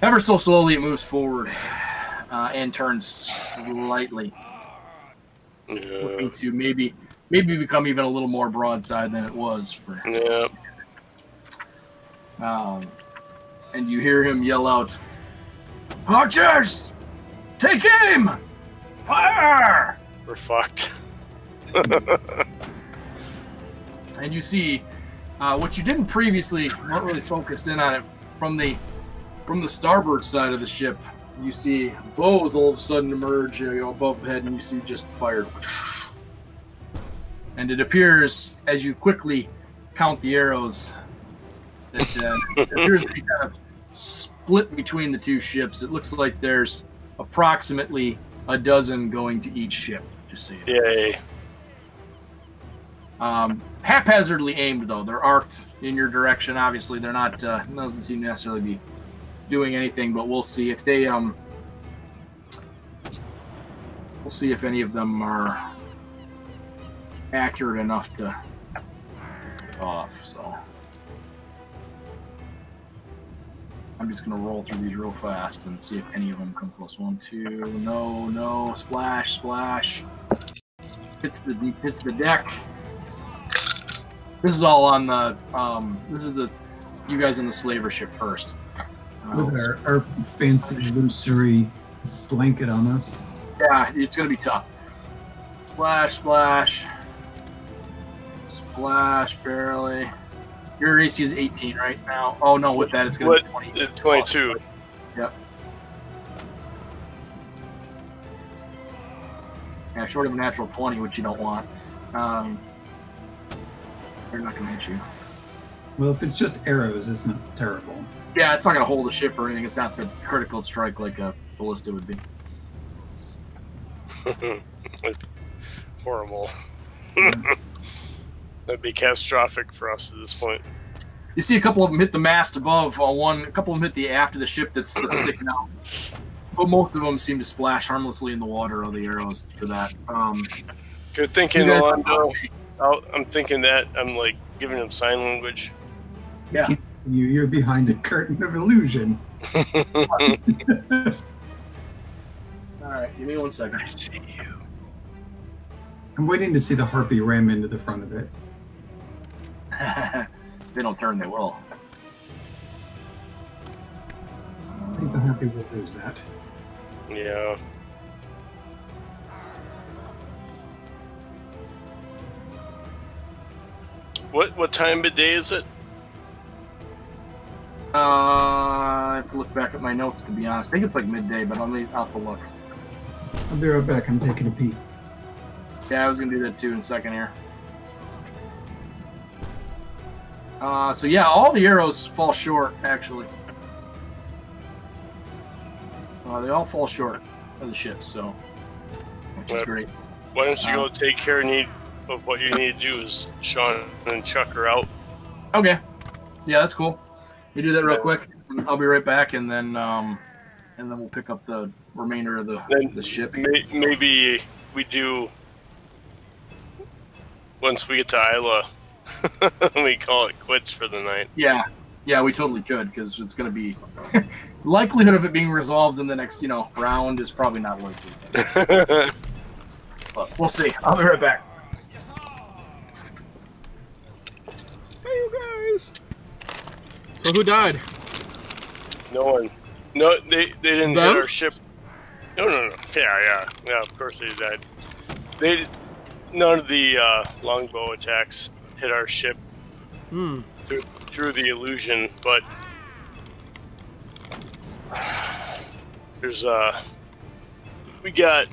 Speaker 1: Ever so slowly it moves forward and turns slightly. Looking to maybe become even a little more broadside than it was.
Speaker 4: Yeah.
Speaker 1: And you hear him yell out, "Archers! Take aim! Fire!"
Speaker 4: We're fucked.
Speaker 1: And you see what you didn't previously, not really focused in on it, from the starboard side of the ship, you see bows all of a sudden emerge above the head, and you see just fire. And it appears, as you quickly count the arrows, that it appears to be kind of split between the two ships. It looks like there's approximately a dozen going to each ship. Just so you know.
Speaker 4: Yay.
Speaker 1: Haphazardly aimed, though. They're arced in your direction. Obviously, they're not. Doesn't seem to necessarily be doing anything, but we'll see if they. We'll see if any of them are accurate enough to get off. So I'm just gonna roll through these real fast and see if any of them come close. 1, 2, no, splash, splash. Hits the deck. This is all on the. This is the you guys on the slaver ship first.
Speaker 3: With our fancy illusory blanket on us.
Speaker 1: Yeah, it's gonna be tough. Splash, splash, splash, barely. Your AC is 18 right now. Oh no, with that it's gonna be 20.
Speaker 4: 22.
Speaker 1: Yep. Yeah, short of a natural 20, which you don't want. They're not gonna hit you.
Speaker 3: Well, if it's just arrows, it's not terrible.
Speaker 1: Yeah, it's not gonna hold a ship or anything. It's not the critical strike like a ballista would be.
Speaker 4: Horrible. That'd be catastrophic for us at this point.
Speaker 1: You see a couple of them hit the mast above one. A couple of them hit the aft of the ship that's sticking out. But most of them seem to splash harmlessly in the water. All the arrows for that.
Speaker 4: Good thinking, Orlando. I'm thinking that. I'm like giving him sign language.
Speaker 1: Yeah.
Speaker 3: You're behind a curtain of illusion.
Speaker 1: All right, give me 1 second.
Speaker 4: I see you.
Speaker 3: I'm waiting to see the harpy ram into the front of it.
Speaker 1: If they don't turn, they will.
Speaker 3: I think the harpy will lose that.
Speaker 4: Yeah. What time of day is it?
Speaker 1: I have to look back at my notes to be honest. I think it's like midday, but I'll have to look.
Speaker 3: I'll be right back. I'm taking a peek.
Speaker 1: Yeah, I was gonna do that too in a second here. So yeah, all the arrows fall short actually. They all fall short of the ships, so which is great.
Speaker 4: Why don't you go take care of what you need to do, is Sean, and chuck her out.
Speaker 1: Okay. Yeah, that's cool. You do that real quick. I'll be right back, and then we'll pick up the remainder of the ship.
Speaker 4: Maybe we do once we get to Isla. We call it quits for the night.
Speaker 1: Yeah, we totally could, because it's going to be likelihood of it being resolved in the next round is probably not likely. But we'll see. I'll be right back.
Speaker 2: Hey, you guys. So who died?
Speaker 4: No one. No, they didn't
Speaker 2: Them?
Speaker 4: hit our ship. No. Yeah. Of course they died. None of the longbow attacks hit our ship through the illusion, but there's we got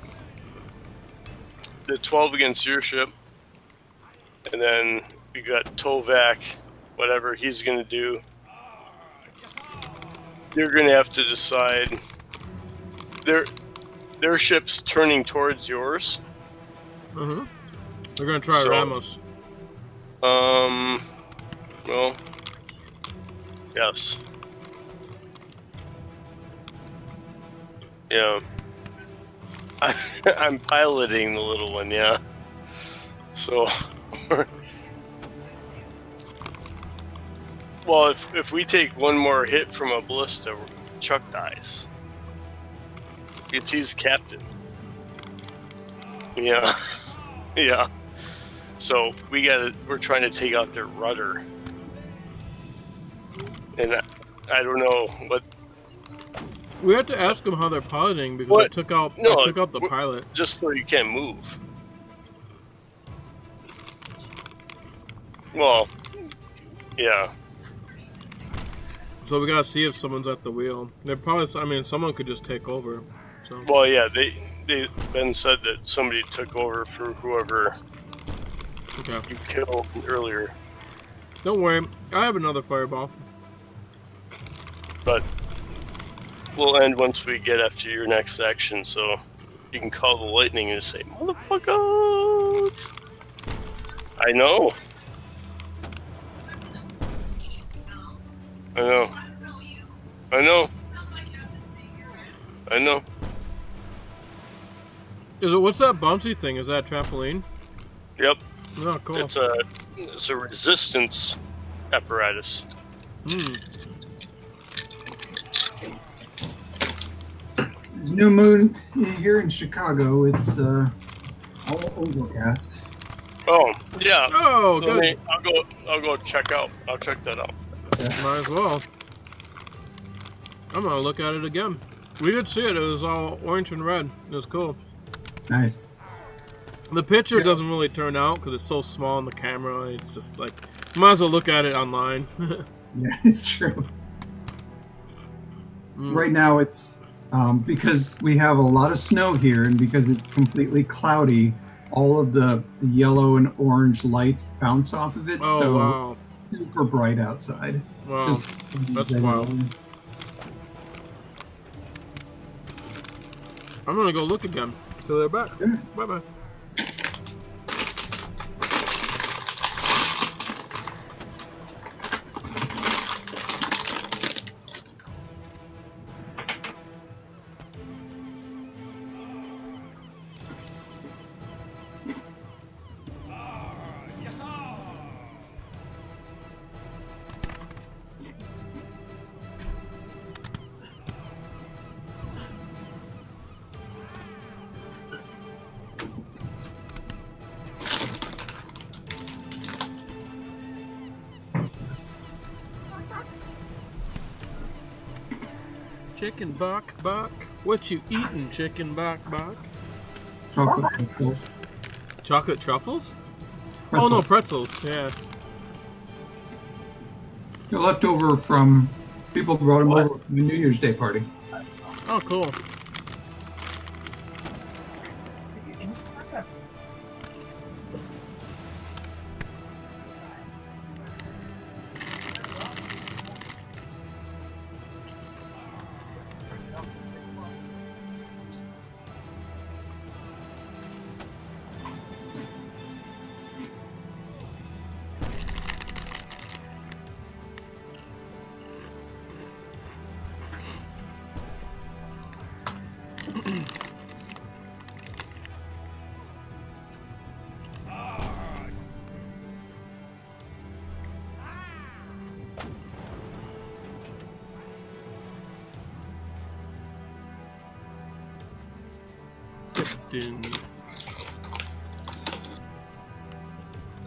Speaker 4: the 12 against your ship, and then we got Tovak, whatever he's going to do. You're going to have to decide. Their ship's turning towards yours.
Speaker 2: Mm-hmm. We're going to try Ramos.
Speaker 4: Well, yes. Yeah. I'm piloting the little one, yeah. So, well, if we take one more hit from a ballista, Chuck dies. He's captain. Yeah, yeah. So we're trying to take out their rudder, and I don't know what.
Speaker 2: We have to ask them how they're piloting because I took out the pilot.
Speaker 4: Just so you can't move. Well, yeah.
Speaker 2: So we gotta see if someone's at the wheel. They're probably. I mean, someone could just take over. So.
Speaker 4: Well, yeah. Ben said that somebody took over for whoever you killed earlier.
Speaker 2: Don't worry, I have another fireball.
Speaker 4: But we'll end once we get after your next action, so you can call the lightning and say, "Motherfuckers!" I know. I know. I know. I know.
Speaker 2: What's that bouncy thing? Is that a trampoline?
Speaker 4: Yep.
Speaker 2: Oh, cool.
Speaker 4: It's a resistance apparatus.
Speaker 3: There's new moon here in Chicago. It's all overcast.
Speaker 4: Oh yeah.
Speaker 2: Oh, good.
Speaker 4: I'll go check that out.
Speaker 3: Yeah.
Speaker 2: Might as well. I'm gonna look at it again. We did see it. It was all orange and red. It was cool.
Speaker 3: Nice.
Speaker 2: The picture doesn't really turn out because it's so small on the camera. It's just like, you might as well look at it online.
Speaker 3: Yeah, it's true. Right now it's because we have a lot of snow here, and because it's completely cloudy, all of the yellow and orange lights bounce off of it.
Speaker 2: Oh,
Speaker 3: so
Speaker 2: wow.
Speaker 3: super bright outside.
Speaker 2: Wow. That's wild. I'm gonna go look again till they're back.
Speaker 3: Yeah.
Speaker 2: Bye bye. Chicken bok bok. What you eating, chicken bok bok?
Speaker 3: Chocolate pretzels.
Speaker 2: Chocolate truffles?
Speaker 3: Pretzels.
Speaker 2: Oh no, pretzels. Yeah.
Speaker 3: They're left over from people who brought them over from the New Year's Day party.
Speaker 2: Oh, cool.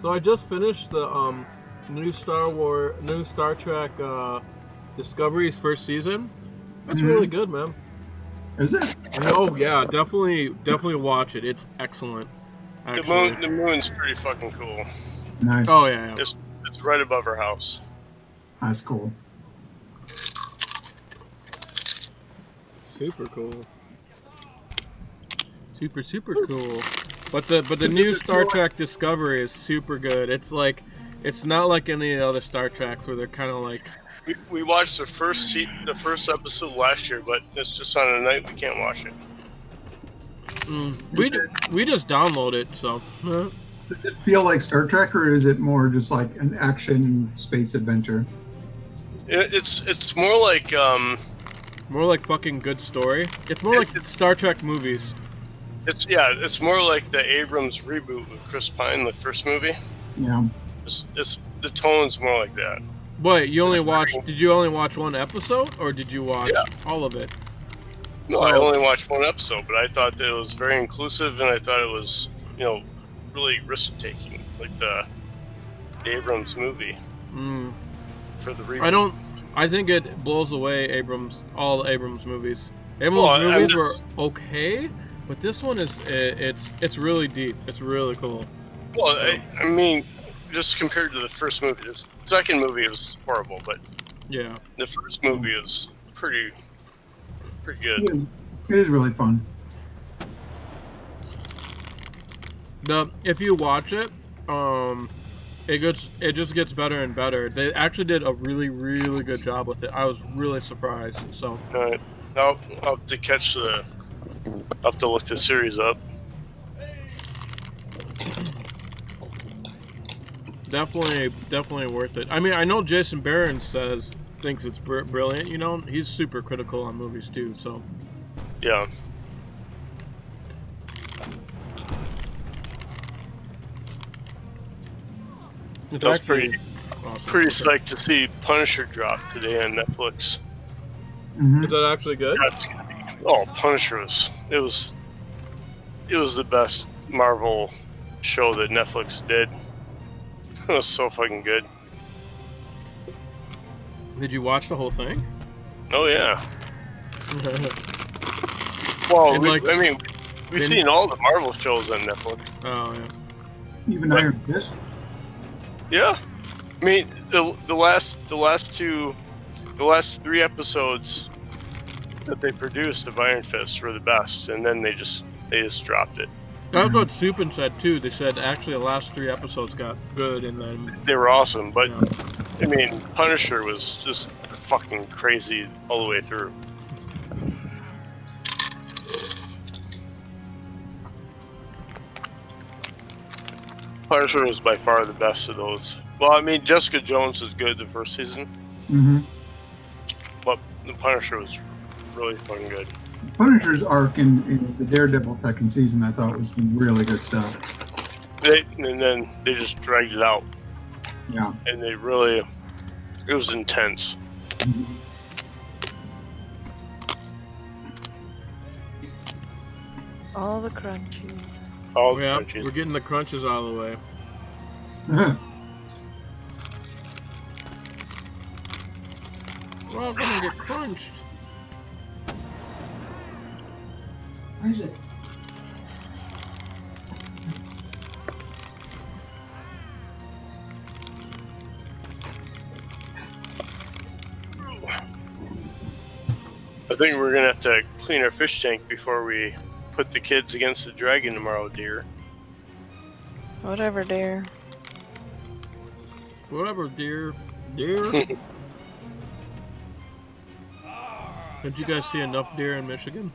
Speaker 2: So I just finished the new Star Trek Discovery's first season. That's really good, man.
Speaker 3: Is it?
Speaker 2: Oh yeah, definitely watch it. It's excellent. Actually.
Speaker 4: The moon's pretty fucking cool.
Speaker 3: Nice.
Speaker 2: Oh yeah.
Speaker 4: It's right above our house.
Speaker 3: That's cool.
Speaker 2: Super cool. Super cool. But the new Star Trek Discovery is super good. It's like, it's not like any of the other Star Treks where they're kind of like.
Speaker 4: We watched the first episode last year, but it's just on a night we can't watch it.
Speaker 2: We just download it, so.
Speaker 3: Does it feel like Star Trek, or is it more just like an action space adventure?
Speaker 4: It's more like
Speaker 2: more like fucking good story. It's more like Star Trek movies.
Speaker 4: It's more like the Abrams reboot with Chris Pine, the first movie.
Speaker 3: Yeah.
Speaker 4: It's the tone's more like that.
Speaker 2: Wait, you only watched? Did you only watch one episode, or did you watch all of it?
Speaker 4: No, I only watched one episode, but I thought that it was very inclusive, and I thought it was, really risk-taking, like the Abrams movie for the reboot.
Speaker 2: I think it blows away all the Abrams movies. Abrams movies were okay, but this one is it's really deep. It's really cool.
Speaker 4: Well, so. I mean, just compared to the first movie, this second movie was horrible, but
Speaker 2: yeah,
Speaker 4: the first movie is pretty good.
Speaker 3: It is really fun.
Speaker 2: If you watch it, it just gets better and better. They actually did a really, really good job with it. I was really surprised. So
Speaker 4: all right, I'll have to I'll have to look the series up.
Speaker 2: Definitely worth it. I mean, I know Jason Barron thinks it's brilliant. He's super critical on movies too. So
Speaker 4: yeah.
Speaker 2: It's
Speaker 4: I was
Speaker 2: actually
Speaker 4: pretty psyched to see Punisher drop today on Netflix.
Speaker 3: Mm-hmm.
Speaker 2: Is that actually good?
Speaker 4: Punisher was the best Marvel show that Netflix did. It was so fucking good.
Speaker 2: Did you watch the whole thing?
Speaker 4: Oh yeah. Well, we've seen all the Marvel shows on Netflix.
Speaker 2: Oh yeah.
Speaker 3: Even Iron Fist.
Speaker 4: Yeah, I mean the last 3 episodes that they produced of Iron Fist were the best, and then they just dropped it.
Speaker 2: That's what Supin said too. They said actually the last 3 episodes got good, and then
Speaker 4: they were awesome. But I mean, Punisher was just fucking crazy all the way through. Punisher was by far the best of those. Well, I mean, Jessica Jones was good the first season.
Speaker 3: Mm-hmm.
Speaker 4: But the Punisher was really fucking good.
Speaker 3: Punisher's arc in the Daredevil second season, I thought, was some really good stuff.
Speaker 4: And then they just dragged it out.
Speaker 3: Yeah.
Speaker 4: And it was intense.
Speaker 3: Mm-hmm.
Speaker 5: All the crunchies.
Speaker 4: All the crunchies.
Speaker 2: We're getting the crunches out of the way. We're all gonna get crunched.
Speaker 3: Where is it?
Speaker 4: I think we're gonna have to clean our fish tank before we put the kids against the dragon tomorrow, dear.
Speaker 5: Whatever, dear.
Speaker 2: Whatever, dear. Deer? Did you guys see enough deer in Michigan?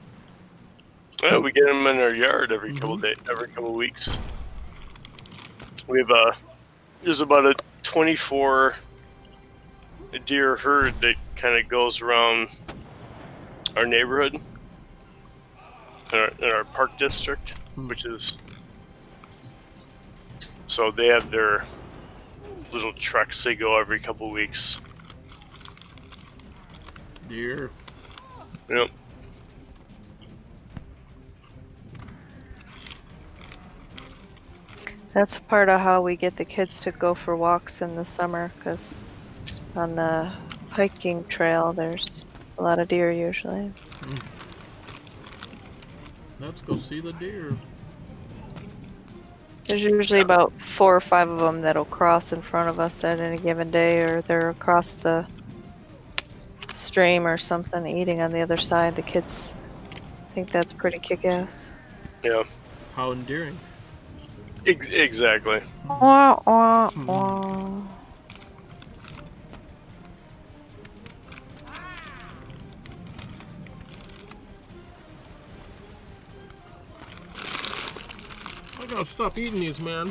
Speaker 4: Well, we get them in our yard every couple weeks. We have there's about a 24 deer herd that kind of goes around our neighborhood in our park district, which is, so they have their little treks. They go every couple weeks.
Speaker 2: Deer.
Speaker 4: Yep.
Speaker 5: That's part of how we get the kids to go for walks in the summer, because on the hiking trail there's a lot of deer usually.
Speaker 2: Let's go see the deer.
Speaker 5: There's usually about 4 or 5 of them that'll cross in front of us at any given day, or they're across the stream or something eating on the other side. The kids think that's pretty kick-ass.
Speaker 4: Yeah.
Speaker 2: How endearing.
Speaker 4: Exactly.
Speaker 5: Wah, wah, wah.
Speaker 2: I gotta stop eating these, man.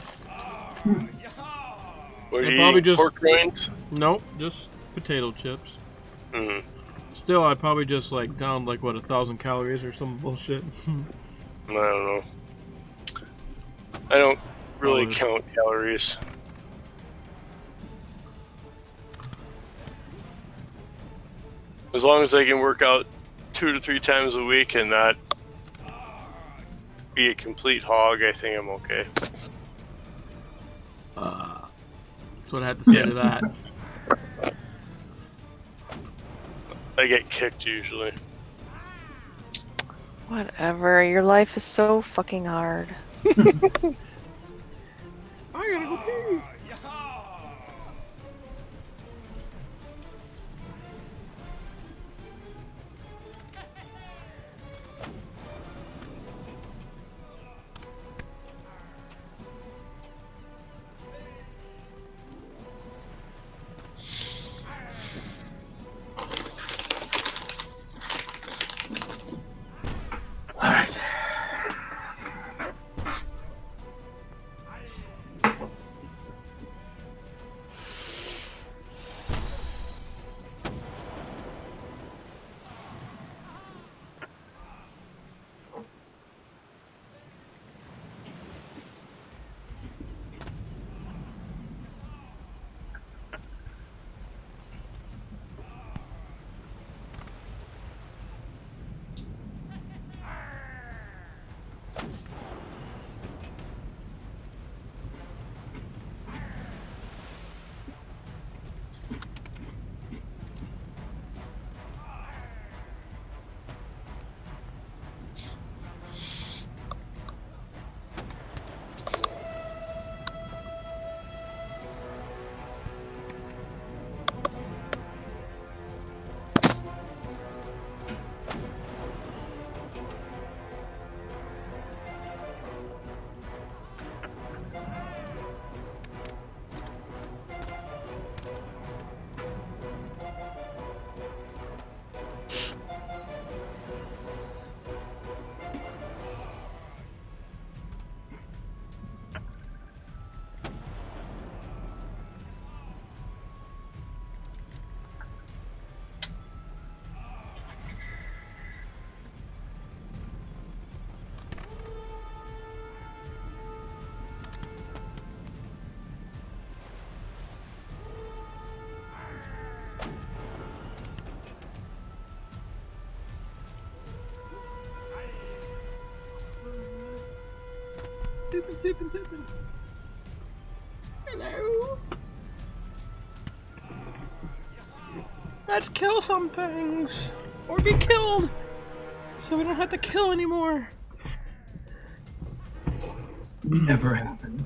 Speaker 4: What are
Speaker 2: I'd
Speaker 4: you
Speaker 2: probably
Speaker 4: eating,
Speaker 2: just-
Speaker 4: pork rinds?
Speaker 2: Nope, just potato chips.
Speaker 4: Mm.
Speaker 2: Still, I probably just like downed like what 1,000 calories or some bullshit.
Speaker 4: I don't know. I don't really
Speaker 2: Calories.
Speaker 4: count calories. As long as I can work out 2 to 3 times a week and not be a complete hog, I think I'm okay.
Speaker 2: That's what I had to say to that.
Speaker 4: I get kicked usually.
Speaker 5: Whatever. Your life is so fucking hard.
Speaker 2: I gotta go pee.
Speaker 1: All right.
Speaker 2: Sippin'. Hello. Let's kill some things. Or be killed. So we don't have to kill anymore.
Speaker 3: Never happened.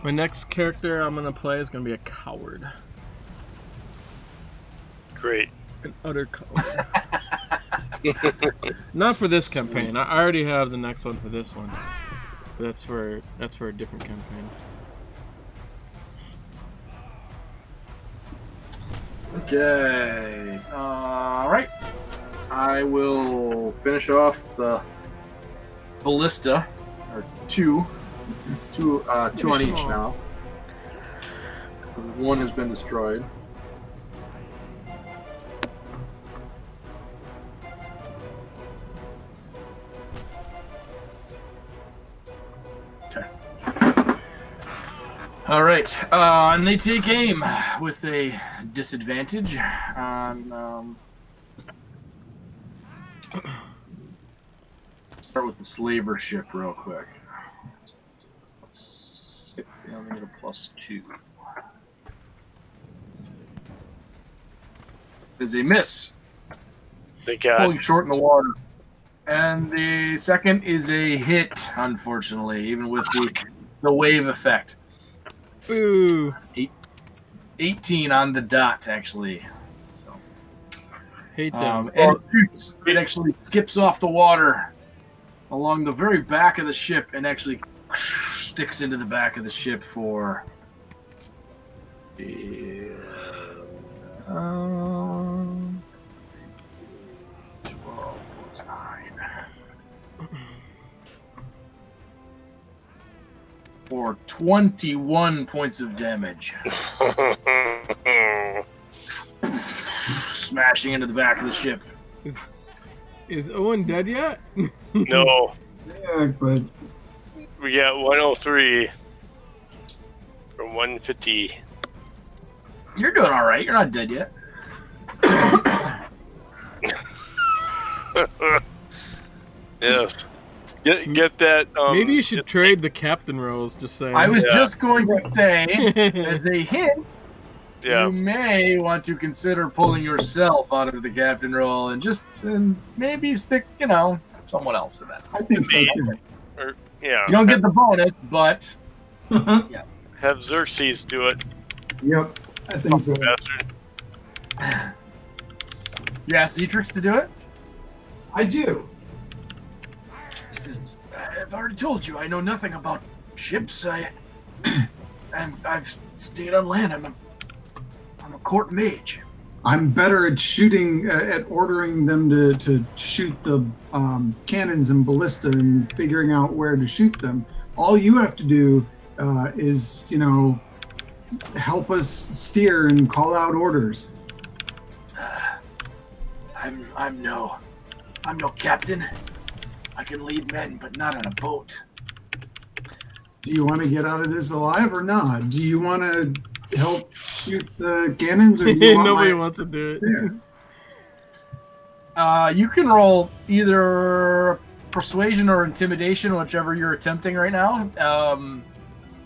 Speaker 2: My next character I'm gonna play is gonna be a coward.
Speaker 4: Great.
Speaker 2: An utter coward. Not for this campaign. I already have the next one for this one. But that's for a different campaign.
Speaker 1: Okay. All right. I will finish off the ballista, or two on each now. One has been destroyed. Okay. All right, and they take aim with a disadvantage on. Start with the slaver ship real quick. 6, they only get a +2. It's a miss.
Speaker 4: Thank God.
Speaker 1: Pulling short in the water. And the second is a hit, unfortunately, even with the wave effect.
Speaker 2: Boo!
Speaker 1: 18 on the dot, actually. So
Speaker 2: Hate them.
Speaker 1: And it actually skips off the water along the very back of the ship and actually sticks into the back of the ship for 12 plus 9. For 21 points of damage. Smashing into the back of the ship.
Speaker 2: Is Owen dead yet?
Speaker 4: No.
Speaker 3: Yeah, but
Speaker 4: We got 103 from 150.
Speaker 1: You're doing all right. You're not dead yet.
Speaker 4: Yes. Get that.
Speaker 2: Maybe you should trade the captain roles. Just saying.
Speaker 1: I was just going to say, as a hint,
Speaker 4: Yeah.
Speaker 1: you may want to consider pulling yourself out of the captain role and maybe stick, someone else in that.
Speaker 3: I think so too.
Speaker 4: Yeah.
Speaker 1: You don't get the bonus, but yes.
Speaker 4: Have Xerxes do it.
Speaker 3: Yep, I think so.
Speaker 4: Bastard.
Speaker 1: You ask Zetrix to do it?
Speaker 3: I do.
Speaker 1: I've already told you, I know nothing about ships. I've stayed on land. I'm a court mage.
Speaker 3: I'm better at shooting, at ordering them to shoot the cannons and ballista and figuring out where to shoot them. All you have to do is, help us steer and call out orders.
Speaker 1: I'm no captain. I can lead men, but not on a boat.
Speaker 3: Do you want to get out of this alive or not? Do you want to help shoot the cannons, or do you want
Speaker 2: Nobody wants to do it.
Speaker 3: Yeah.
Speaker 1: You can roll either persuasion or intimidation, whichever you're attempting right now.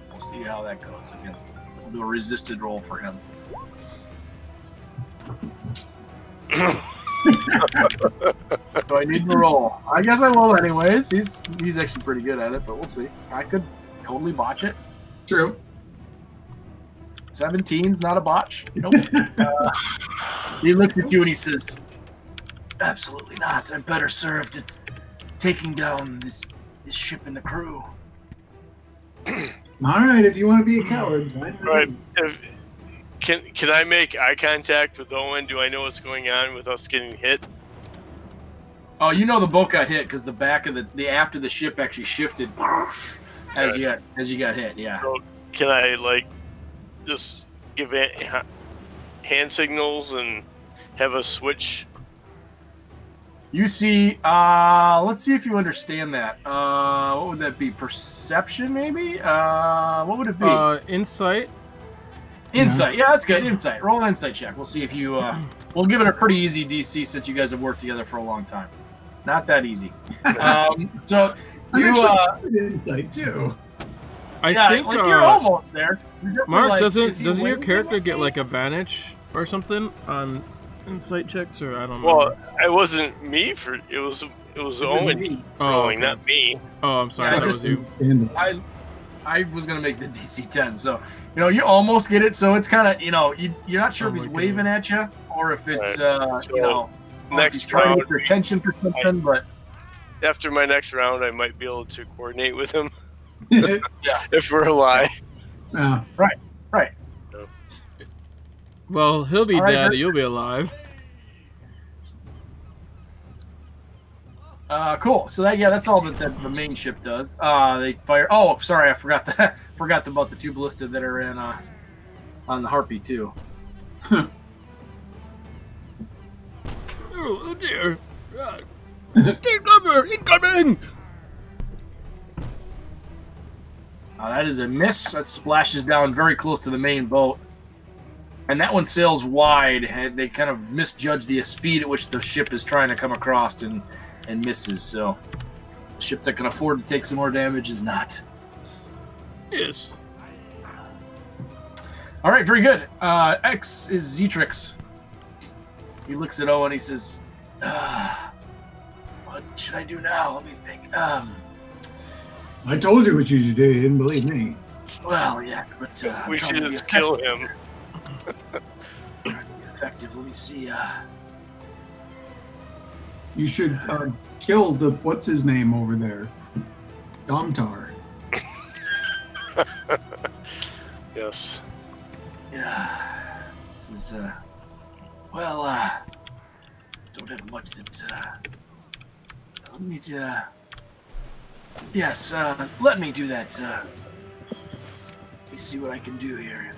Speaker 1: We'll see how that goes against the resisted roll for him. Do I need to roll? I guess I will anyways. He's actually pretty good at it, but we'll see. I could totally botch it.
Speaker 3: True.
Speaker 1: 17's not a botch. Nope. He looks at you and he says, "Absolutely not. I'm better served at taking down this ship and the crew."
Speaker 3: All right, if you want to be a coward.
Speaker 4: Right. Can I make eye contact with Owen? Do I know what's going on with us getting hit?
Speaker 1: Oh, the boat got hit because the back of the aft of the ship actually shifted as you got hit. Yeah.
Speaker 4: So can I just give hand signals and have a switch?
Speaker 1: You see, let's see if you understand that. What would that be? Perception, maybe? What would it be?
Speaker 2: Insight.
Speaker 1: Insight. Yeah, that's good. Insight. Roll an insight check. We'll see if you. We'll give it a pretty easy DC since you guys have worked together for a long time. Not that easy. So you.
Speaker 3: Insight too.
Speaker 2: I think
Speaker 1: you're almost there.
Speaker 2: Mark, doesn't your character get advantage or something on insight checks, or I don't know?
Speaker 4: Well, it wasn't me it was Owen rolling, not me.
Speaker 2: Oh, I'm sorry.
Speaker 1: Yeah,
Speaker 2: that was you.
Speaker 1: I was gonna make the DC 10, so you almost get it. So it's kind of you're not sure if he's waving at you or if it's if he's trying to get your attention for something. But
Speaker 4: after my next round, I might be able to coordinate with him.
Speaker 1: Yeah.
Speaker 4: If we're alive.
Speaker 1: Right.
Speaker 2: Well, he'll be
Speaker 1: All right,
Speaker 2: dead. You'll be alive.
Speaker 1: Cool. So that's all that the main ship does. They fire. Oh, sorry, I forgot that. Forgot about the two ballista that are in on the Harpy too.
Speaker 2: Oh dear! Take cover! Incoming!
Speaker 1: That is a miss. That splashes down very close to the main boat. And that one sails wide. They kind of misjudge the speed at which the ship is trying to come across and misses. So, a ship that can afford to take some more damage is not.
Speaker 2: Yes.
Speaker 1: All right, very good. X is Zetrix. He looks at Owen. He says, "What should I do now? Let me think.
Speaker 3: I told you what you should do. You didn't believe me.
Speaker 1: Well, yeah, but
Speaker 4: we should just kill him."
Speaker 1: Effective. Let me see.
Speaker 3: You should kill the what's his name over there, Domtar.
Speaker 4: Yes.
Speaker 1: Yeah. This is well, don't have much that let me yes, let me do that. Let me see what I can do here.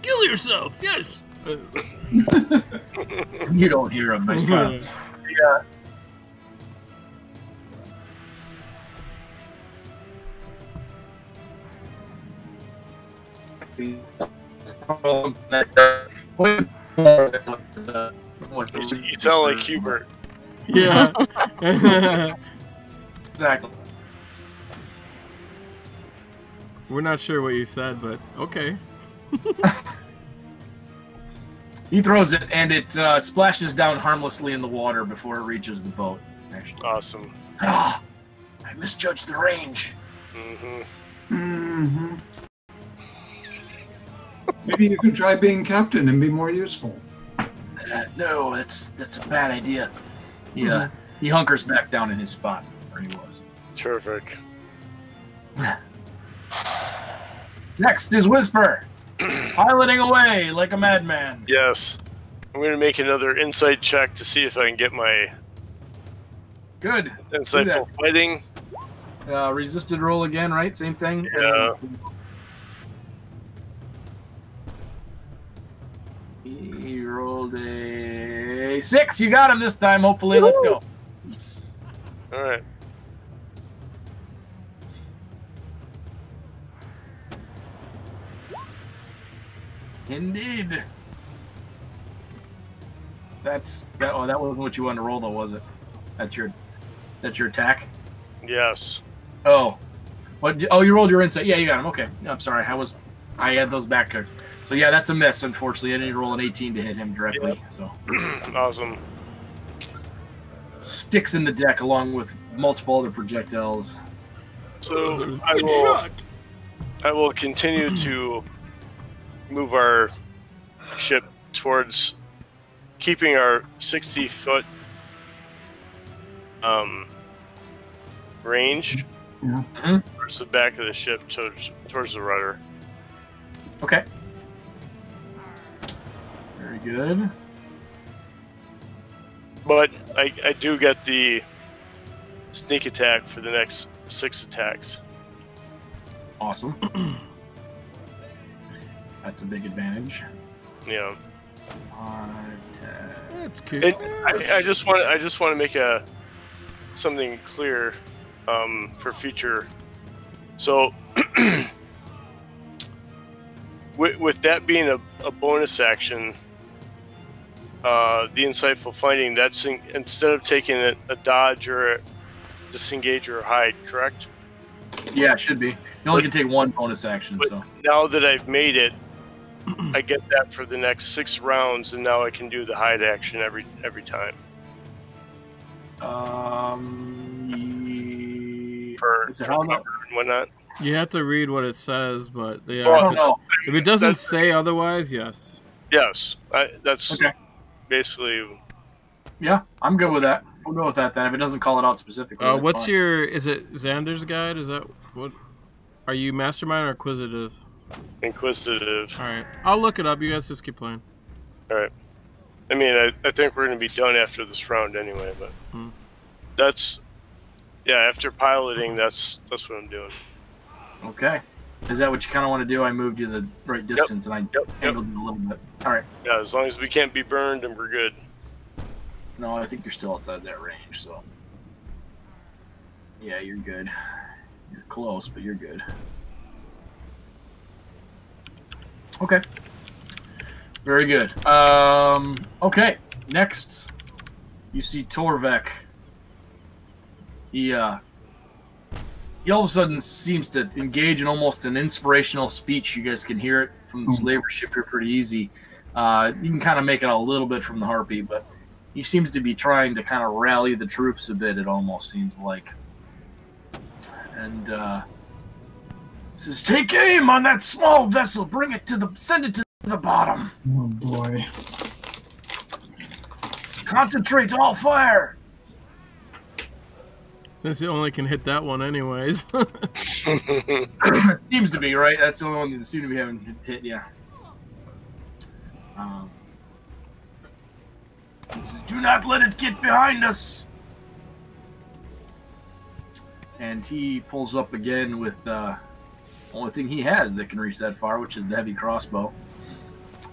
Speaker 2: Kill yourself. Yes.
Speaker 1: You don't hear him, nice try. Yeah.
Speaker 4: You sound like Hubert.
Speaker 2: Yeah.
Speaker 1: Exactly.
Speaker 2: We're not sure what you said, but okay.
Speaker 1: He throws it, and it splashes down harmlessly in the water before it reaches the boat. Actually,
Speaker 4: Awesome.
Speaker 1: I misjudged the range.
Speaker 4: Mm-hmm.
Speaker 3: Mm-hmm. Maybe you could try being captain and be more useful.
Speaker 1: No, that's a bad idea. Yeah, he hunkers back down in his spot where he was.
Speaker 4: Terrific.
Speaker 1: Next is Whisper, piloting away like a madman.
Speaker 4: Yes. I'm going to make another insight check to see if I can get my
Speaker 1: Good.
Speaker 4: insightful fighting.
Speaker 1: Resisted roll again, right? Same thing.
Speaker 4: Yeah.
Speaker 1: He rolled a 6. You got him this time, hopefully. Let's go.
Speaker 4: All right.
Speaker 1: Indeed. Oh, that wasn't what you wanted to roll, though, was it? That's your attack.
Speaker 4: Yes.
Speaker 1: Oh, what? Oh, you rolled your insight. Yeah, you got him. Okay. I'm sorry. I had those back cards. So yeah, that's a miss. Unfortunately, I didn't roll an 18 to hit him directly.
Speaker 4: Yep.
Speaker 1: So
Speaker 4: Awesome.
Speaker 1: sticks in the deck along with multiple other projectiles.
Speaker 4: So
Speaker 2: Good
Speaker 4: I will continue to move our ship towards keeping our 60-foot range
Speaker 3: Yeah.
Speaker 4: towards the back of the ship, towards the rudder.
Speaker 1: Okay. Very good.
Speaker 4: But I do get the sneak attack for the next 6 attacks.
Speaker 1: Awesome. That's a big advantage.
Speaker 4: Yeah.
Speaker 2: That's cute.
Speaker 4: And I just want to make something clear for future. So with that being a bonus action, the insightful finding, that's instead of taking a dodge or a disengage or a hide, correct?
Speaker 1: Yeah, it should be. You only can take one bonus action.
Speaker 4: But
Speaker 1: So
Speaker 4: now that I've made it, I get that for the next 6 rounds, and now I can do the hide action every time. For
Speaker 1: is it how
Speaker 4: cover and whatnot.
Speaker 2: You have to read what it says, but yeah,
Speaker 4: Well,
Speaker 1: I don't know.
Speaker 2: if it doesn't
Speaker 4: That's-
Speaker 2: say otherwise, yes.
Speaker 4: Yes, that's
Speaker 1: Okay.
Speaker 4: basically.
Speaker 1: Yeah, I'm good with that. We'll go with that then. If it doesn't call it out specifically, that's
Speaker 2: What's
Speaker 1: fine.
Speaker 2: is it Xander's guide? Is that what? Are you mastermind or acquisitive?
Speaker 4: Inquisitive.
Speaker 2: All right, I'll look it up. You guys just keep playing.
Speaker 4: All right. I mean, I think we're going to be done after this round anyway, but that's after piloting, that's what I'm doing.
Speaker 1: Okay. Is that what you kind of want to do? I moved you the right distance, and I angled it a little bit. All right.
Speaker 4: Yeah, as long as we can't be burned, and we're good.
Speaker 1: No, I think you're still outside that range, so. Yeah, you're good. You're close, but you're good. Okay. Very good. Okay. Next, you see Torvek. He all of a sudden seems to engage in almost an inspirational speech. You guys can hear it from the slaver ship here pretty easy. You can kind of make it a little bit from the Harpy, but he seems to be trying to kind of rally the troops a bit, it almost seems like. And says, "Take aim on that small vessel, send it to the bottom."
Speaker 3: Oh boy.
Speaker 1: Concentrate all fire!
Speaker 2: Since it only can hit that one anyways.
Speaker 1: Seems to be, right? That's the only one that seems to be having hit, yeah. He says, do not let it get behind us! And he pulls up again with the only thing he has that can reach that far, which is the heavy crossbow.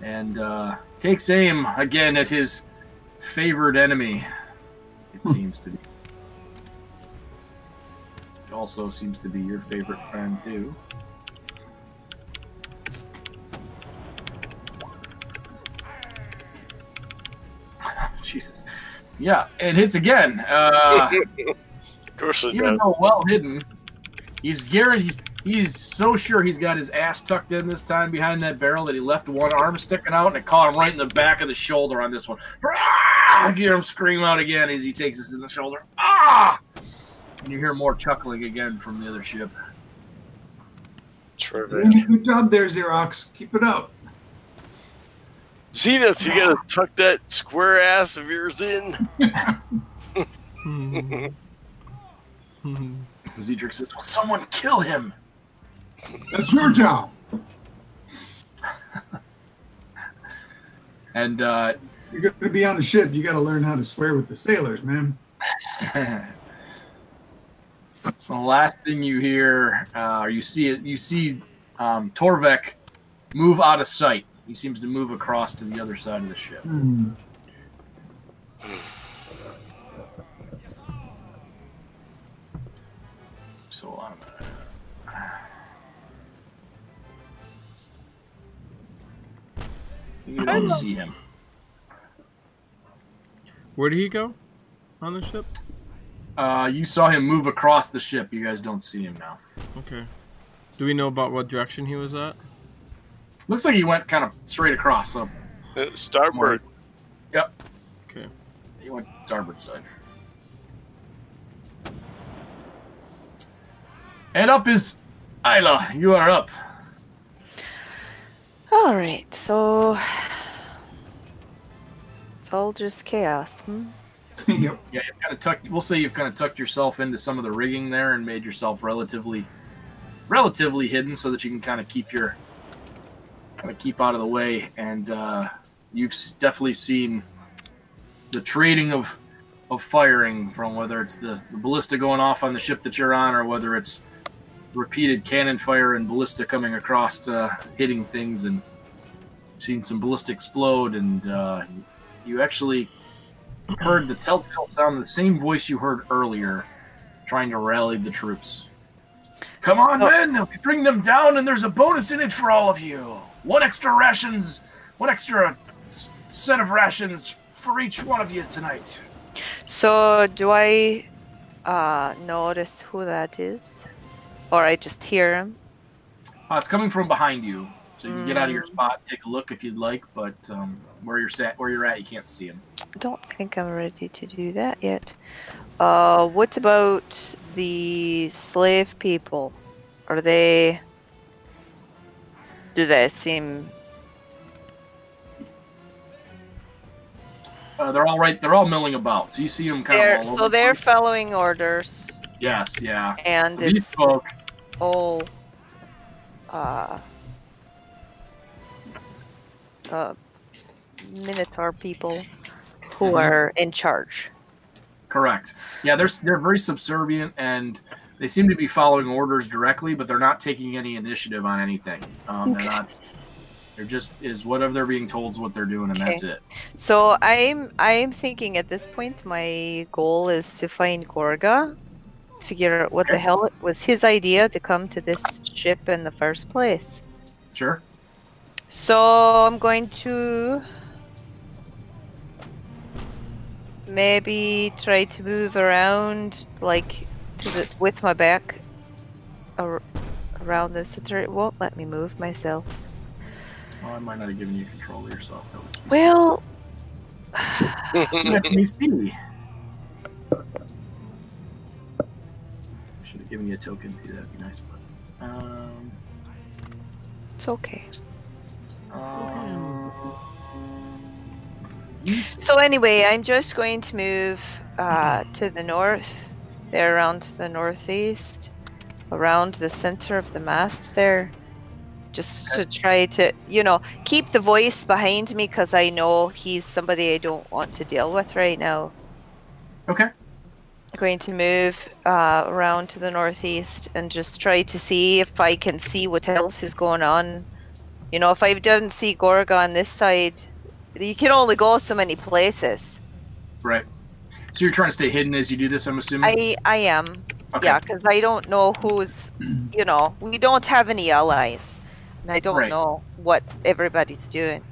Speaker 1: And takes aim again at his favored enemy, it seems to be. Which also seems to be your favorite friend, too. Jesus. Yeah, and hits again.
Speaker 4: Of course it
Speaker 1: Even
Speaker 4: does.
Speaker 1: though well hidden, he's guaranteed. He's so sure he's got his ass tucked in this time behind that barrel that he left one arm sticking out and it caught him right in the back of the shoulder on this one. Ah! You hear him scream out again as he takes us in the shoulder. Ah! And you hear more chuckling again from the other ship.
Speaker 4: Terrific.
Speaker 3: Good job there, Xerox. Keep it up.
Speaker 4: Zenith, you gotta tuck that square ass of yours in.
Speaker 1: So Zedric says, "Will someone kill him?"
Speaker 3: That's your job.
Speaker 1: And
Speaker 3: You're going to be on a ship. You got to learn how to swear with the sailors, man.
Speaker 1: the last thing you hear, or you see Torvek move out of sight. He seems to move across to the other side of the ship. So you don't see him.
Speaker 2: Where did he go on the ship?
Speaker 1: You saw him move across the ship. You guys don't see him now.
Speaker 2: Okay. Do we know about what direction he was at?
Speaker 1: Looks like he went kind of straight across. So
Speaker 4: Starboard.
Speaker 1: Yep.
Speaker 2: Okay.
Speaker 1: He went starboard side. And up is Isla. You are up.
Speaker 5: All right, so it's all just chaos.
Speaker 3: Yep.
Speaker 1: Yeah, you've kind of tucked. We'll say you've kind of tucked yourself into some of the rigging there and made yourself relatively hidden, so that you can kind of keep out of the way. And you've definitely seen the trading of firing, from whether it's the ballista going off on the ship that you're on, or whether it's repeated cannon fire and ballista coming across, hitting things, and seen some ballista explode. And you actually heard the telltale sound, the same voice you heard earlier, trying to rally the troops. Come on, men! Bring them down, and there's a bonus in it for all of you. One extra set of rations for each one of you tonight.
Speaker 5: So do I notice who that is? Or I just hear him?
Speaker 1: It's coming from behind you, so you can get out of your spot, take a look if you'd like, but where you're at, you can't see him.
Speaker 5: I don't think I'm ready to do that yet. What about the slave people? Do they seem...
Speaker 1: They're all right. They're all milling about, so you see them kind of all over.
Speaker 5: So they're following orders.
Speaker 1: Yes, yeah.
Speaker 5: And
Speaker 1: These
Speaker 5: it's
Speaker 1: folk,
Speaker 5: all Minotaur people who are in charge.
Speaker 1: correct. Yeah, they're very subservient, and they seem to be following orders directly, but they're not taking any initiative on anything. They're not. They're just whatever they're being told is what they're doing, and that's it.
Speaker 5: So I'm thinking at this point my goal is to find Gorga, figure out what the hell it was his idea to come to this ship in the first place.
Speaker 1: Sure.
Speaker 5: So I'm going to maybe try to move around like with my back around the center. It won't let me move myself.
Speaker 1: Well, I might not have given you control of yourself, though.
Speaker 5: Well,
Speaker 1: let me see. Should have given you a token too. That'd be nice, but
Speaker 5: it's okay. So anyway, I'm just going to move to the north, there around the northeast, around the center of the mast there, just to try to, you know, keep the voice behind me because I know he's somebody I don't want to deal with right now.
Speaker 1: Okay.
Speaker 5: I'm going to move around to the northeast and just try to see if I can see what else is going on. You know, if I didn't see Gorga on this side, you can only go so many places.
Speaker 1: Right. So you're trying to stay hidden as you do this, I'm assuming?
Speaker 5: I am.
Speaker 1: Okay.
Speaker 5: Yeah, because I don't know who's, you know, we don't have any allies. And I don't know what everybody's doing.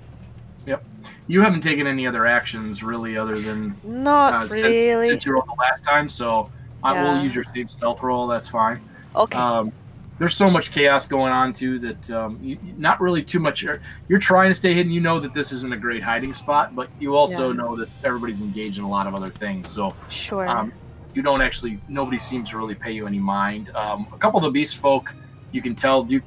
Speaker 1: Yep. You haven't taken any other actions, really, other than...
Speaker 5: Not really.
Speaker 1: Since you rolled the last time, so I will use your same stealth roll, that's fine.
Speaker 5: Okay.
Speaker 1: There's so much chaos going on, too, that not really too much... You're trying to stay hidden. You know that this isn't a great hiding spot, but you also know that everybody's engaged in a lot of other things, so...
Speaker 5: Sure.
Speaker 1: You don't actually... Nobody seems to really pay you any mind. A couple of the beast folk, you can tell, do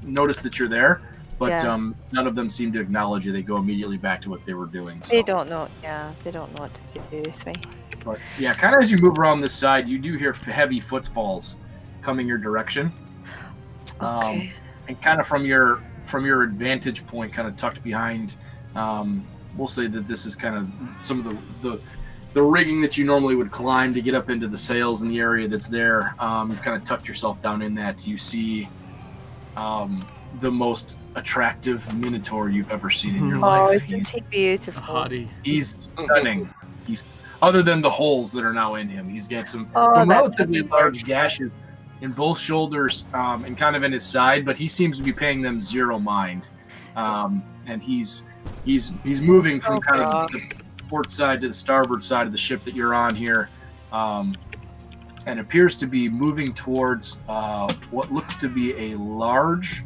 Speaker 1: notice that you're there, but none of them seem to acknowledge you. They go immediately back to what they were doing. So.
Speaker 5: They don't know. Yeah, they don't know what to do with me.
Speaker 1: But yeah, kind of as you move around this side, you do hear heavy footfalls coming your direction.
Speaker 5: Okay.
Speaker 1: And kind of from your vantage point, kind of tucked behind, we'll say that this is kind of some of the rigging that you normally would climb to get up into the sails in the area that's there. You've kind of tucked yourself down in that. You see the most attractive minotaur you've ever seen in your life.
Speaker 5: Oh, isn't he beautiful?
Speaker 2: Hottie.
Speaker 1: He's stunning. He's other than the holes that are now in him. He's got some
Speaker 5: that's
Speaker 1: relatively large gashes in both shoulders and kind of in his side, but he seems to be paying them zero mind. And he's moving from kind of the port side to the starboard side of the ship that you're on here, and appears to be moving towards what looks to be a large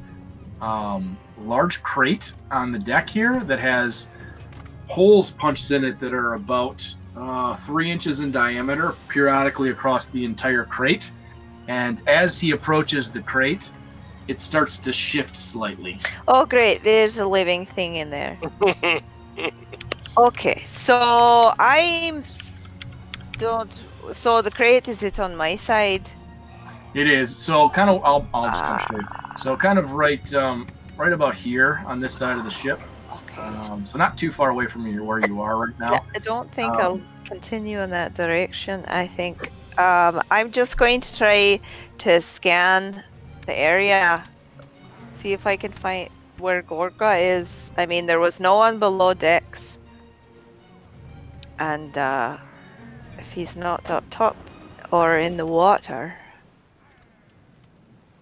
Speaker 1: crate on the deck here that has holes punched in it that are about 3 inches in diameter periodically across the entire crate. And as he approaches the crate, it starts to shift slightly.
Speaker 5: Oh, great. There's a living thing in there. Okay, so so the crate, is it on my side?
Speaker 1: It is. So kind of, I'll show you. So kind of right about here on this side of the ship.
Speaker 5: Okay.
Speaker 1: So not too far away from where you are right now.
Speaker 5: I don't think I'll continue in that direction. I think I'm just going to try to scan the area, see if I can find where Gorga is. I mean, there was no one below decks. And if he's not up top or in the water.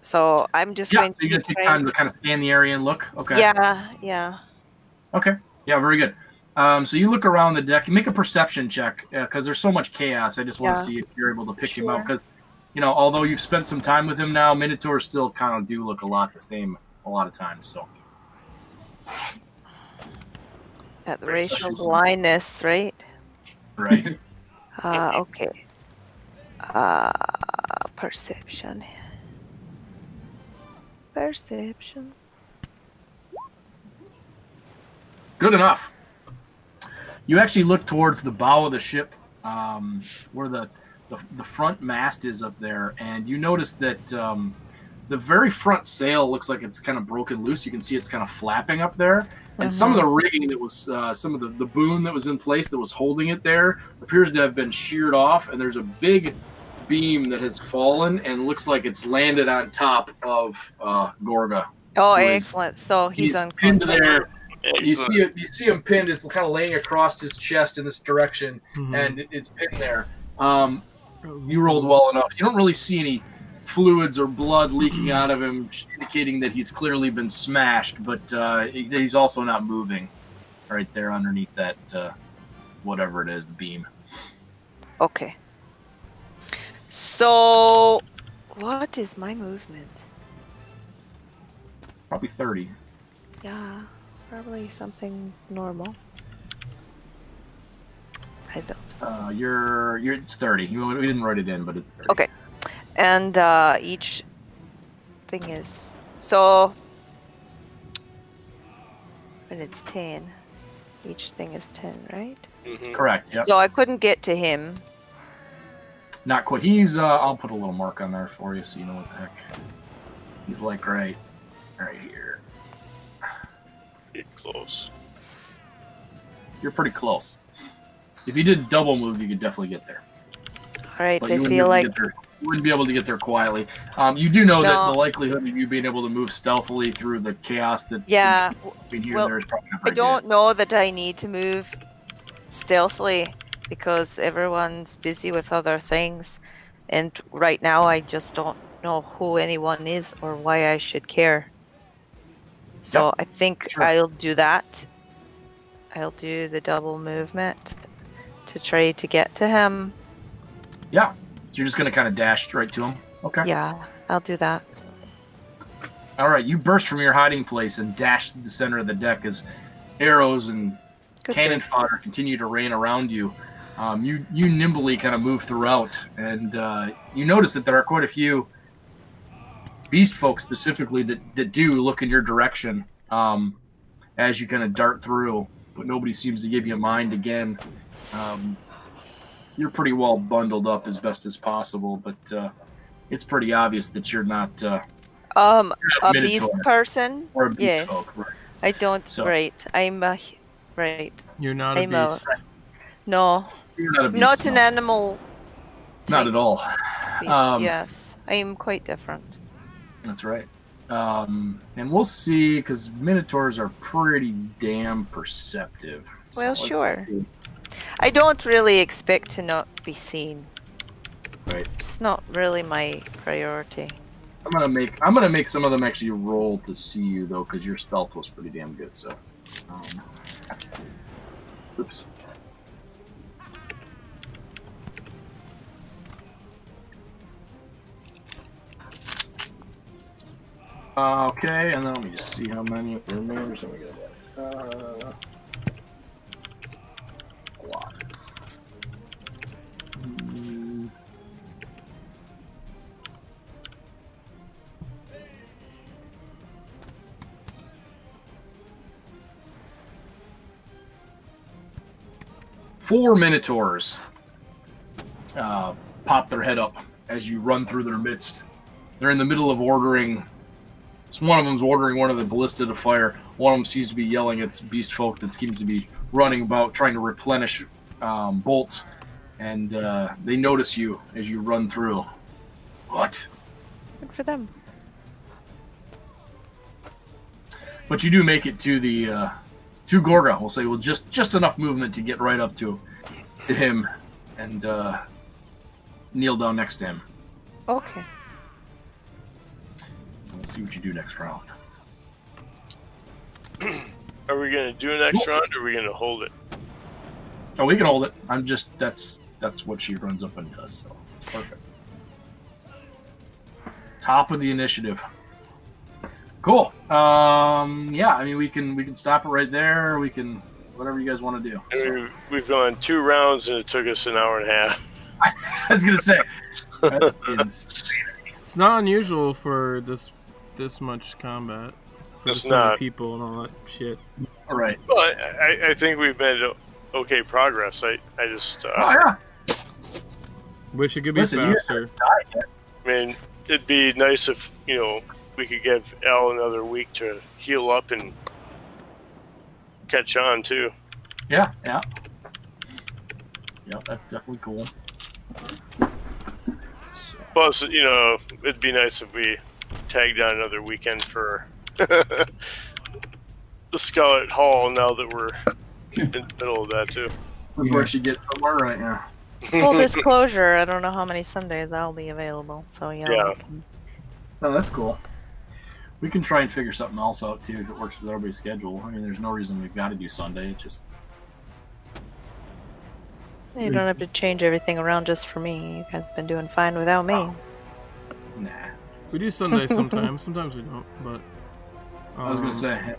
Speaker 5: So I'm just going to...
Speaker 1: So you're going to take time to kind of scan the area and look? Okay.
Speaker 5: Yeah.
Speaker 1: Okay. Yeah, very good. So you look around the deck. You make a perception check because there's so much chaos. I just want to see if you're able to pick him out because, you know, although you've spent some time with him now, Minotaurs still kind of do look a lot the same a lot of times. So.
Speaker 5: At the racial blindness, right?
Speaker 1: Right.
Speaker 5: Okay. Perception.
Speaker 1: Good enough. You actually look towards the bow of the ship, where the front mast is up there, and you notice that the very front sail looks like it's kind of broken loose. You can see it's kind of flapping up there. And some of the rigging that was, some of the boom that was in place that was holding it there appears to have been sheared off, and there's a big beam that has fallen and looks like it's landed on top of Gorga.
Speaker 5: Oh, excellent. So he's
Speaker 1: pinned there. You see him pinned. It's kind of laying across his chest in this direction, and it's pinned there. You rolled well enough. You don't really see any fluids or blood leaking out of him, indicating that he's clearly been smashed, but he's also not moving right there underneath that whatever it is, the beam.
Speaker 5: Okay. So, what is my movement?
Speaker 1: Probably 30.
Speaker 5: Yeah, probably something normal. I don't.
Speaker 1: It's 30. We didn't write it in, but it's 30.
Speaker 5: Okay. And each thing is so when it's 10. Each thing is 10, right?
Speaker 1: Correct. Yep.
Speaker 5: So I couldn't get to him.
Speaker 1: Not quite. He's. I'll put a little mark on there for you, so you know what the heck. He's like right here.
Speaker 4: Get close.
Speaker 1: You're pretty close. If you did double move, you could definitely get there.
Speaker 5: All right,
Speaker 1: But
Speaker 5: I
Speaker 1: you wouldn't be
Speaker 5: feel
Speaker 1: able to
Speaker 5: like
Speaker 1: get there- you wouldn't be able to get there quietly. You do know that
Speaker 5: No.
Speaker 1: the likelihood of you being able to move stealthily through the chaos that
Speaker 5: Yeah,
Speaker 1: between here
Speaker 5: well,
Speaker 1: and there is probably not
Speaker 5: I
Speaker 1: very
Speaker 5: don't know that I need to move stealthily because everyone's busy with other things, and right now I just don't know who anyone is or why I should care. So
Speaker 1: Yep,
Speaker 5: I think
Speaker 1: sure.
Speaker 5: I'll do that. I'll do the double movement to try to get to him.
Speaker 1: Yeah. So you're just going to kind of dash straight to him? Okay.
Speaker 5: Yeah, I'll do that.
Speaker 1: All right. You burst from your hiding place and dash to the center of the deck as arrows and
Speaker 5: Good
Speaker 1: cannon
Speaker 5: grief.
Speaker 1: fodder continue to rain around you. You nimbly kind of move throughout, and you notice that there are quite a few beast folk specifically that do look in your direction as you kind of dart through, but nobody seems to give you a mind again. You're pretty well bundled up as best as possible, but it's pretty obvious that you're not
Speaker 5: A
Speaker 1: Minotaur.
Speaker 5: beast person?
Speaker 1: or a beast
Speaker 5: Yes.
Speaker 1: folk. Right.
Speaker 5: I don't.
Speaker 1: So-
Speaker 5: Right. I'm a. Right.
Speaker 2: You're not a
Speaker 5: I'm a.
Speaker 2: beast.
Speaker 5: No,
Speaker 1: You're not a beast.
Speaker 5: not an
Speaker 1: folk.
Speaker 5: animal
Speaker 1: Not at all.
Speaker 5: beast. Yes, I am quite different.
Speaker 1: That's right. And we'll see, because Minotaurs are pretty damn perceptive. So
Speaker 5: Well,
Speaker 1: let's
Speaker 5: sure.
Speaker 1: see.
Speaker 5: I don't really expect to not be seen.
Speaker 1: Right.
Speaker 5: It's not really my priority.
Speaker 1: I'm gonna make some of them actually roll to see you though, because your stealth was pretty damn good. So, oops. Okay, and then let me just see how many remain. So we got a lot. Mm. Four Minotaurs pop their head up as you run through their midst. They're in the middle of ordering. So one of them's ordering one of the ballista to fire. One of them seems to be yelling at beast folk that seems to be running about trying to replenish bolts. And they notice you as you run through. What?
Speaker 5: Good for them.
Speaker 1: But you do make it to the to Gorga. We'll say, well, just enough movement to get right up to him and kneel down next to him.
Speaker 5: Okay.
Speaker 1: We'll see what you do next round.
Speaker 4: Are we gonna do an next round, or are we gonna hold it?
Speaker 1: Oh, we can hold it. I'm just that's what she runs up and does. So it's perfect. Top of the initiative. Cool. Yeah, I mean we can stop it right there. We can whatever you guys want to do.
Speaker 4: And
Speaker 1: So,
Speaker 4: we've gone 2 rounds, and it took us an hour and a half.
Speaker 1: I was gonna say. That is,
Speaker 2: It's not unusual for this much combat. For
Speaker 4: It's
Speaker 2: this many
Speaker 4: not.
Speaker 2: people and all that shit.
Speaker 1: all right.
Speaker 4: Well, I think we've made okay progress. I just
Speaker 1: Oh yeah.
Speaker 2: Wish it could be
Speaker 1: Listen, you
Speaker 2: faster.
Speaker 4: I mean, it'd be nice if we could give Al another week to heal up and catch on too.
Speaker 1: Yeah. Yeah. Yep, that's definitely cool. So,
Speaker 4: Plus, it'd be nice if we tagged on another weekend for the Scarlet Hall. Now that we're in the middle of that too.
Speaker 1: we're actually getting somewhere right now.
Speaker 5: Full disclosure, I don't know how many Sundays I'll be available. So yeah.
Speaker 4: Yeah.
Speaker 1: Oh, that's cool. We can try and figure something else out too if it works with everybody's schedule. I mean, there's no reason we've got to do Sunday. It just
Speaker 5: You don't have to change everything around just for me. You guys have been doing fine without me.
Speaker 1: nah.
Speaker 2: We do Sundays sometimes. Sometimes we don't. But
Speaker 1: I was gonna say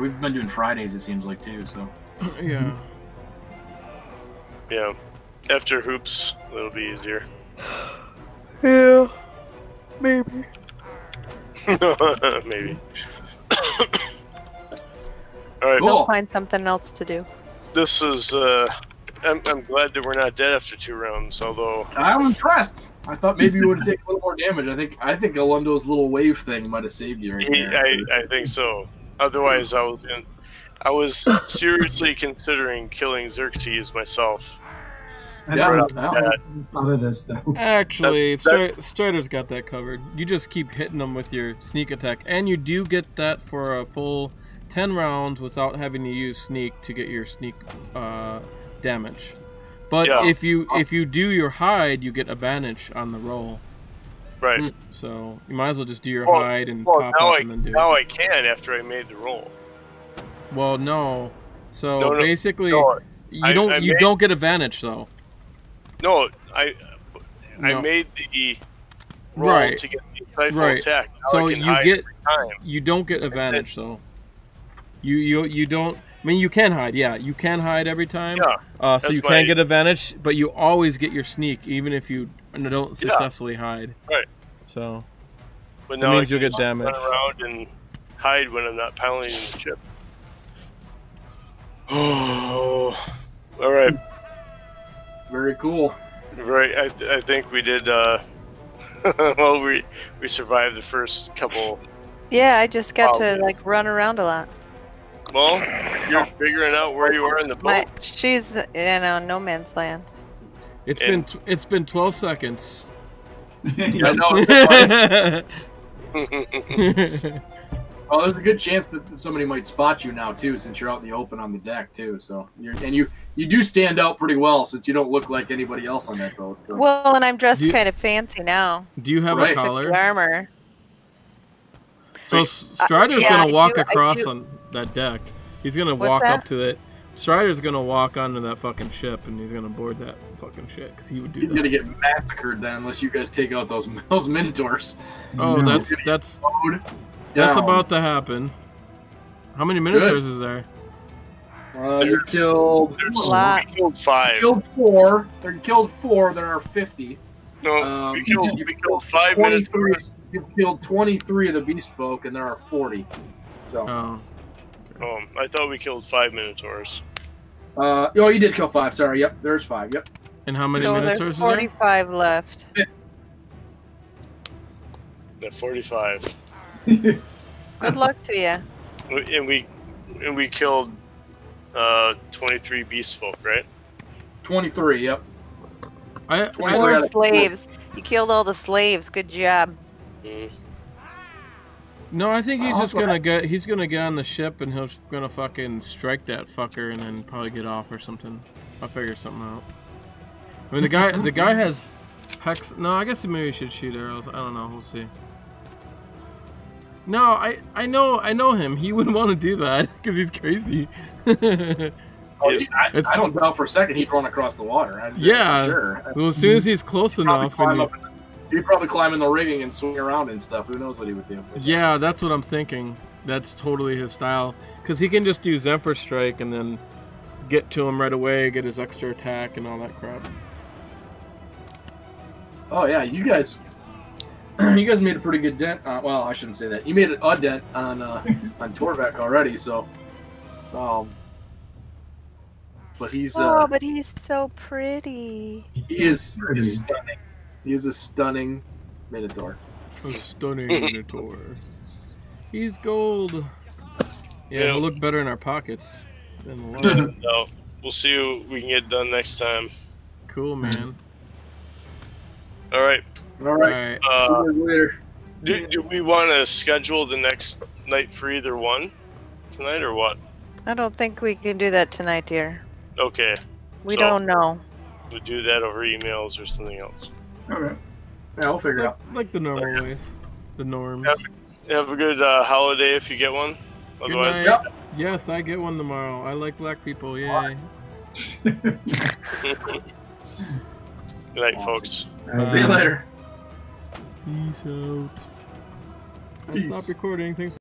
Speaker 1: we've been doing Fridays. It seems like too. So
Speaker 2: yeah.
Speaker 4: Yeah. After hoops, it'll be easier.
Speaker 5: Yeah. Maybe.
Speaker 4: Maybe. All right.
Speaker 1: Cool.
Speaker 5: They'll find something else to do.
Speaker 4: This is. I'm glad that we're not dead after 2 rounds. Although
Speaker 1: I'm impressed. I thought maybe you would take a little more damage. I think Alundo's little wave thing might have saved you right there.
Speaker 4: I think so. Otherwise, I was seriously considering killing Xerxes myself.
Speaker 1: Yeah,
Speaker 3: Thought of this though.
Speaker 2: Actually, Strider's got that covered. You just keep hitting them with your sneak attack, and you do get that for a full 10 rounds without having to use sneak to get your sneak damage. But
Speaker 4: Yeah.
Speaker 2: if you do your hide, you get advantage on the roll.
Speaker 4: Right.
Speaker 2: So you might as well just do your
Speaker 4: Well-
Speaker 2: hide and
Speaker 4: Well,
Speaker 2: pop
Speaker 4: now
Speaker 2: up and then do
Speaker 4: now
Speaker 2: it.
Speaker 4: I can after I made the roll.
Speaker 2: Well, no. So
Speaker 4: No,
Speaker 2: basically,
Speaker 4: no,
Speaker 2: you don't
Speaker 4: I made-
Speaker 2: don't get advantage though.
Speaker 4: No, I
Speaker 2: No.
Speaker 4: made the roll
Speaker 2: Right.
Speaker 4: to get the stifle
Speaker 2: Right.
Speaker 4: attack. Now
Speaker 2: So
Speaker 4: I can
Speaker 2: you
Speaker 4: hide
Speaker 2: get-
Speaker 4: every time.
Speaker 2: You don't get advantage though. You don't. I mean, you can hide. Yeah, you can hide every time.
Speaker 4: Yeah,
Speaker 2: So
Speaker 4: that's
Speaker 2: you
Speaker 4: my-
Speaker 2: can get advantage, but you always get your sneak, even if you don't successfully hide.
Speaker 4: Right.
Speaker 2: So
Speaker 4: But
Speaker 2: that
Speaker 4: now
Speaker 2: means
Speaker 4: I
Speaker 2: you'll
Speaker 4: can
Speaker 2: get damage.
Speaker 4: run around and hide when I'm not piloting the ship. Oh, all right,
Speaker 1: Very cool.
Speaker 4: right. I think we did. Well, we survived the first couple.
Speaker 5: Yeah, I just got
Speaker 4: Oh,
Speaker 5: to
Speaker 4: yeah.
Speaker 5: like run around a lot.
Speaker 4: Well, you're figuring out where you are in the boat.
Speaker 5: She's no man's land.
Speaker 2: It's been 12 seconds.
Speaker 1: I know. It's funny. Well, there's a good chance that somebody might spot you now too, since you're out in the open on the deck too. So you do stand out pretty well, since you don't look like anybody else on that boat. So.
Speaker 5: Well, and I'm dressed
Speaker 2: Do you-
Speaker 5: kind of fancy now.
Speaker 2: Do you have
Speaker 1: Right.
Speaker 2: a
Speaker 5: The
Speaker 2: collar?
Speaker 5: armor.
Speaker 2: So Strider's
Speaker 5: yeah,
Speaker 2: gonna
Speaker 5: I
Speaker 2: walk
Speaker 5: do- I
Speaker 2: across
Speaker 5: do.
Speaker 2: on that deck. He's gonna
Speaker 5: What's
Speaker 2: walk
Speaker 5: that?
Speaker 2: up to it. Strider's gonna walk onto that fucking ship, and he's gonna board that fucking shit because he would do
Speaker 1: He's
Speaker 2: that.
Speaker 1: gonna get massacred then, unless you guys take out those minotaurs.
Speaker 2: Oh,
Speaker 3: No.
Speaker 2: that's
Speaker 1: Mowed
Speaker 2: that's
Speaker 1: down.
Speaker 2: about to happen. How many minotaurs is there?
Speaker 1: You killed.
Speaker 4: There's
Speaker 5: Lot.
Speaker 4: we killed 5.
Speaker 1: Killed 4. There killed 4. There are 50.
Speaker 4: No, we killed 5
Speaker 1: 23.
Speaker 4: minotaurs.
Speaker 1: You killed 23 of the beast folk, and there are 40. So,
Speaker 2: Oh,
Speaker 4: I thought we killed 5 minotaurs.
Speaker 1: oh, you did kill 5. Sorry. Yep, there's 5. Yep.
Speaker 2: and how many
Speaker 5: So
Speaker 2: minotaurs
Speaker 5: there's
Speaker 2: is there?
Speaker 5: 45 left.
Speaker 4: Yeah, 45.
Speaker 5: Good luck to you.
Speaker 4: And we killed 23 beast folk, right?
Speaker 1: 23. Yep.
Speaker 2: I
Speaker 1: 23
Speaker 5: More
Speaker 1: out of-
Speaker 5: slaves. You killed all the slaves. Good job.
Speaker 4: Mm.
Speaker 2: No, I think he's just
Speaker 1: Also,
Speaker 2: gonna get on the ship and he's gonna fucking strike that fucker and then probably get off or something. I'll figure something out. I mean, the guy has hex. No, I guess maybe he should shoot arrows. I don't know. We'll see. No, I know him. He wouldn't want to do that because he's crazy.
Speaker 1: Oh,
Speaker 4: Yes.
Speaker 1: I don't doubt for a second he'd run across the water.
Speaker 2: Yeah.
Speaker 1: For sure.
Speaker 2: So as soon as he's close enough, and
Speaker 1: He'd probably climb in the rigging and swing around and stuff. Who knows what he would do?
Speaker 2: yeah, that's what I'm thinking. That's totally his style because he can just do Zephyr Strike and then get to him right away, get his extra attack and all that crap.
Speaker 1: Oh yeah, you guys made a pretty good dent. Well, I shouldn't say that. You made a dent on Torvek already. So, but he's
Speaker 5: Oh, but he's so pretty.
Speaker 1: he is stunning. He is a stunning Minotaur.
Speaker 2: A stunning Minotaur. He's gold. Yeah,
Speaker 4: Yeah.
Speaker 2: he'll look better in our pockets than the water.
Speaker 4: So we'll see what we can get done next time.
Speaker 2: Cool, man.
Speaker 4: All right.
Speaker 1: All right.
Speaker 2: Alright.
Speaker 1: See you guys later.
Speaker 4: Do we want to schedule the next night for either one tonight or what?
Speaker 5: I don't think we can do that tonight, dear.
Speaker 4: Okay.
Speaker 5: We
Speaker 4: So-
Speaker 5: don't know.
Speaker 4: We'll do that over emails or something else.
Speaker 3: Okay.
Speaker 1: Yeah, we'll figure it out.
Speaker 2: Like the normal ways. The norms.
Speaker 4: Have a good holiday if you get one.
Speaker 2: Good
Speaker 4: Otherwise,
Speaker 2: night. Yes, I get one tomorrow. I like black people. Yay.
Speaker 4: good night,
Speaker 1: Awesome.
Speaker 4: folks.
Speaker 1: See you later.
Speaker 2: Peace out. I'll
Speaker 1: Peace.
Speaker 2: stop recording. Thanks.